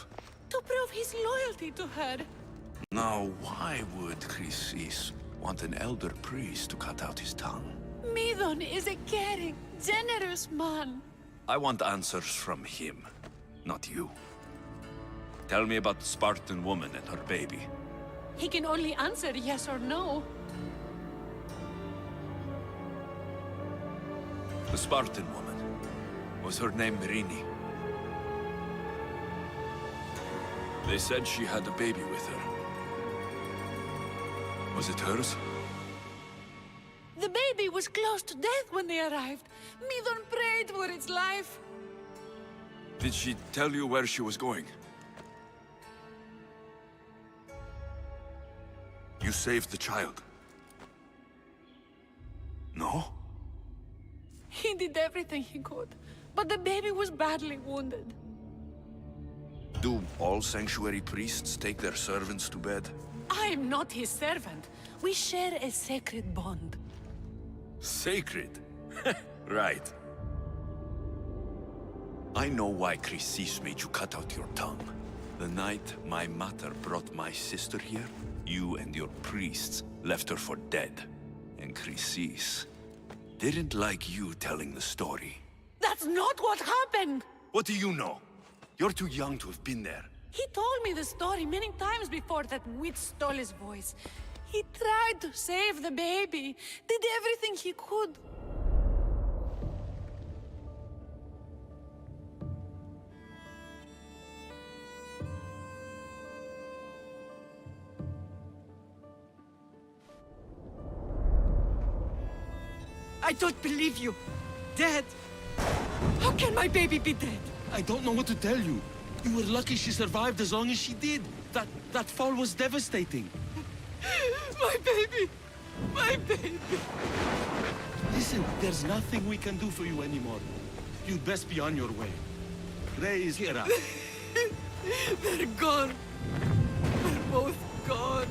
To prove his loyalty to her. Now, why would Chrysis want an elder priest to cut out his tongue? Midon is a caring, generous man. I want answers from him, not you. Tell me about the Spartan woman and her baby. He can only answer yes or no. The Spartan woman. Was her name Myrrine? They said she had a baby with her. Was it hers? The baby was close to death when they arrived. Midon prayed for its life. Did she tell you where she was going? You saved the child. No? He did everything he could, but the baby was badly wounded. Do all sanctuary priests take their servants to bed? I am not his servant. We share a sacred bond. Sacred? Right. I know why Chrysis made you cut out your tongue. The night my mater brought my sister here, you and your priests left her for dead. And Chrysis didn't like you telling the story. That's not what happened! What do you know? You're too young to have been there. He told me the story many times before that witch stole his voice. He tried to save the baby, did everything he could. I don't believe you. Dead? How can my baby be dead? I don't know what to tell you. You were lucky she survived as long as she did. That fall was devastating. My baby! My baby! Listen, there's nothing we can do for you anymore. You'd best be on your way. Praise Hera. They're gone. They're both gone.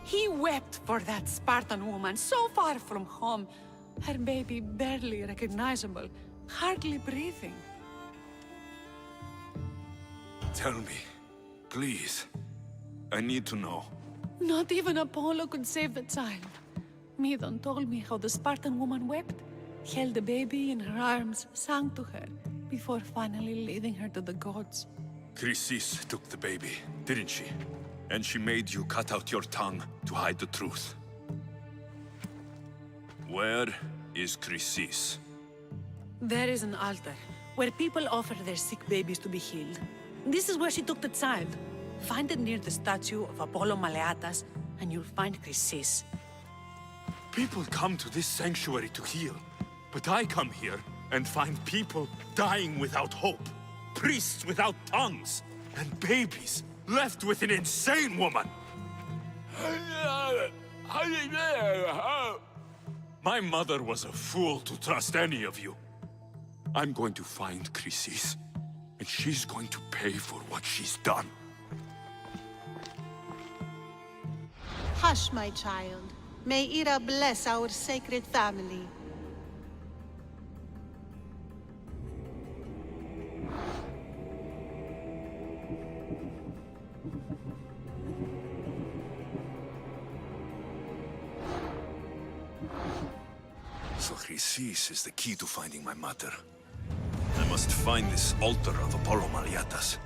He wept for that Spartan woman so far from home. Her baby barely recognizable, hardly breathing. Tell me, please. I need to know. Not even Apollo could save the child. Midon told me how the Spartan woman wept, held the baby in her arms, sang to her, before finally leading her to the gods. Chrysis took the baby, didn't she? And she made you cut out your tongue to hide the truth. Where is Chrysis? There is an altar, where people offer their sick babies to be healed. This is where she took the child. Find it near the statue of Apollo Maleatas, and you'll find Chrysis. People come to this sanctuary to heal, but I come here and find people dying without hope, priests without tongues, and babies left with an insane woman. My mother was a fool to trust any of you. I'm going to find Chrysis, and she's going to pay for what she's done. Hush, my child. May Ira bless our sacred family. So Chrysis is the key to finding my mother. I must find this altar of Apollo Maleatas.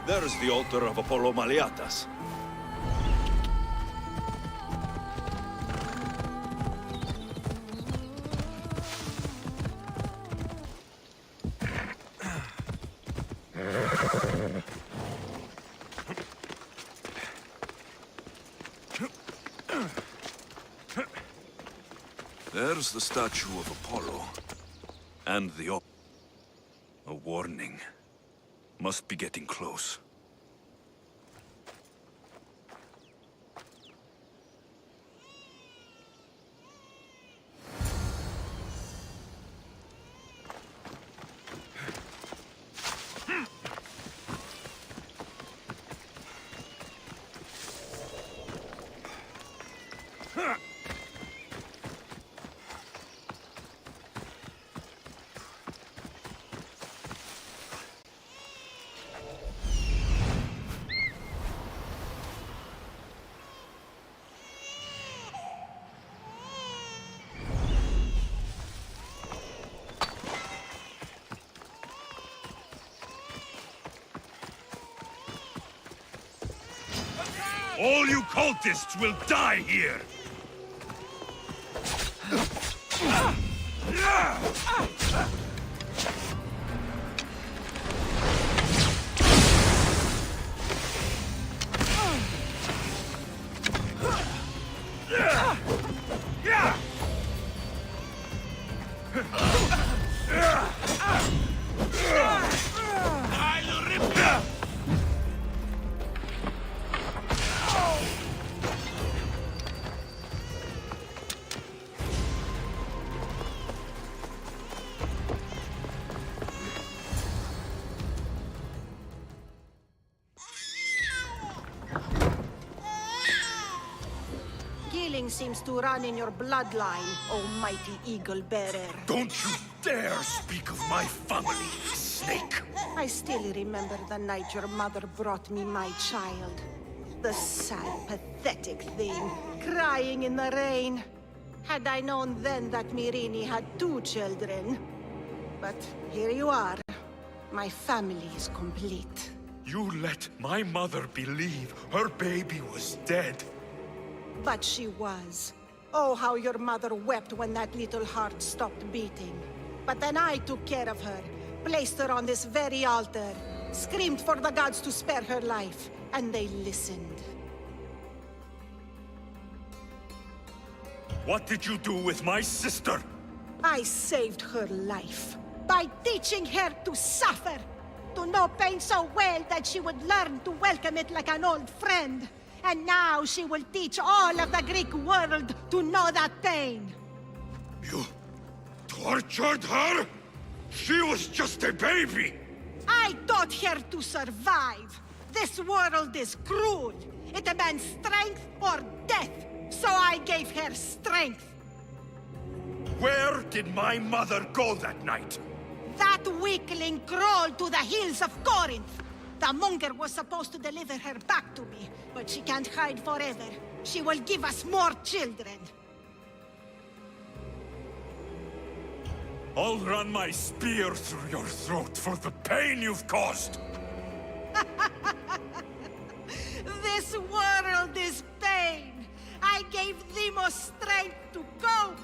There's the altar of Apollo Maliatas. There's the statue of Apollo. And the a warning. Must be getting close. All you cultists will die here! Killing seems to run in your bloodline, almighty eagle bearer. Don't you dare speak of my family, snake! I still remember the night your mother brought me my child. The sad, pathetic thing, crying in the rain. Had I known then that Myrrine had 2 children. But here you are. My family is complete. You let my mother believe her baby was dead. But she was. Oh, how your mother wept when that little heart stopped beating. But then I took care of her, placed her on this very altar, screamed for the gods to spare her life, and they listened. What did you do with my sister? I saved her life by teaching her to suffer, to know pain so well that she would learn to welcome it like an old friend. And now she will teach all of the Greek world to know that pain. You tortured her? She was just a baby! I taught her to survive. This world is cruel. It demands strength or death. So I gave her strength. Where did my mother go that night? That weakling crawled to the hills of Corinth. The monger was supposed to deliver her back to me, but she can't hide forever. She will give us more children. I'll run my spear through your throat for the pain you've caused. This world is pain. I gave Demos strength to cope.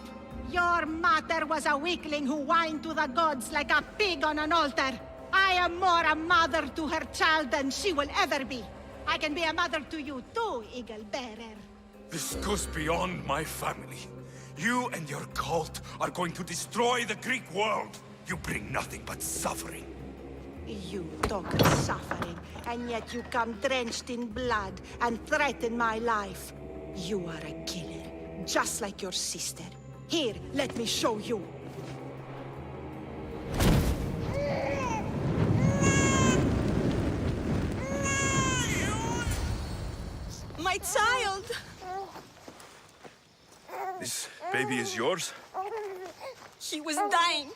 Your mother was a weakling who whined to the gods like a pig on an altar. I am more a mother to her child than she will ever be. I can be a mother to you too, Eagle Bearer. This goes beyond my family. You and your cult are going to destroy the Greek world. You bring nothing but suffering. You talk of suffering, and yet you come drenched in blood and threaten my life. You are a killer, just like your sister. Here, let me show you. My child! This baby is yours? He was dying.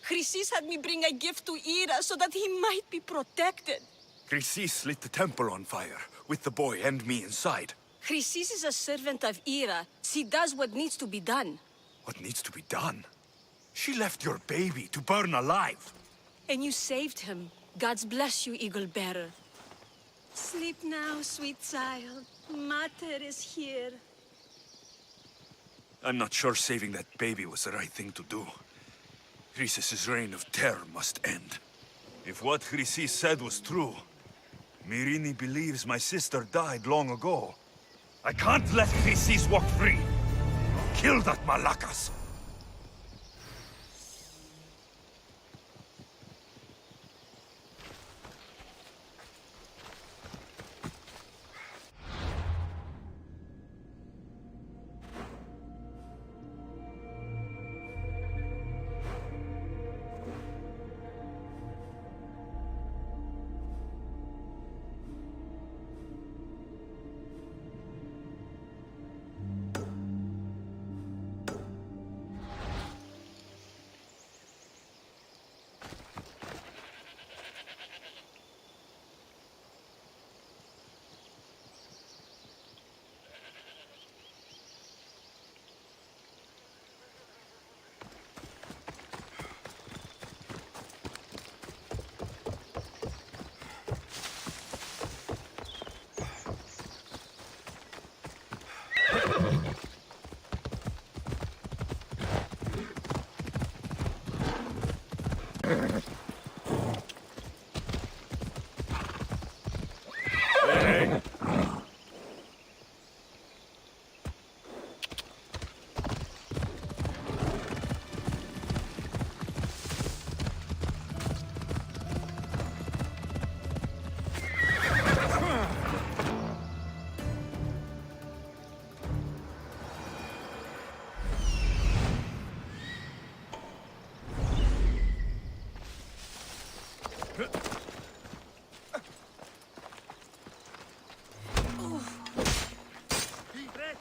Chrysis had me bring a gift to Ira so that he might be protected. Chrysis lit the temple on fire, with the boy and me inside. Chrysis is a servant of Ira. She does what needs to be done. What needs to be done? She left your baby to burn alive. And you saved him. God's bless you, Eagle Bearer. Sleep now, sweet child. Mater is here. I'm not sure saving that baby was the right thing to do. Chrysis' reign of terror must end. If what Chrysis said was true, Myrini believes my sister died long ago. I can't let Chrysis walk free. Kill that Malakas!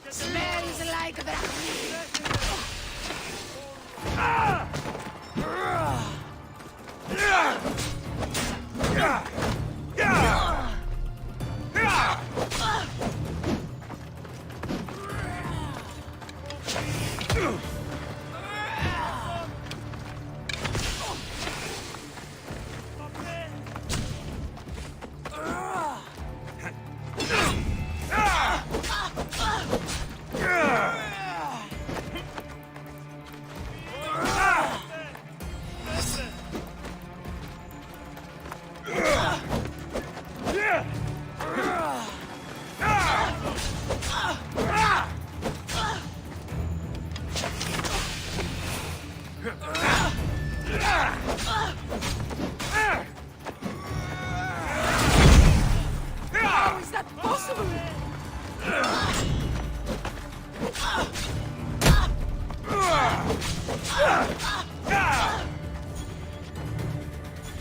Smells like that. How is that possible?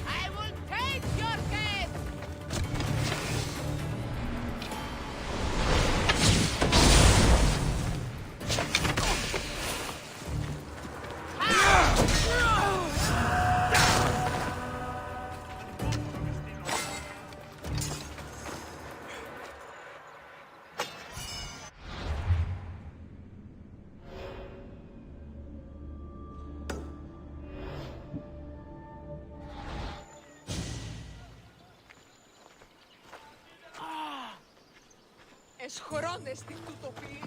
I will take your head! Εσχωρώνες τι του το πει.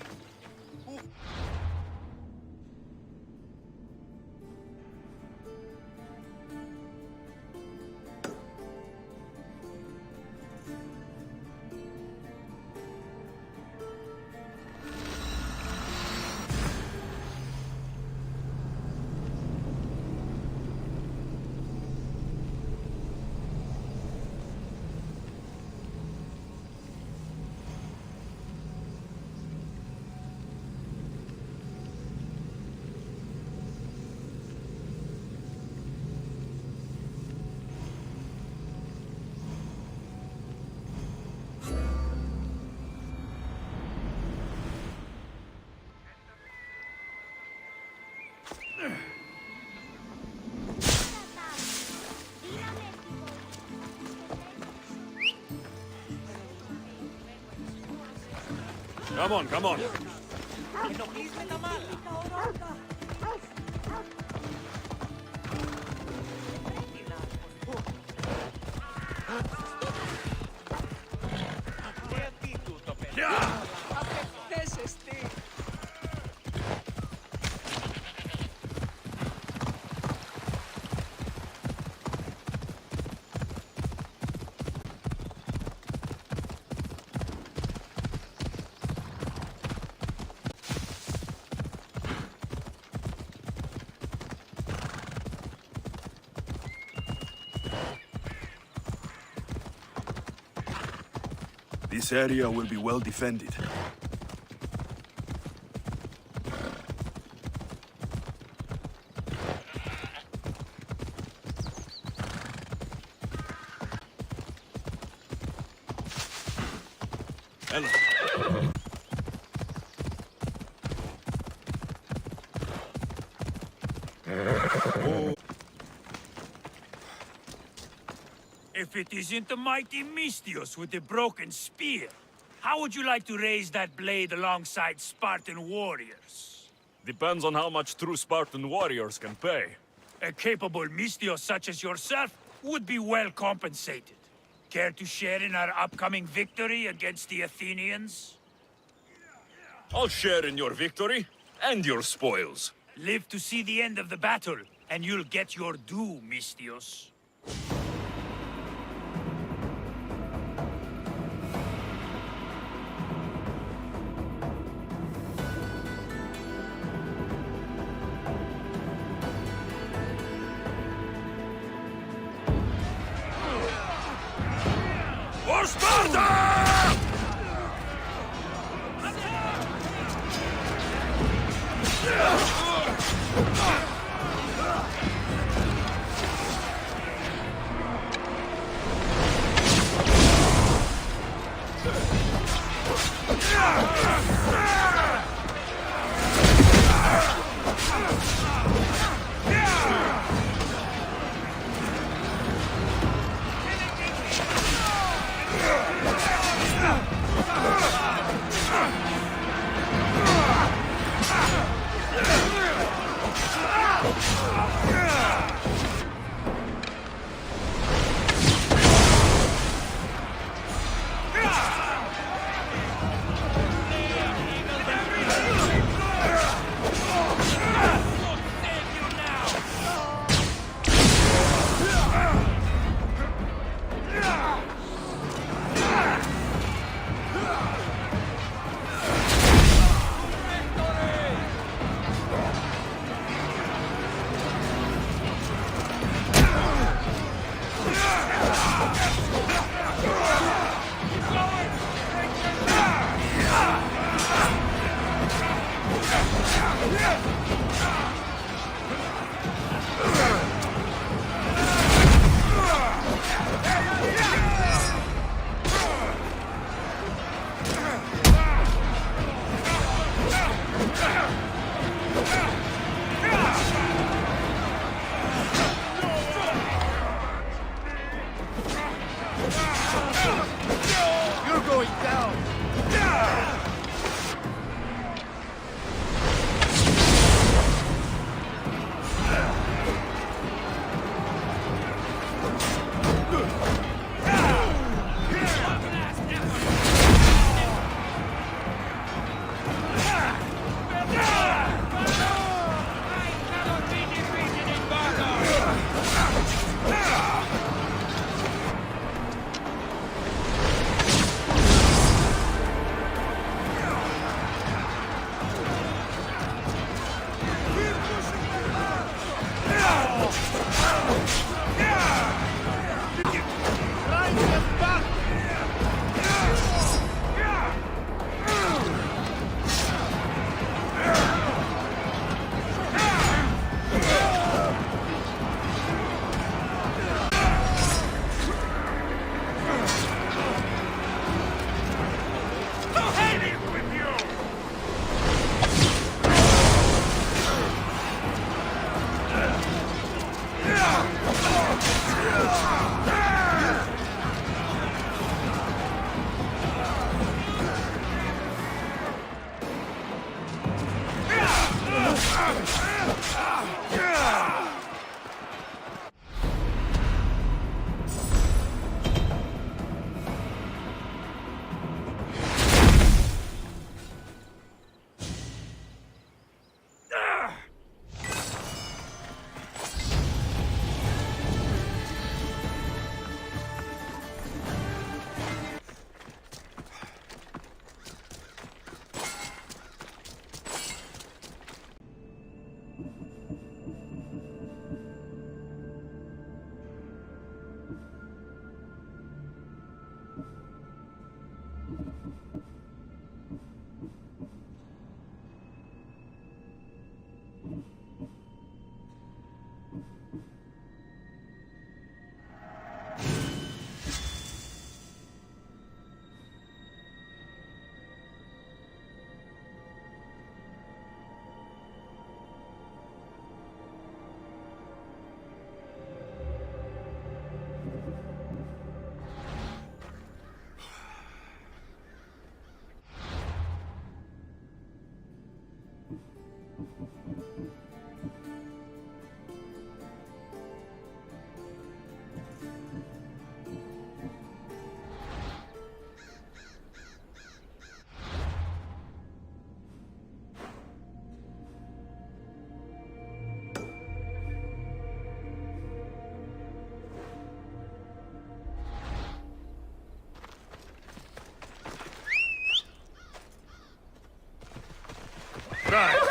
Come on, come on. Ενοχλείς με τα μάλα. This area will be well defended. Hello. If it isn't the mighty Misthios with the broken spear, how would you like to raise that blade alongside Spartan warriors? Depends on how much true Spartan warriors can pay. A capable Misthios such as yourself would be well compensated. Care to share in our upcoming victory against the Athenians? I'll share in your victory and your spoils. Live to see the end of the battle, and you'll get your due, Misthios. For Sparta! You're going down!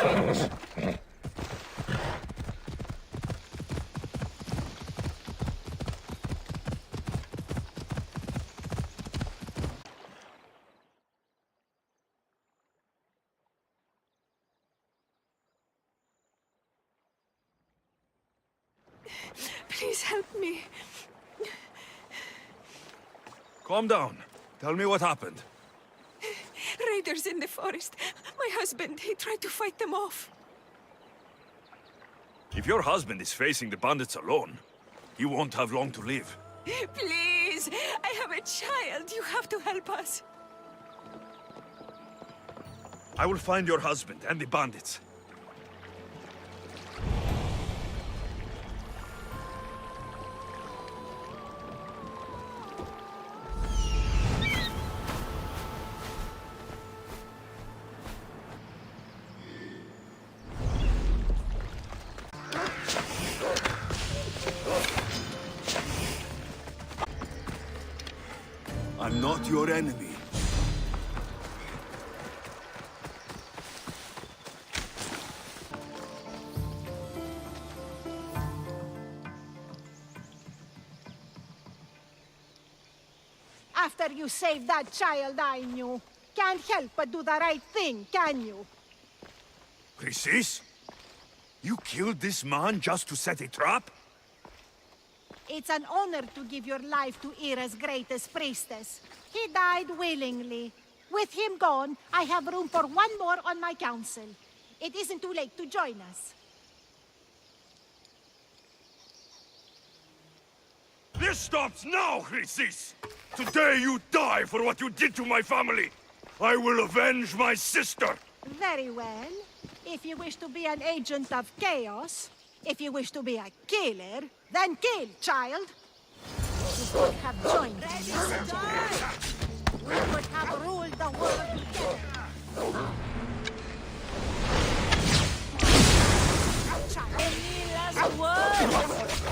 hands. Please help me. Calm down. Tell me what happened. Raiders in the forest. My husband, he tried to fight them off. If your husband is facing the bandits alone, he won't have long to live. Please, I have a child. You have to help us. I will find your husband and the bandits. I'm not your enemy. After you saved that child I knew, can't help but do the right thing, can you? Chrysis? You killed this man just to set a trap? It's an honor to give your life to Ira's greatest priestess. He died willingly. With him gone, I have room for one more on my council. It isn't too late to join us. This stops now, Chrysis! Today you die for what you did to my family! I will avenge my sister! Very well. If you wish to be an agent of chaos, if you wish to be a killer, then kill, child. You could have joined me. We could have ruled the world together. Any last words?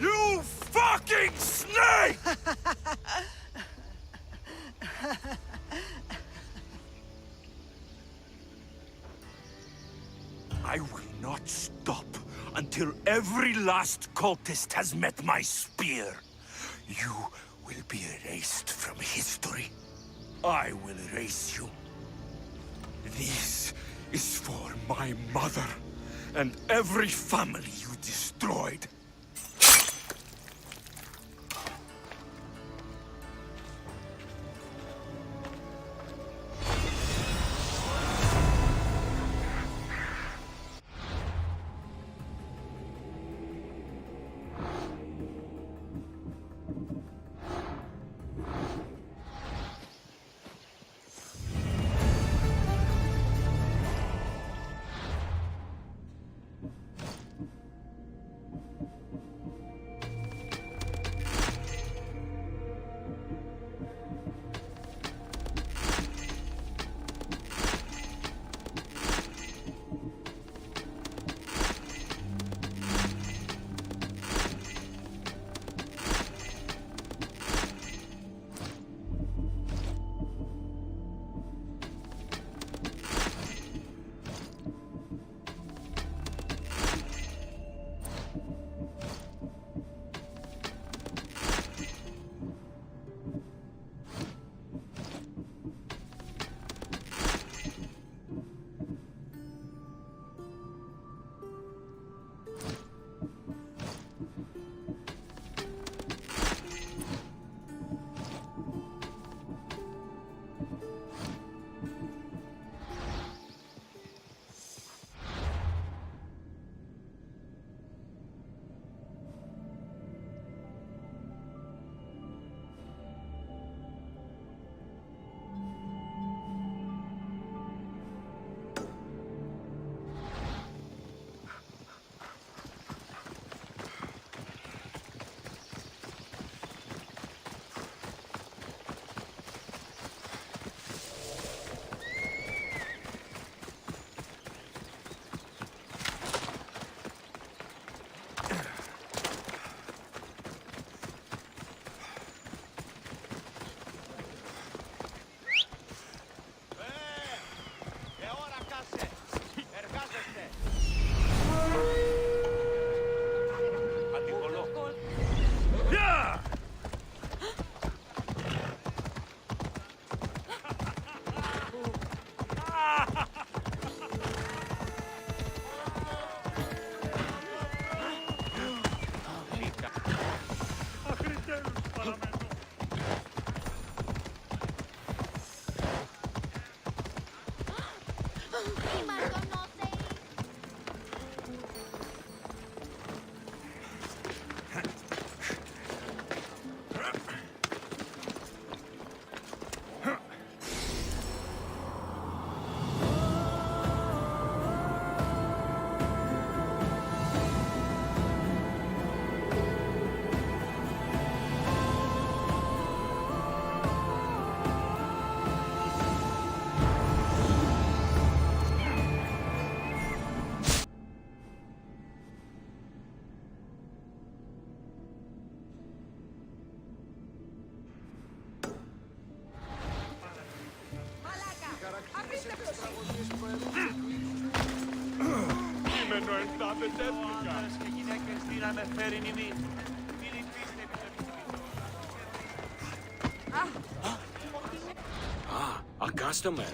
You fucking snake! I will not stop until every last cultist has met my spear. You will be erased from history. I will erase you. This is for my mother and every family you destroyed. Κείμενο επτά δεν τέφτηκα. Και γυναίκες δύναμε φέρει νημή. A customer.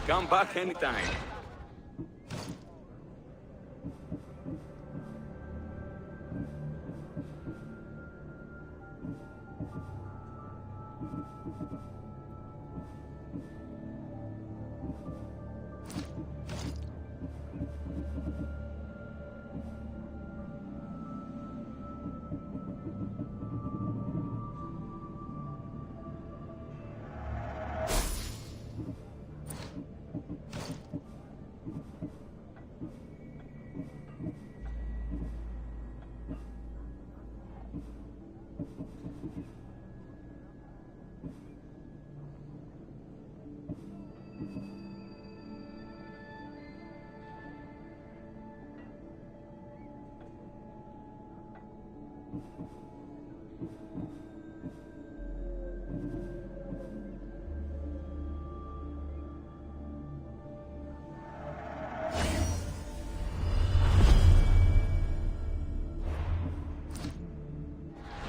Come back anytime.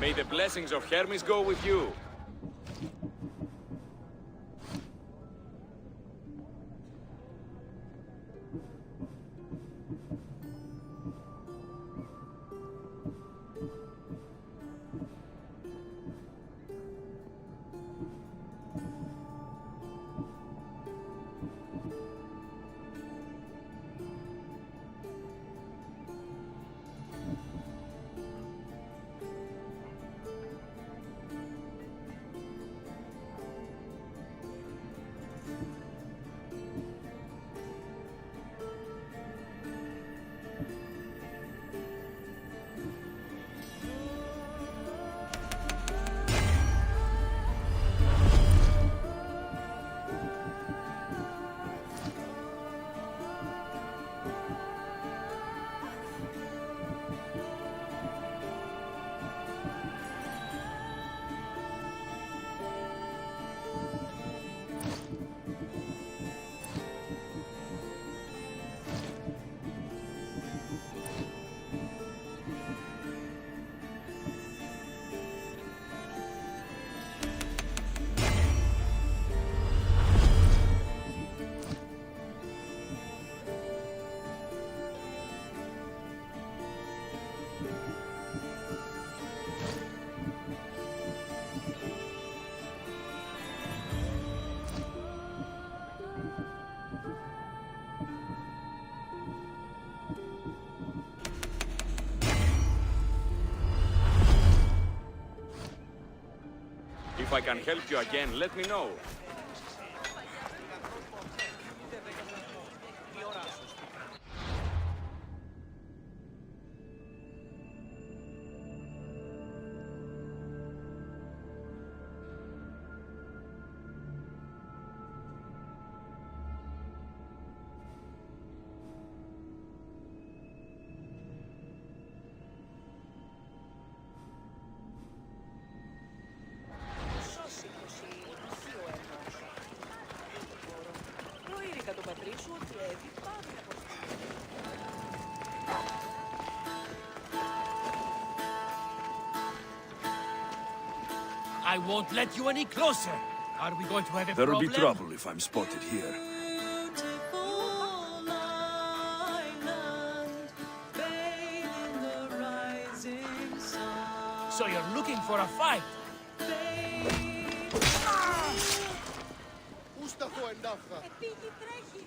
May the blessings of Hermes go with you. If I can help you again, let me know. Η ώρα σου. Βρήκα τον πατρί σου ότι έτσι πάμε από I won't let you any closer. Are we going to have a There'll problem? be trouble if I'm spotted here. So you're looking for a fight? Πού σταθώ εντάφθα. Πήγη τρέχει.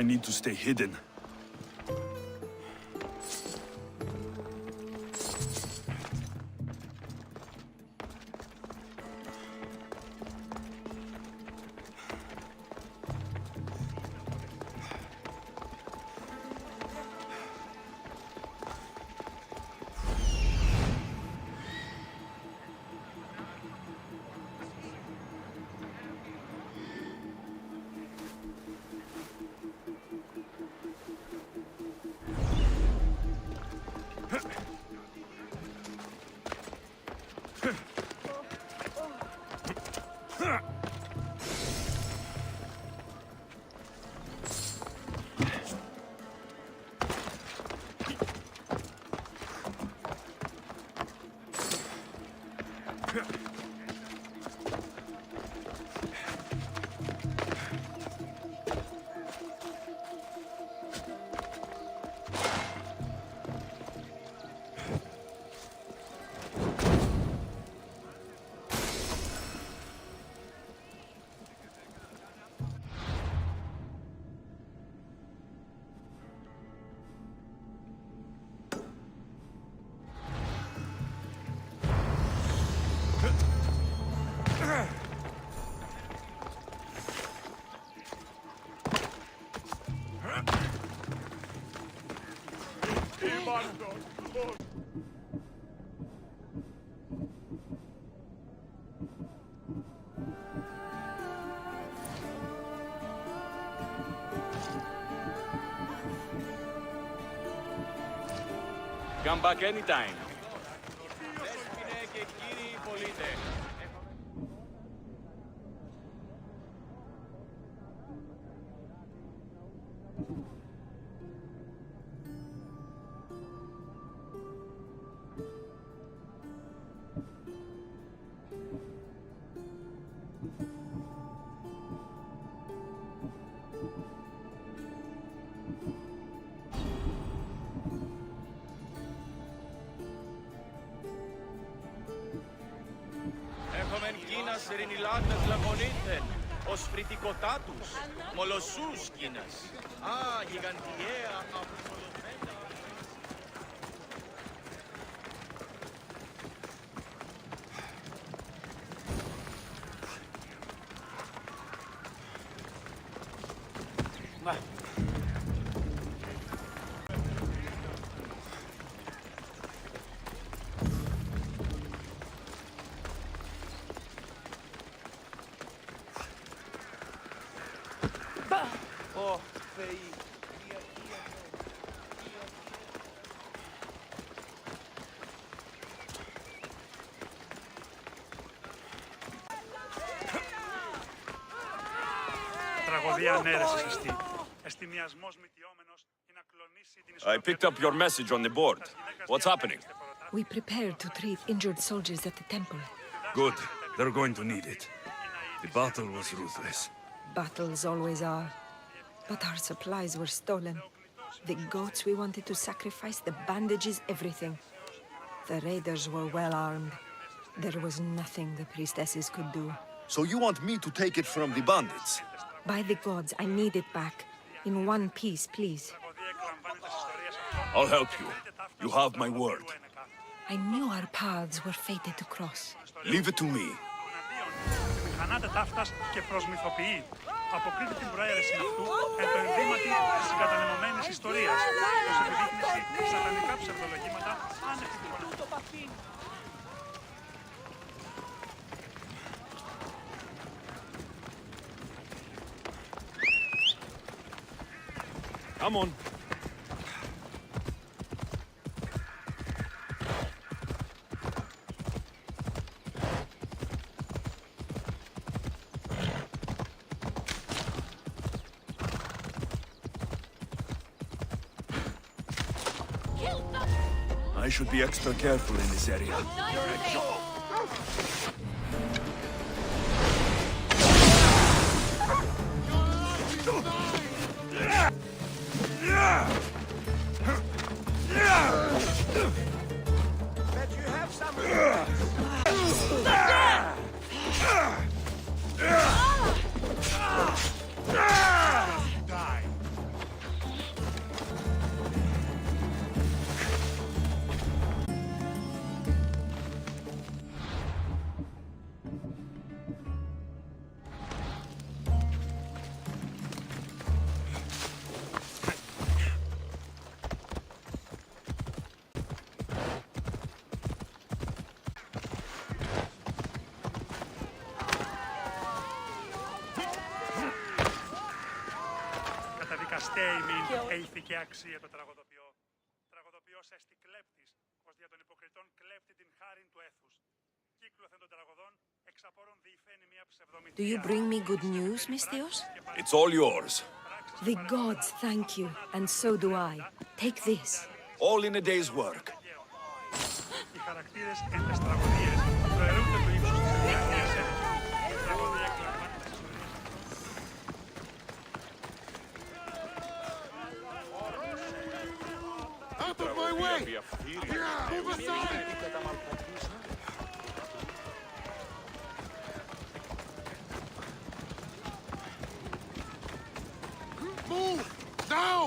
I need to stay hidden. Come back anytime. Δέσποινε και κύριοι πολίτες. Έχομεν Κίνας ρινιλάτες λαγωνήθεν, ως φρυτικοτάτους, μολοσσούς Κίνας. Α, γιγαντιαία απολωμένα. Ω, Θεοί. Τραγωδία ανέρεσης εστί. Εστιμιασμός μυτιόμενος για να κλονίσει την I picked up your message on the board. What's happening? We prepared to treat injured soldiers at the temple. Good. They're going to need it. The battle was ruthless. Battles always are. But our supplies were stolen. The goats we wanted to sacrifice, the bandages, everything. The raiders were well armed. There was nothing the priestesses could do. So you want me to take it from the bandits? By the gods, I need it back. In one piece, please. I'll help you. You have my word. I knew our paths were fated to cross. Leave it to me. Μηχανάτε ταύτας και προσμυθοποιεί. Αποκρίνει την προαίρεση αυτού εν το ενδύματι της συγκατανεμωμένης ιστορίας, ως επιδείχνηση σατανικά ψευδολογήματα άνευ εικόνα. Come on. I should be extra careful in this area. Bet you have some... Die. Καταδικαστέημην έλθηκε αξία το τραγωδοποιό. Τραγωδοποιός έστι κλέπτης, ως δια των υποκριτών κλέπτη την χάριν του έθους. Κύκλωθεν των τραγωδών, εξαπόρων διηφαίνει μια ψευδομητία. Do you bring me good news, Misthios? It's all yours. The gods thank you, and so do I. Take this. All in a day's work. Οι χαρακτήρες εν τες τραγωδίες προαιρούνται του ύψους της διάρκειας έθους. Η τραγωδία εκλαμβάνεται στις Out of my way! Yeah, move aside! Move! Now!